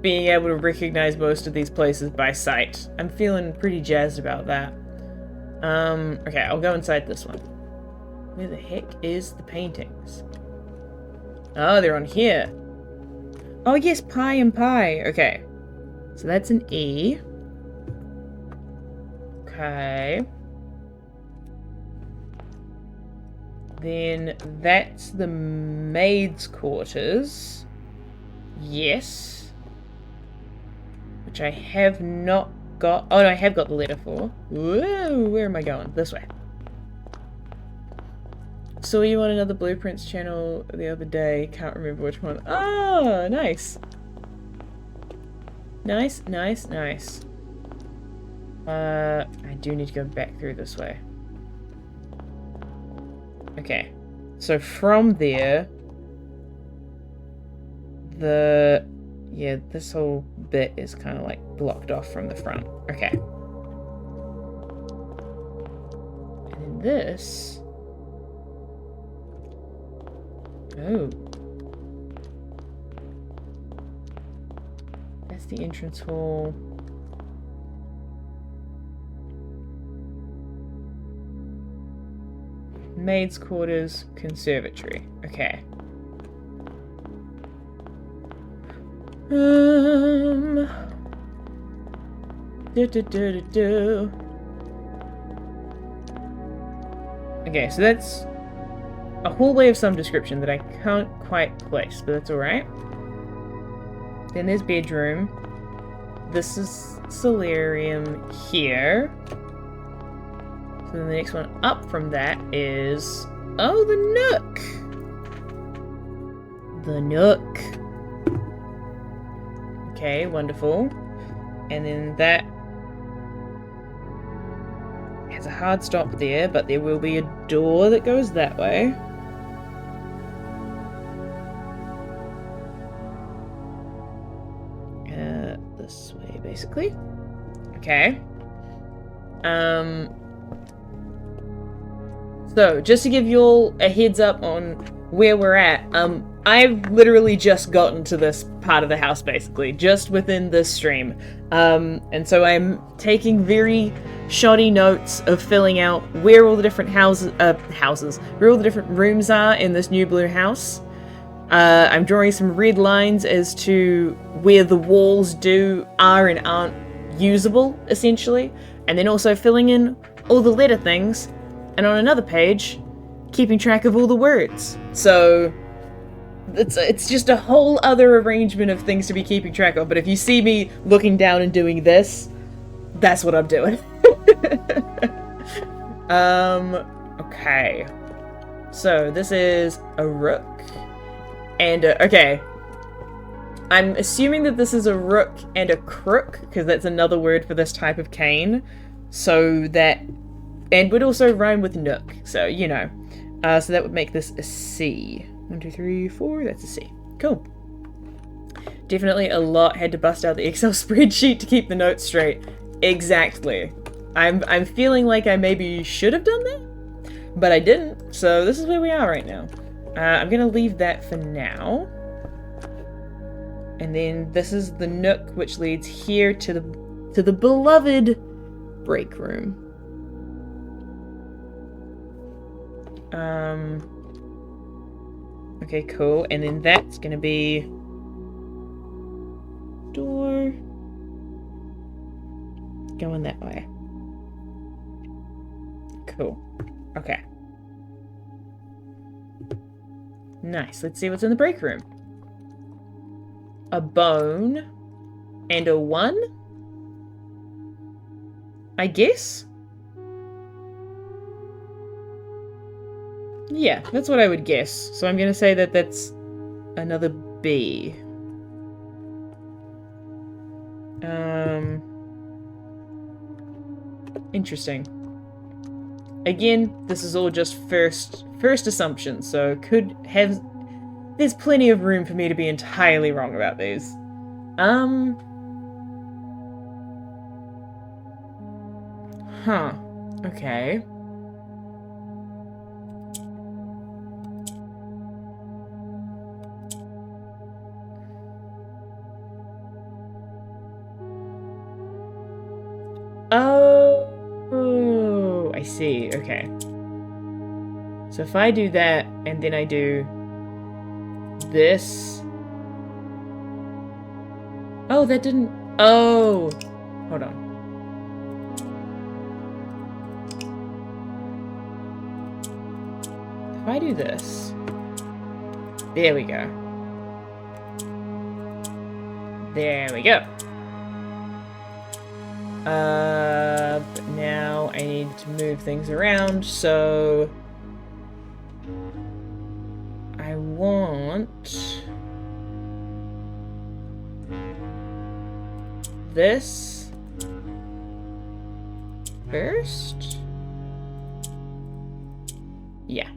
being able to recognize most of these places by sight. I'm feeling pretty jazzed about that. Okay, I'll go inside this one. Where the heck is the paintings? Oh, they're on here. Oh yes, pie and pie. Okay. So that's an E. Okay. Then that's the maid's quarters. Yes. Which I have not got. Oh no, I have got the letter for. Whoa, where am I going? This way. Saw you on another Blueprints channel the other day. Can't remember which one. Oh, nice. Nice, nice, nice. I do need to go back through this way. Okay. So from there, yeah, this whole bit is kind of like blocked off from the front. Okay. And then this... Oh. That's the entrance hall. Maid's quarters, conservatory. Okay. Okay, so that's a hallway of some description that I can't quite place, but that's alright. Then there's bedroom. This is solarium here. So then the next one up from that is... Oh, the nook! The nook. Okay, wonderful. And then that has a hard stop there, but there will be a door that goes that way. This way, basically. Okay. So, just to give you all a heads up on where we're at, I've literally just gotten to this part of the house, basically, just within this stream. And so I'm taking very shoddy notes of filling out where all the different where all the different rooms are in this new blue house. I'm drawing some red lines as to where the walls are and aren't usable, essentially. And then also filling in all the letter things. And on another page, keeping track of all the words. So it's just a whole other arrangement of things to be keeping track of. But if you see me looking down and doing this, that's what I'm doing. Okay. So this is a rook. And, okay. I'm assuming that this is a rook and a crook, because that's another word for this type of cane. So that... And would also rhyme with nook, so, you know. So that would make this a C. 1, 2, 3, 4, that's a C. Cool. Definitely a lot had to bust out the Excel spreadsheet to keep the notes straight. Exactly. I'm feeling like I maybe should have done that, but I didn't, so this is where we are right now. I'm gonna leave that for now. And then this is the nook, which leads here to the beloved break room. Okay, cool. And then that's gonna be door. Going that way. Cool. Okay. Nice. Let's see what's in the break room. A bone and a 1? I guess? Yeah, that's what I would guess. So I'm gonna say that that's another B. Interesting. Again, this is all just first assumption, so could have... There's plenty of room for me to be entirely wrong about these. Huh. Okay. Oh, I see. Okay. So if I do that, and then I do this... Oh, that didn't... Oh! Hold on. If I do this... There we go. There we go. But now I need to move things around, so... I want... this... first? Yeah.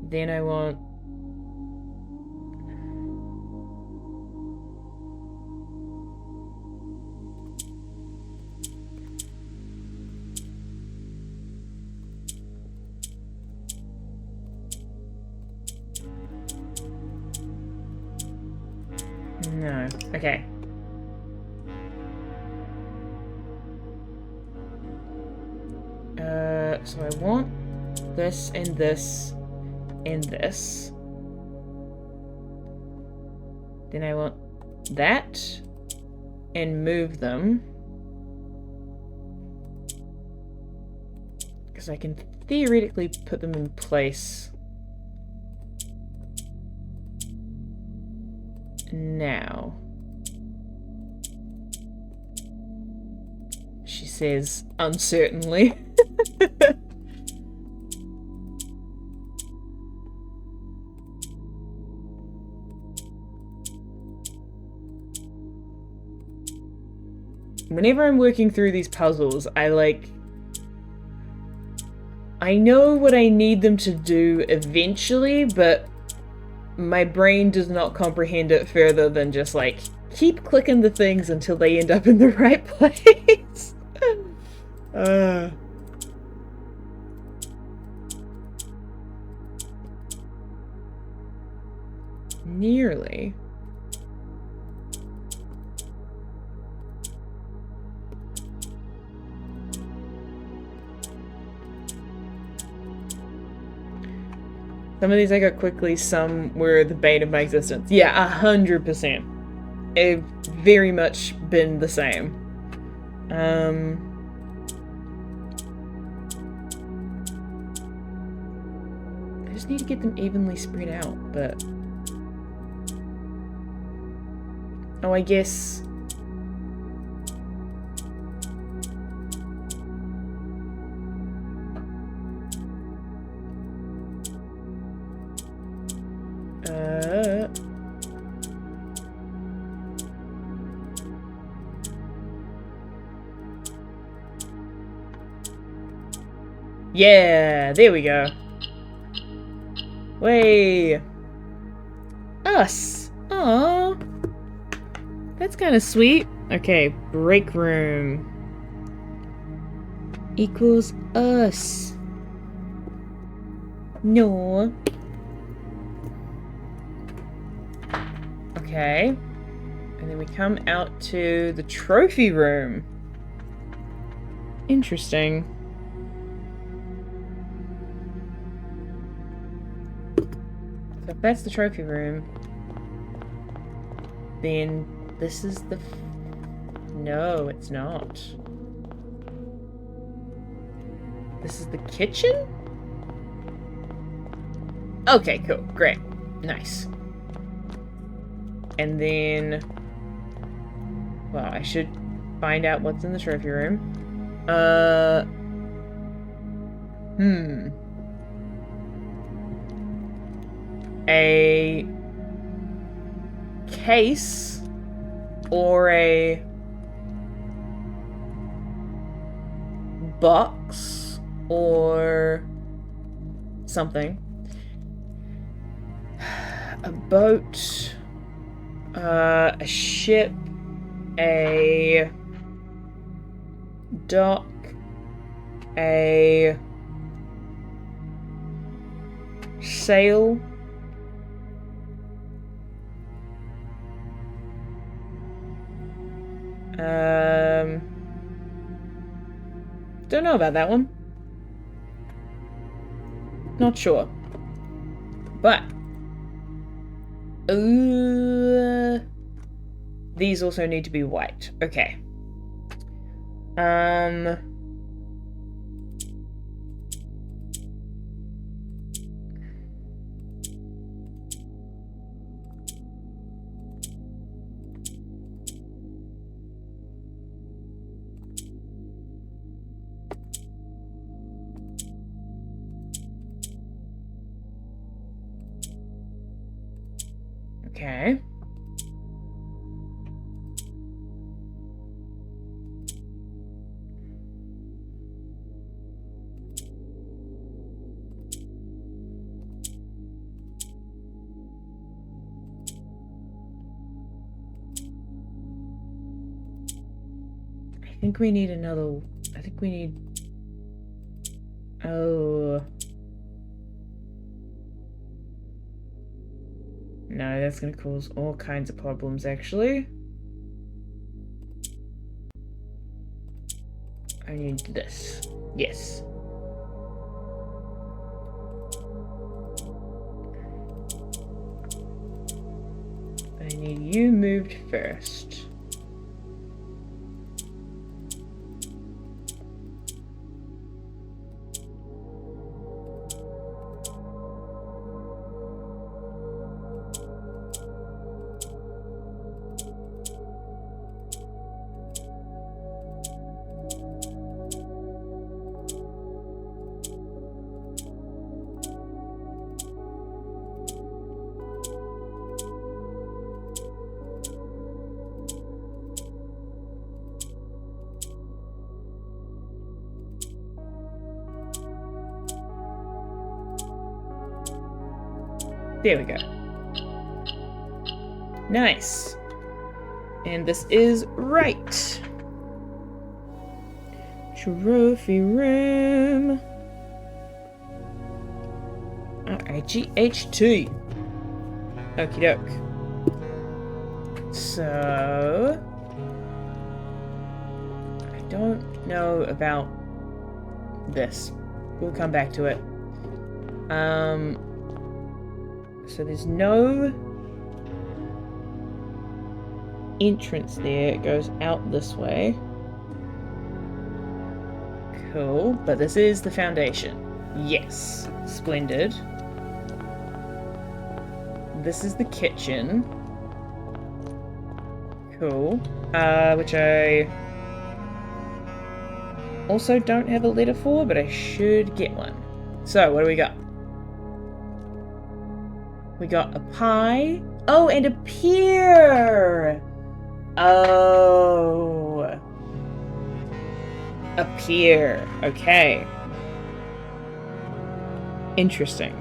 Then I want... No. Okay. So I want this and this and this. Then I want that and move them. Because I can theoretically put them in place now. She says uncertainly. Whenever I'm working through these puzzles, I know what I need them to do eventually, but my brain does not comprehend it further than just keep clicking the things until they end up in the right place. Nearly. Some of these I got quickly, some were the bane of my existence. Yeah, 100%. It's very much been the same. I just need to get them evenly spread out, but... Oh, I guess... Yeah, there we go. Way. Us. Aww. That's kind of sweet. Okay, break room. Equals us. No. Okay. And then we come out to the trophy room. Interesting. So if that's the trophy room, then this is the No, it's not. This is the kitchen? Okay, cool. Great. Nice. And then... Well, I should find out what's in the trophy room. A case or a box or something. A boat, a ship, a dock, a sail, don't know about that one. Not sure. But these also need to be white. Okay. Okay. I think we need another... I think we need... Oh... No, that's gonna cause all kinds of problems, actually. I need this. Yes. I need you moved first. There we go. Nice. And this is right. Trophy room. RIGHT. Okie doke. So... I don't know about this. We'll come back to it. So there's no entrance there. It goes out this way. Cool. But this is the foundation. Yes. Splendid. This is the kitchen. Cool. Which I also don't have a letter for, but I should get one. So, what do we got? We got a pie. Oh, and a pier! Oh. A pier. Okay. Interesting.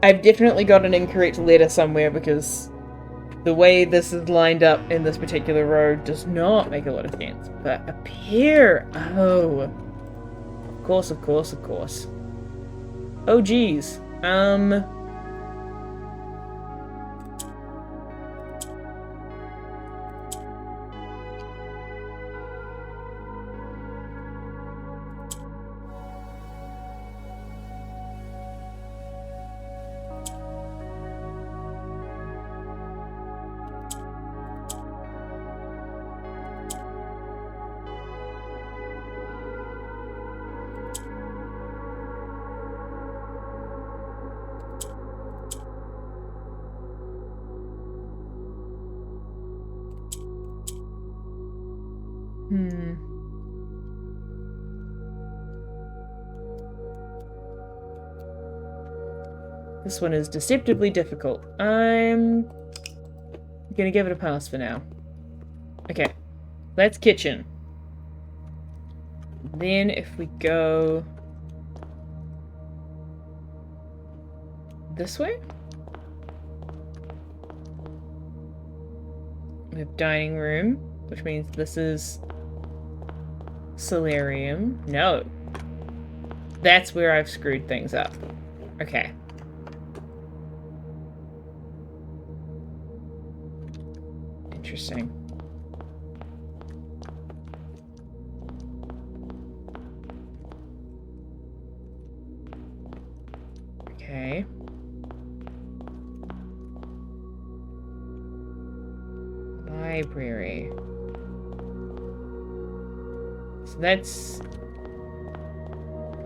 I've definitely got an incorrect letter somewhere because the way this is lined up in this particular row does not make a lot of sense. But a pier! Oh. Of course, of course, of course. Oh, geez. This one is deceptively difficult. I'm gonna give it a pass for now. Okay, that's kitchen. Then if we go this way, we have dining room, which means this is solarium. No. That's where I've screwed things up. Okay. Interesting. Okay. Library. So that's...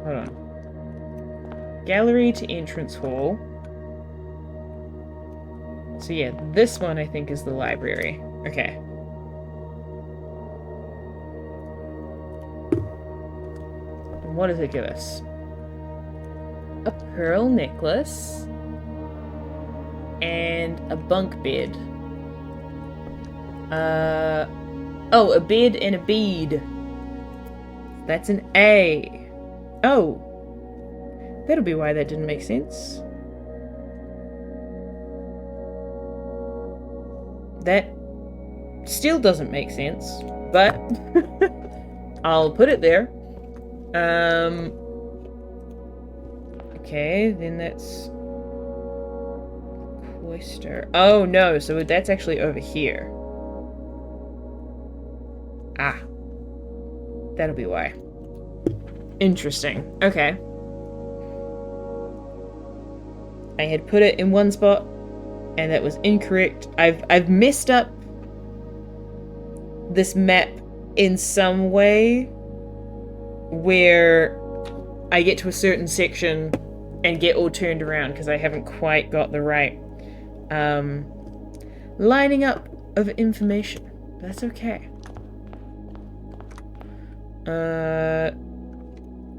Hold on. Gallery to entrance hall. So yeah, this one I think is the library. Okay. And what does it give us? A pearl necklace. And a bunk bed. Oh, a bed and a bead. That's an A. Oh. That'll be why that didn't make sense. That still doesn't make sense, but I'll put it there. Okay, then that's cloister. Oh no, so that's actually over here. Ah. That'll be why. Interesting. Okay. I had put it in one spot, and that was incorrect. I've messed up this map in some way where I get to a certain section and get all turned around because I haven't quite got the right lining up of information. That's okay.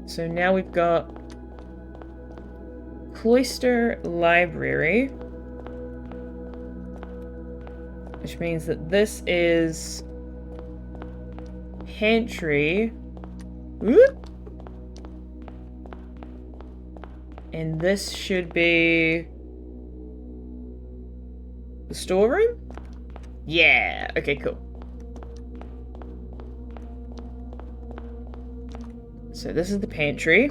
So now we've got cloister library, which means that this is pantry. Whoop. And this should be the storeroom? Yeah, okay, cool. So this is the pantry.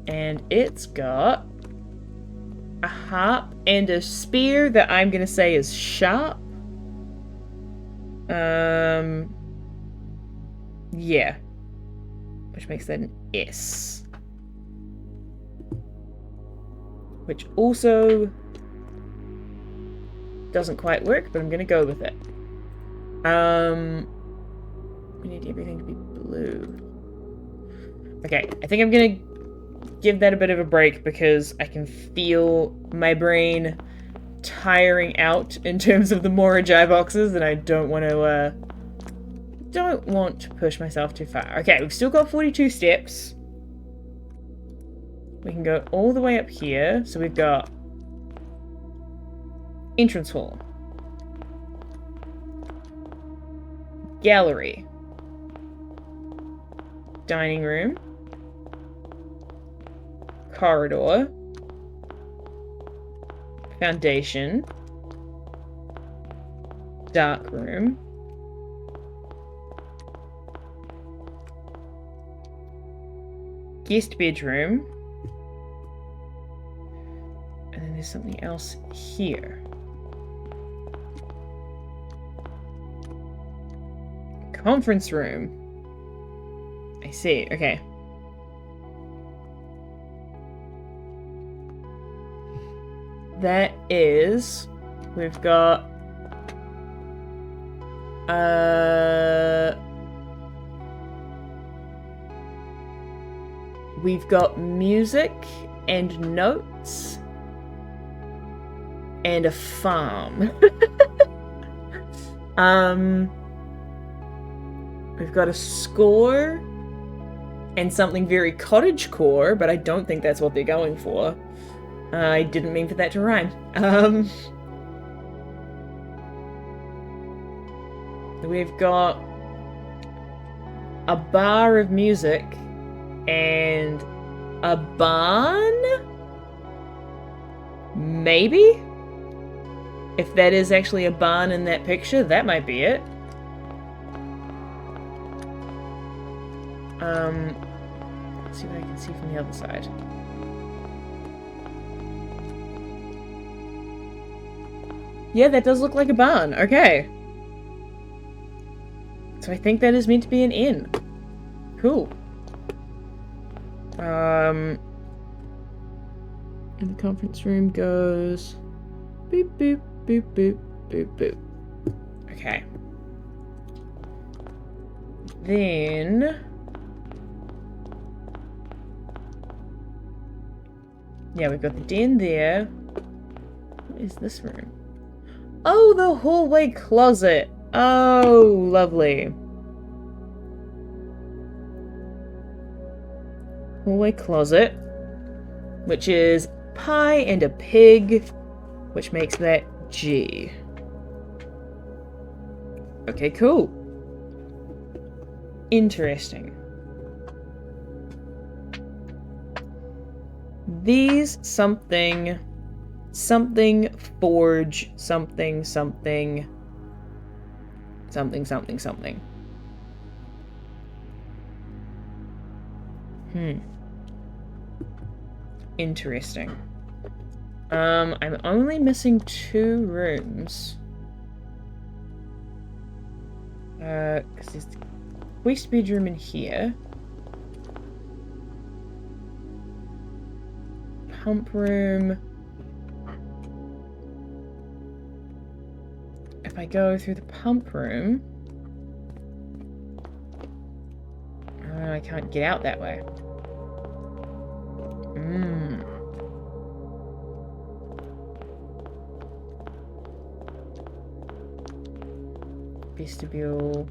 And it's got a harp and a spear that I'm gonna say is sharp. Yeah. Which makes that an S. Which also doesn't quite work, but I'm gonna go with it. We need everything to be blue. Okay, I think I'm gonna give that a bit of a break because I can feel my brain tiring out in terms of the more Ajai boxes, and I don't want to push myself too far. Okay, we've still got 42 steps. We can go all the way up here. So we've got entrance hall, gallery, dining room, corridor, foundation, dark room, guest bedroom, and then there's something else here. Conference room. I see, okay. That is, we've got music and notes. and a farm. We've got a score and something very cottagecore, but I don't think that's what they're going for. I didn't mean for that to rhyme. We've got a bar of music and a barn? Maybe? If that is actually a barn in that picture, that might be it. Let's see what I can see from the other side. Yeah, that does look like a barn. Okay. So I think that is meant to be an inn. Cool. And the conference room goes boop boop boop boop boop boop. Okay. Then yeah, we've got the den there. What is this room? Oh, the hallway closet. Oh, lovely. Hallway closet, which is pie and a pig, which makes that G. Okay, cool. Interesting. These something forge something. Interesting. I'm only missing 2 rooms. Because there's the waste bedroom in here. Pump room. If I go through the pump room... I can't get out that way. Vestibule.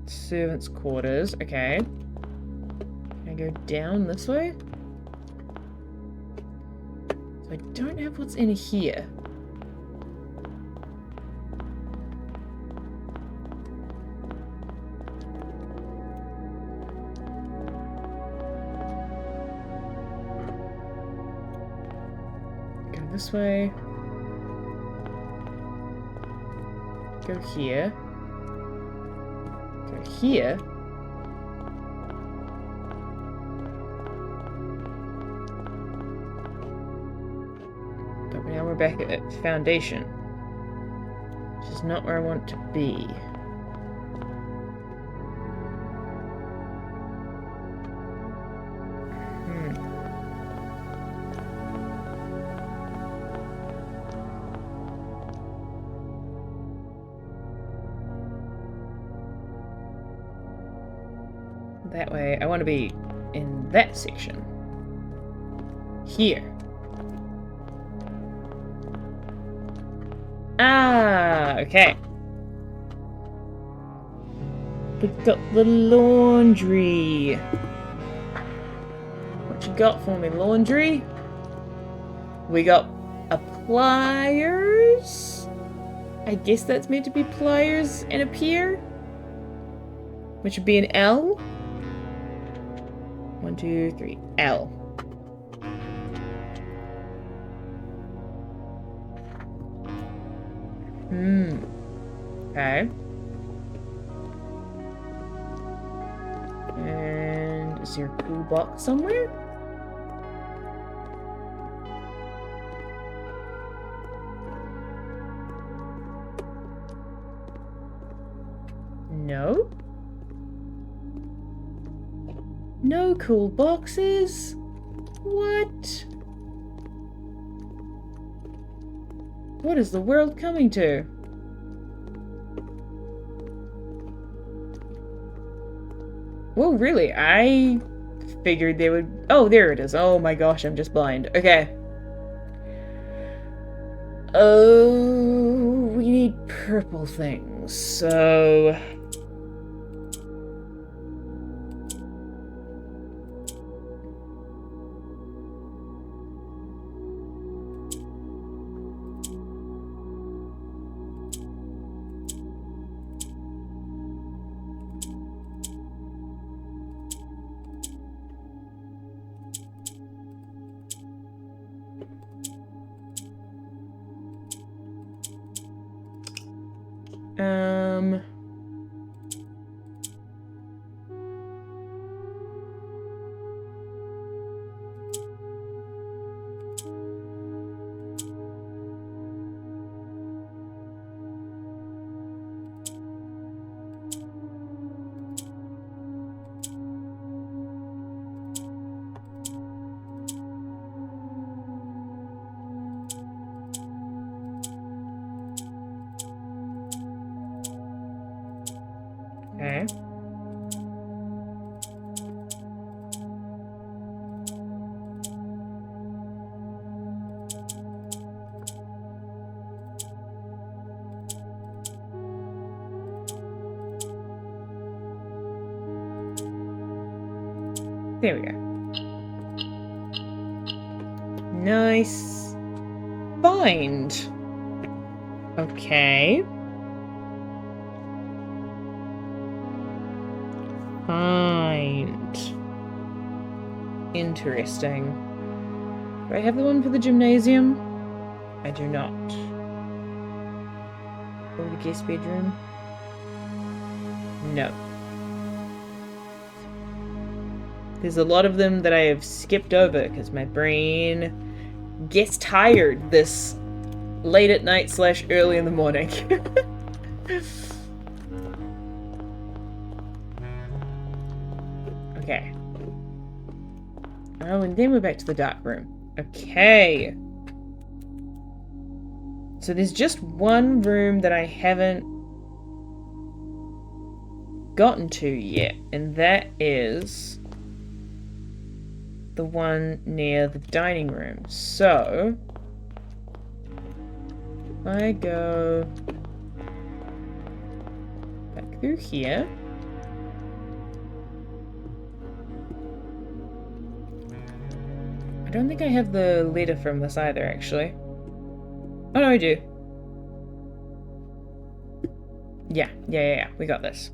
Servants' quarters. Okay. Can I go down this way? So I don't have what's in here. This way. Go here. Go here. But now we're back at foundation, which is not where I want to be. That way, I want to be in that section. Here. Ah, okay. Picked up the laundry. What you got for me, laundry? We got a pliers. I guess that's meant to be pliers and a pier, which would be an L. 1, 2, 3, L. Okay. And is there a toolbox somewhere? No? No cool boxes? What? What is the world coming to? Well, really, I figured there would... Oh, there it is. Oh my gosh, I'm just blind. Okay. Oh, we need purple things, so... Okay. There we go. Nice find. Okay. Find. Interesting. Do I have the one for the gymnasium? I do not. Or the guest bedroom? No. There's a lot of them that I have skipped over because my brain gets tired this late at night / early in the morning. Okay. Oh, and then we're back to the dark room. Okay. So there's just one room that I haven't gotten to yet, and that is the one near the dining room. So if I go back through here, I don't think I have the letter from this either, actually. Oh no, I do. Yeah, we got this.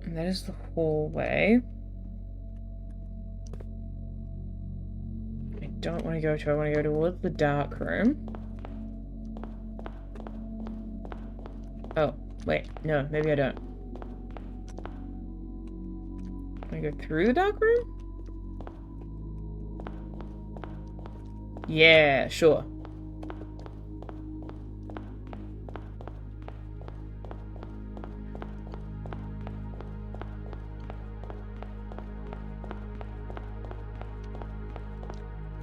And that is the hallway. I don't want to go to, I want to go towards the dark room. Oh, wait, no, maybe I don't. Can I go through the dark room? Yeah, sure.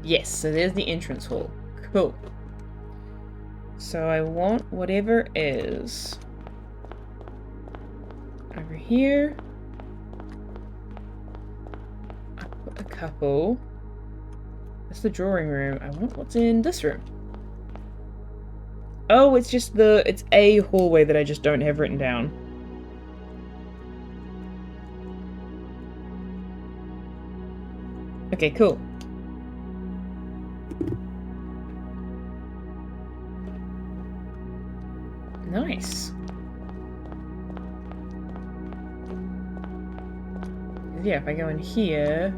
Yes, so there's the entrance hall. Cool. So I want whatever is over here. I put a couple. That's the drawing room. I want what's in this room. Oh, it's just it's a hallway that I just don't have written down. Okay, cool. Nice. Yeah, if I go in here,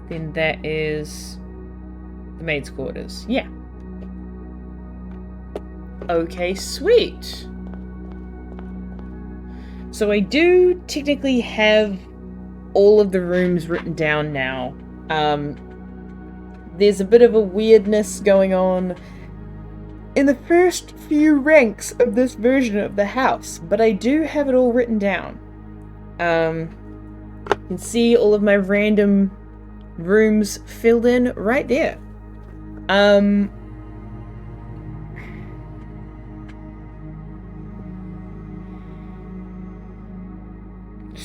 then that is the maid's quarters. Yeah. Okay, sweet. So I do technically have all of the rooms written down now. There's a bit of a weirdness going on in the first few ranks of this version of the house, but I do have it all written down. You can see all of my random rooms filled in right there.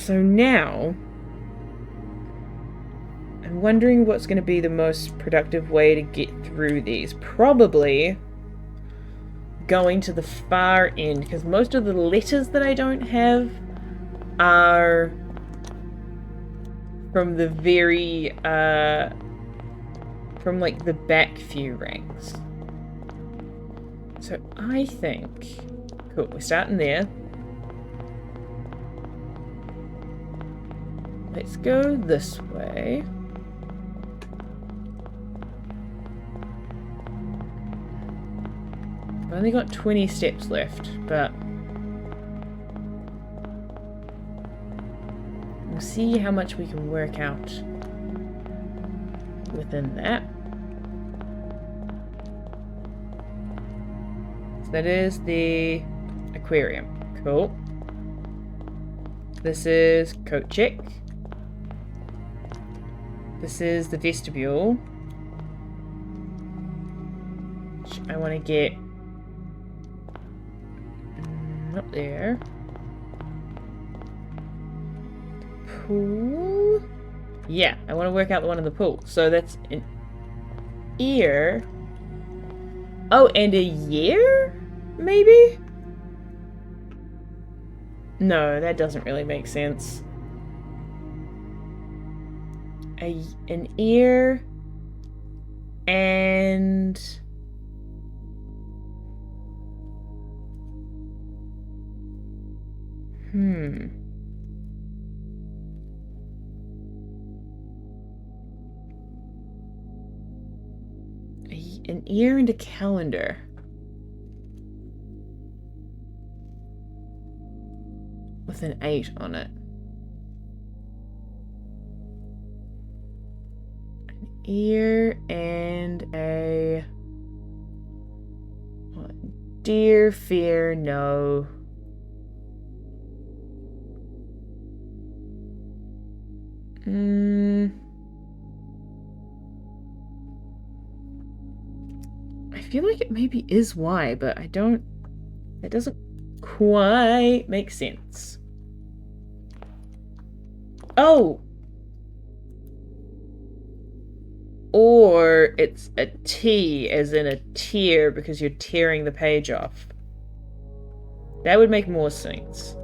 So now, I'm wondering what's going to be the most productive way to get through these. Probably going to the far end, because most of the letters that I don't have are from the very, from like the back few ranks. So I think, cool, we're starting there. Let's go this way. I've only got 20 steps left, but we'll see how much we can work out within that. So that is the aquarium. Cool. This is coat check. This is the vestibule. Which I want to get up there. Pool. Yeah, I want to work out the one in the pool. So that's an ear. Oh, and a year? Maybe? No, that doesn't really make sense. An ear and an ear and a calendar. With an 8 on it. An ear and a... What? Dear fear, no. I feel like it maybe is Y, but I don't... That doesn't quite make sense. Oh! Or it's a T, as in a tear, because you're tearing the page off. That would make more sense.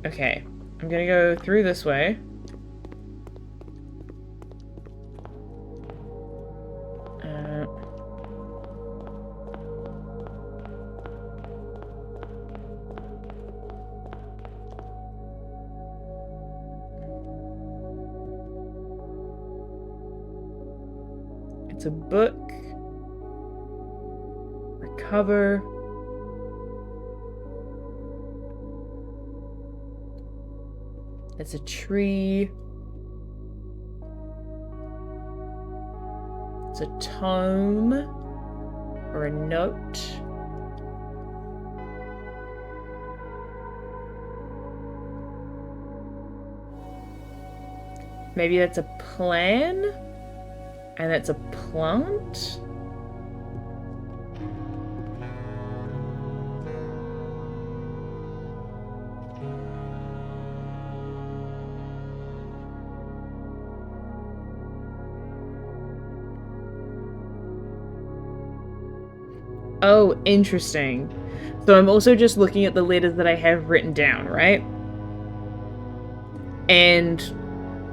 Okay. I'm gonna go through this way. It's a book. Recover. It's a tree. It's a tome. Or a note. Maybe that's a plan? And that's a plant? Oh, interesting. So I'm also just looking at the letters that I have written down, right? And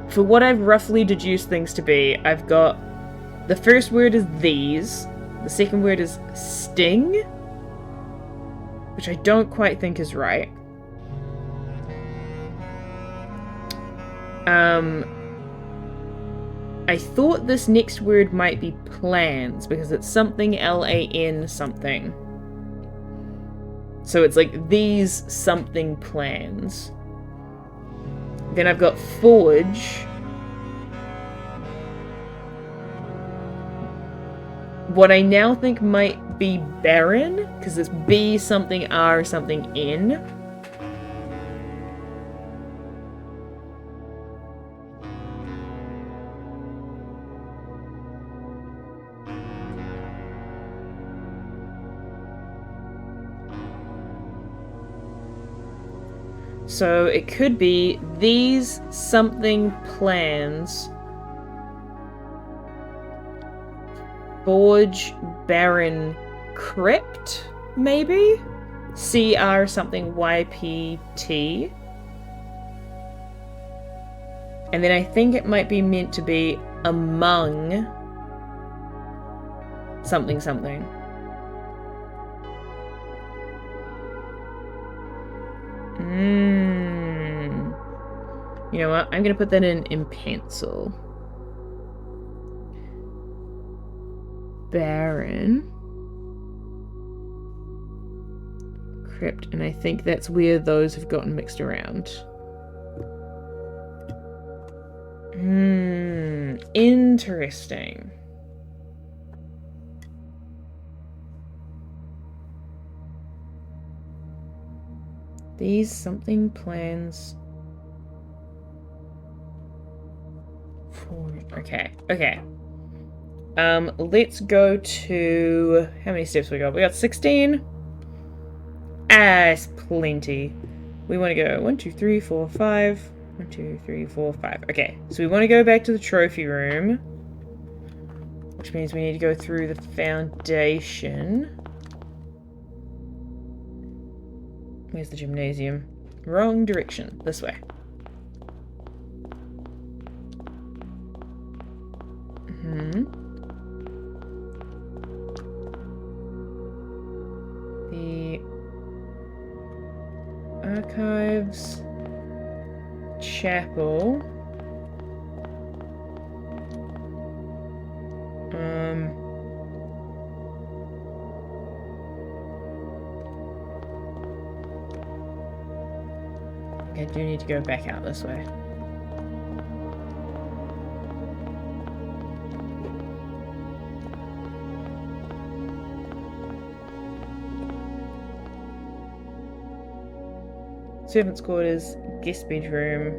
for what I've roughly deduced things to be, I've got the first word is these, the second word is sting, which I don't quite think is right. I thought this next word might be plans, because it's something L-A-N something. So it's like these something plans. Then I've got forge. What I now think might be barren, because it's B something R something N. So it could be these something plans. Forge Baron Crypt, maybe? CR something YPT. And then I think it might be meant to be among something something. You know what? I'm gonna put that in pencil. Baron Crypt, and I think that's where those have gotten mixed around. Interesting. These something plans. Okay. Let's go to... How many steps we got? We got 16. It's plenty. We want to go 1, 2, 3, 4, 5. 1, 2, 3, 4, 5. Okay, so we want to go back to the trophy room. Which means we need to go through the foundation. Where's the gymnasium? Wrong direction. This way. The archives, chapel. I do need to go back out this way. Servants' quarters, guest bedroom.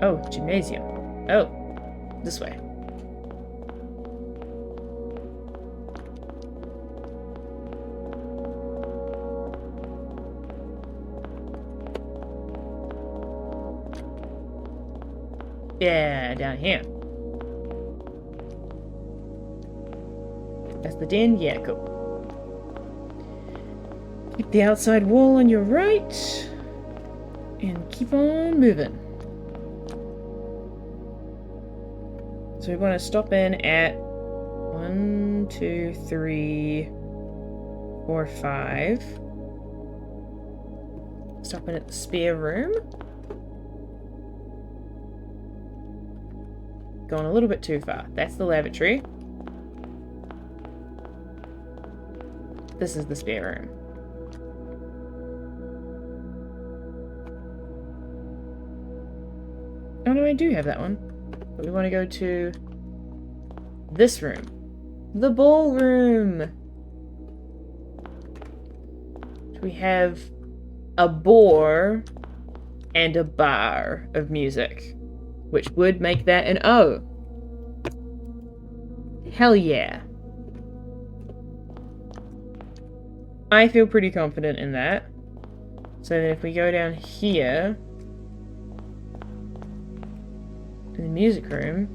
Oh, gymnasium. Oh, this way. Yeah, down here. That's the den? Yeah, cool. Keep the outside wall on your right. And keep on moving. So we want to stop in at 1, 2, 3, 4, 5. Stop in at the spare room. Going a little bit too far. That's the lavatory. This is the spare room. Oh no, I do have that one. But we want to go to this room. The ballroom! We have a boar and a bar of music, which would make that an O. Hell yeah. I feel pretty confident in that. So then if we go down here, in the music room,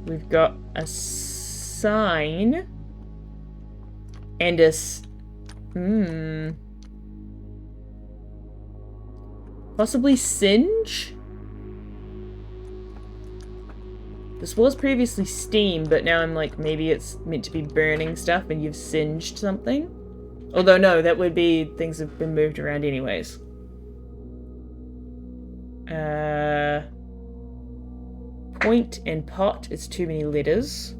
we've got a sign and a possibly singe? This was previously steam, but now I'm like, maybe it's meant to be burning stuff and you've singed something? Although no, that would be things have been moved around anyways. Point and pot is too many letters.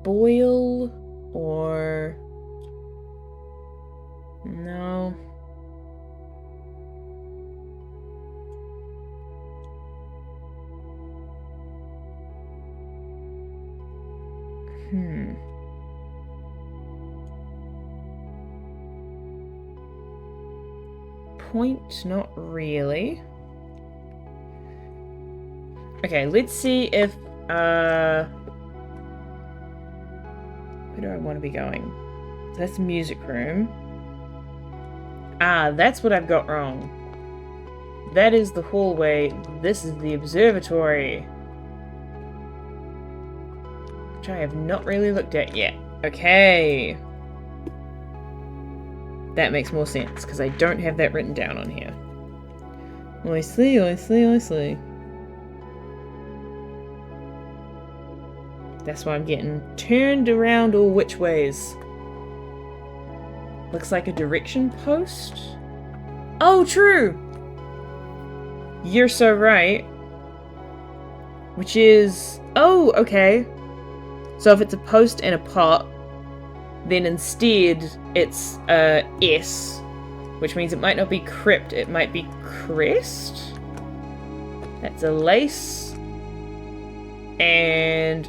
Boil or Point, not really. Okay, let's see if, where do I want to be going? So that's the music room. Ah, that's what I've got wrong. That is the hallway. This is the observatory. Which I have not really looked at yet. Okay. That makes more sense, because I don't have that written down on here. I see, I see, I see. That's why I'm getting turned around all which ways. Looks like a direction post. Oh, true! You're so right. Which is... Oh, okay. So if it's a post and a pot, then instead it's S, which means it might not be crypt, it might be crest. That's a lace. And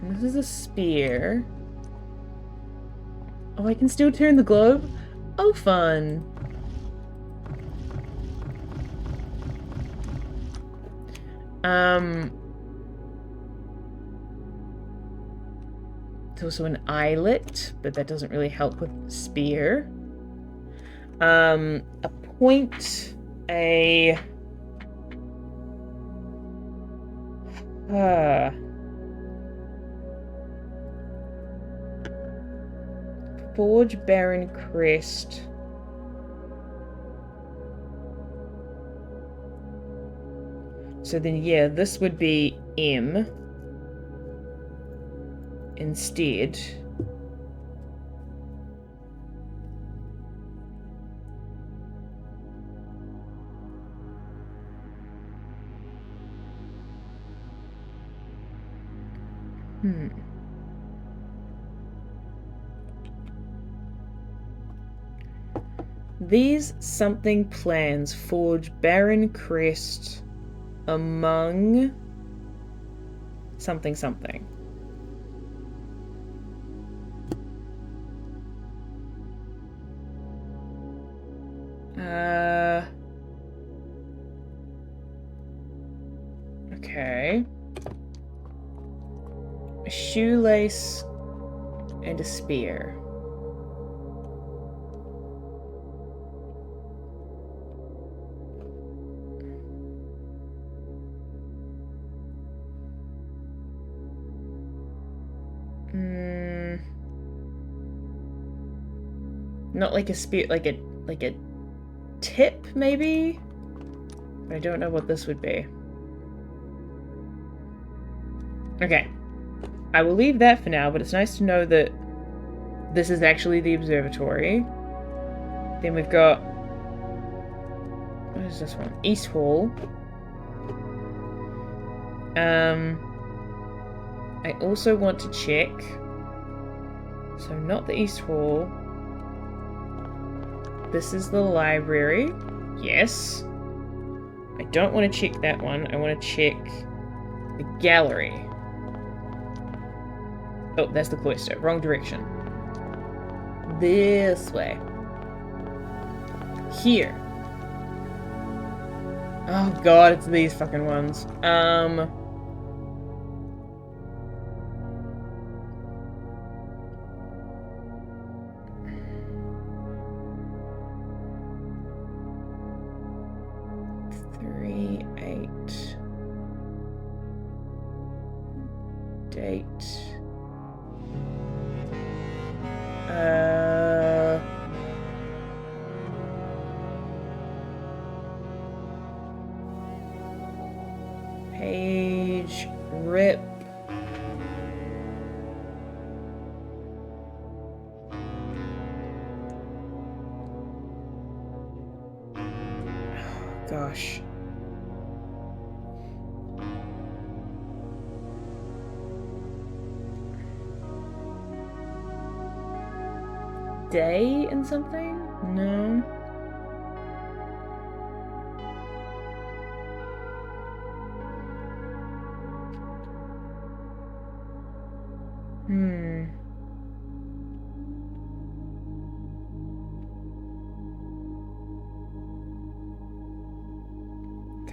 this is a spear. Oh, I can still turn the globe? Oh, fun. It's also an eyelet, but that doesn't really help with the spear. A point, a... Forge Baron Crest. So then, yeah, this would be M instead. These something plans forge Baron Crest among something something. Okay. A shoelace and a spear. Not like a spear, like a tip, maybe? But I don't know what this would be. Okay. I will leave that for now, but it's nice to know that this is actually the observatory. Then we've got... What is this one? East Hall. I also want to check... So not the East Hall. This is the library. Yes. I don't want to check that one. I want to check the gallery. Oh, that's the cloister. Wrong direction. This way. Here. Oh god, it's these fucking ones. Date. Page. Rip. Oh, gosh. Day and something? No.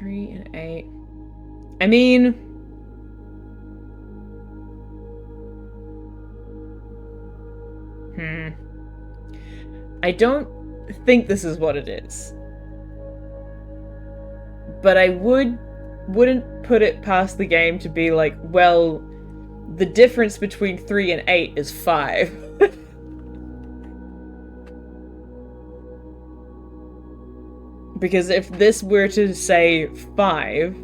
3 and 8. I mean... I don't think this is what it is. But I wouldn't put it past the game to be like, well, the difference between 3 and 8 is 5. Because if this were to say 5, the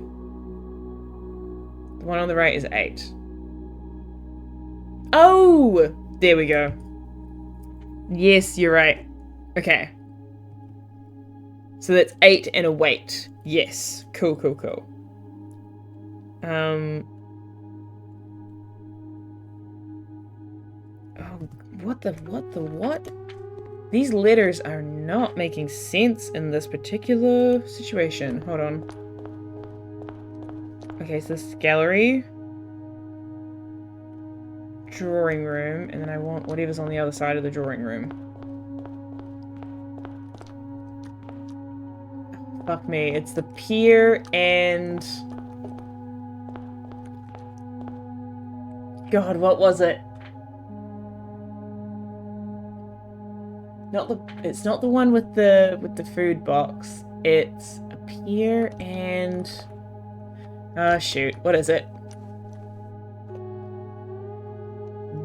one on the right is 8. Oh! There we go. Yes, you're right. Okay. So that's 8 and a weight. Yes. Cool, cool, cool. Oh, what? These letters are not making sense in this particular situation. Hold on. Okay, so this is gallery. Drawing room, and then I want whatever's on the other side of the drawing room. Fuck me, it's the pier and... God, what was it? It's not the one with the food box. It's a pier and... Oh shoot, what is it?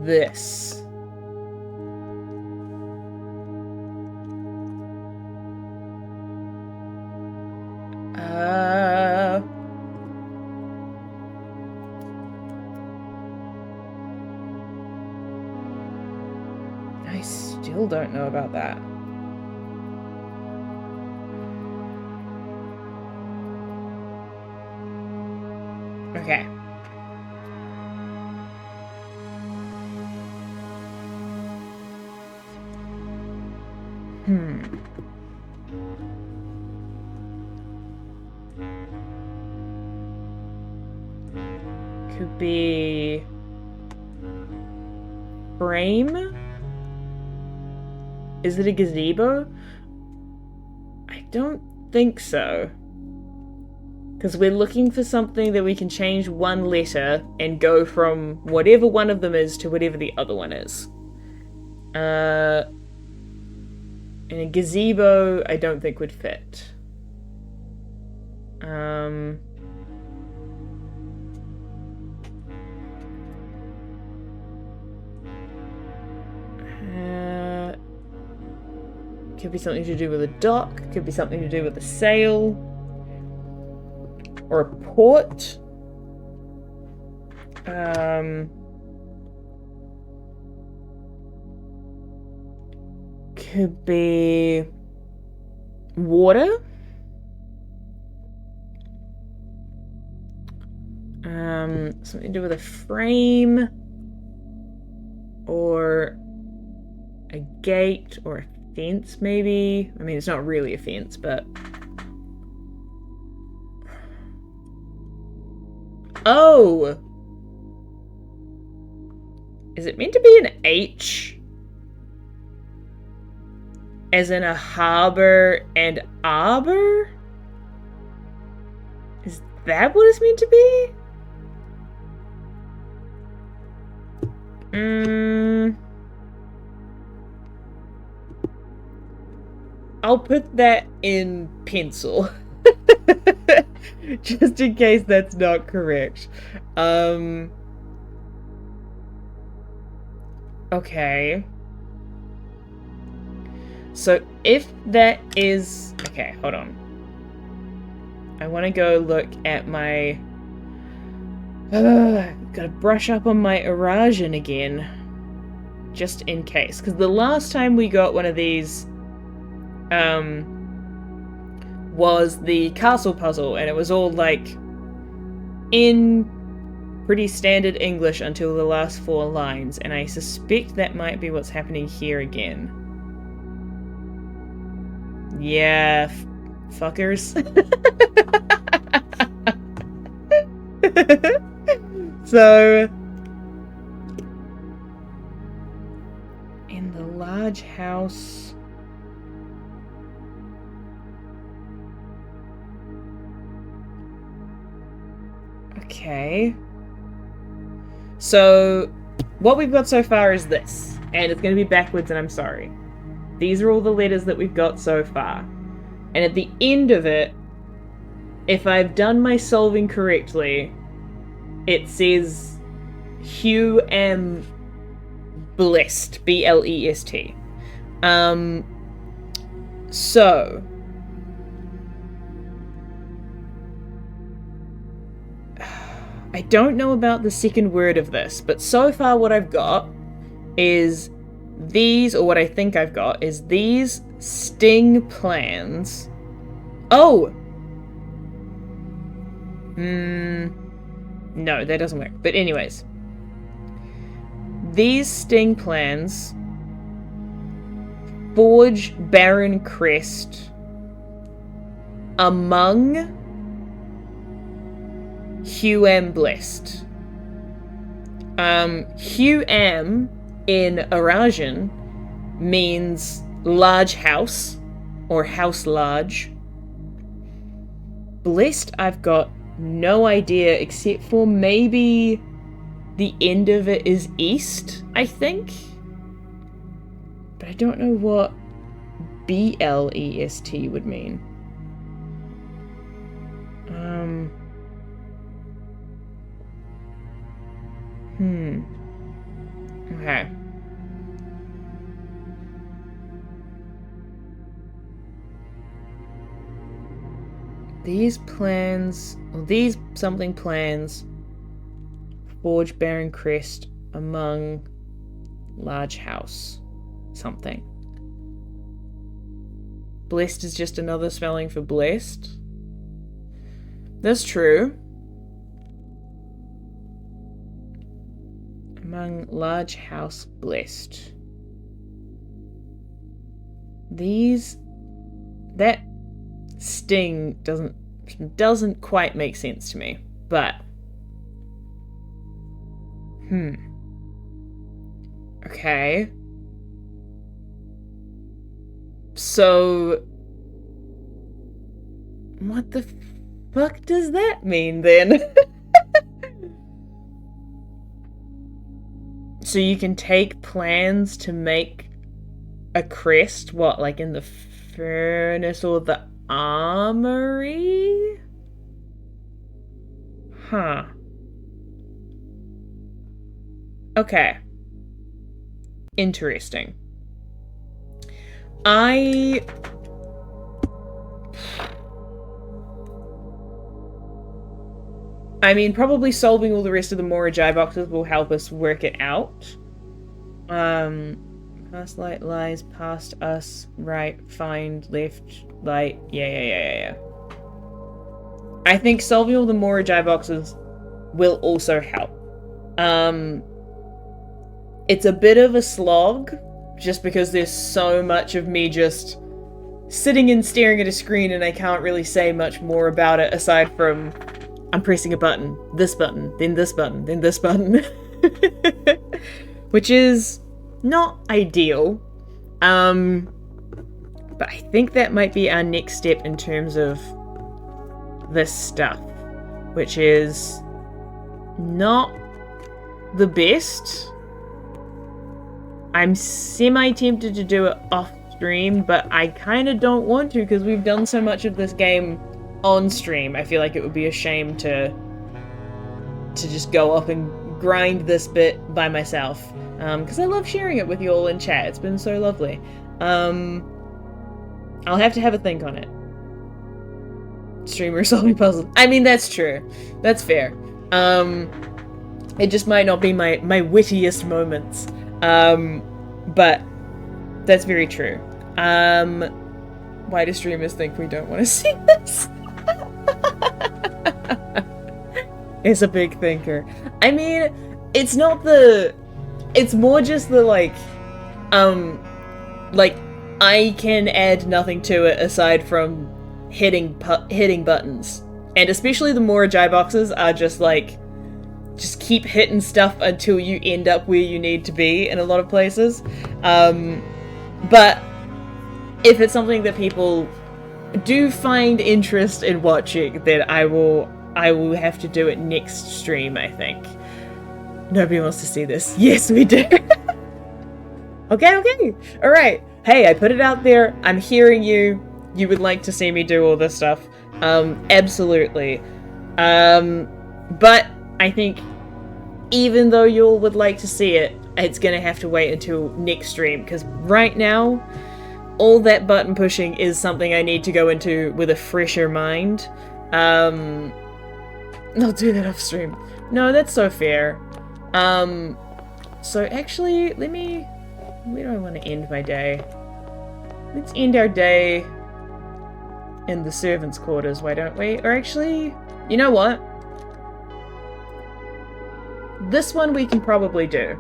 This. I still don't know about that. Okay. Could be... frame? Is it a gazebo? I don't think so. Because we're looking for something that we can change one letter and go from whatever one of them is to whatever the other one is. And a gazebo, I don't think would fit. Could be something to do with a dock, could be something to do with a sail, or a port. Could be water. Something to do with a frame, or a gate, or a fence, maybe. I mean, it's not really a fence, but... Oh! Is it meant to be an H? As in a harbor and arbor? Is that what it's meant to be? I'll put that in pencil. Just in case that's not correct. Okay. So if that is... Okay, hold on. I want to go look at my... gotta brush up on my Eurasian again. Just in case. Because the last time we got one of these... was the castle puzzle, and it was all, like, in pretty standard English until the last 4 lines, and I suspect that might be what's happening here again. Yeah, fuckers. So, in the large house... Okay. So, what we've got so far is this. And it's going to be backwards, and I'm sorry. These are all the letters that we've got so far. And at the end of it, if I've done my solving correctly, it says Hugh am blessed. B-L-E-S-T. So... I don't know about the second word of this, but so far what I've got is these, or what I think I've got, is these sting plans. Oh! No, that doesn't work. But anyways. These sting plans forge Barren Crest among Hugh am blessed. Hugh am in Arajan means large house or house large. Blessed, I've got no idea except for maybe the end of it is east, I think. But I don't know what B-L-E-S-T would mean. Okay. These plans, or these something plans, forge Barren Crest among large house something. Blessed is just another spelling for blessed. That's true. Among large house blessed. These... That sting doesn't quite make sense to me, but... Okay. So... What the fuck does that mean, then? So you can take plans to make a crest, what, like in the furnace or the armory? Huh. Okay. Interesting. I mean, probably solving all the rest of the Morajai boxes will help us work it out. Past light lies past us, right, find, left, light, yeah. I think solving all the Morajai boxes will also help. It's a bit of a slog, just because there's so much of me just sitting and staring at a screen and I can't really say much more about it aside from I'm pressing a button, this button, then this button, then this button. Which is not ideal. But I think that might be our next step in terms of this stuff. Which is not the best. I'm semi-tempted to do it off stream, but I kind of don't want to because we've done so much of this game on stream. I feel like it would be a shame to just go off and grind this bit by myself, because I love sharing it with you all in chat. It's been so lovely. I'll have to have a think on it. Streamer solving puzzles. I mean, that's true. That's fair. It just might not be my wittiest moments. But that's very true. Why do streamers think we don't want to see this? It's a big thinker. I mean, it's not the... It's more just the, like, I can add nothing to it aside from hitting buttons. And especially the Morajai boxes are just, like, just keep hitting stuff until you end up where you need to be in a lot of places. But if it's something that people do find interest in watching, then I will I will have to do it next stream, I think. Nobody wants to see this. Yes, we do. Okay. All right. Hey, I put it out there. I'm hearing you. You would like to see me do all this stuff. Absolutely. But I think even though you all would like to see it, it's going to have to wait until next stream, because right now, all that button pushing is something I need to go into with a fresher mind. I'll do that off stream. No, that's so fair. So actually, where do I want to end my day? Let's end our day in the servants' quarters, why don't we? Or actually, you know what? This one we can probably do.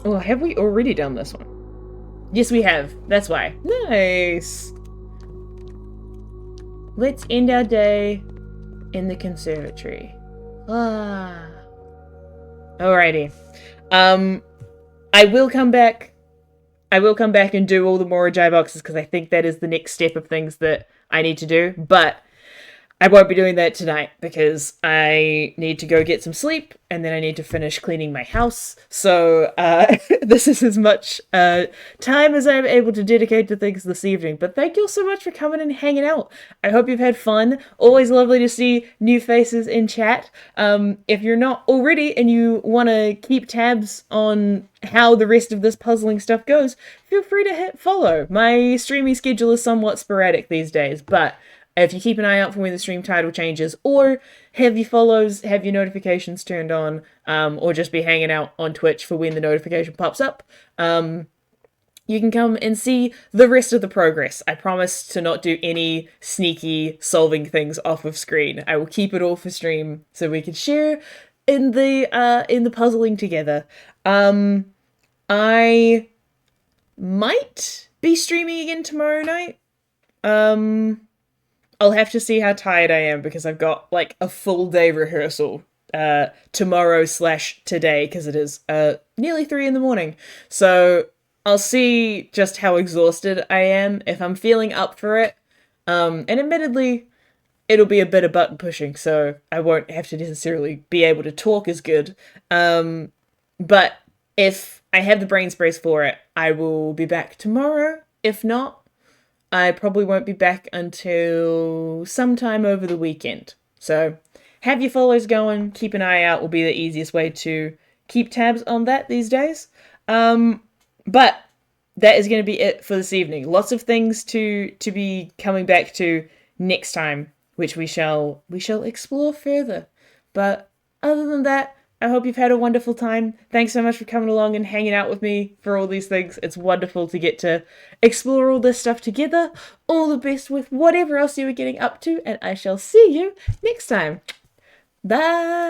Oh, have we already done this one? Yes, we have. That's why. Nice. Let's end our day in the conservatory. Alrighty. I will come back. I will come back and do all the Morajai boxes, because I think that is the next step of things that I need to do. But I won't be doing that tonight, because I need to go get some sleep, and then I need to finish cleaning my house. So this is as much time as I'm able to dedicate to things this evening. But thank you all so much for coming and hanging out. I hope you've had fun. Always lovely to see new faces in chat. If you're not already and you want to keep tabs on how the rest of this puzzling stuff goes, feel free to hit follow. My streaming schedule is somewhat sporadic these days, but if you keep an eye out for when the stream title changes, or have your follows, have your notifications turned on, or just be hanging out on Twitch for when the notification pops up, you can come and see the rest of the progress. I promise to not do any sneaky solving things off of screen. I will keep it all for stream so we can share in the puzzling together. I might be streaming again tomorrow night. I'll have to see how tired I am, because I've got like a full day rehearsal tomorrow/today, because it is nearly 3 in the morning. So I'll see just how exhausted I am, if I'm feeling up for it. And admittedly, it'll be a bit of button pushing, so I won't have to necessarily be able to talk as good. But if I have the brain space for it, I will be back tomorrow. If not, I probably won't be back until sometime over the weekend. So have your follows going, keep an eye out will be the easiest way to keep tabs on that these days. But that is going to be it for this evening. Lots of things to be coming back to next time, which we shall explore further. But other than that, I hope you've had a wonderful time. Thanks so much for coming along and hanging out with me for all these things. It's wonderful to get to explore all this stuff together. All the best with whatever else you were getting up to, and I shall see you next time. Bye!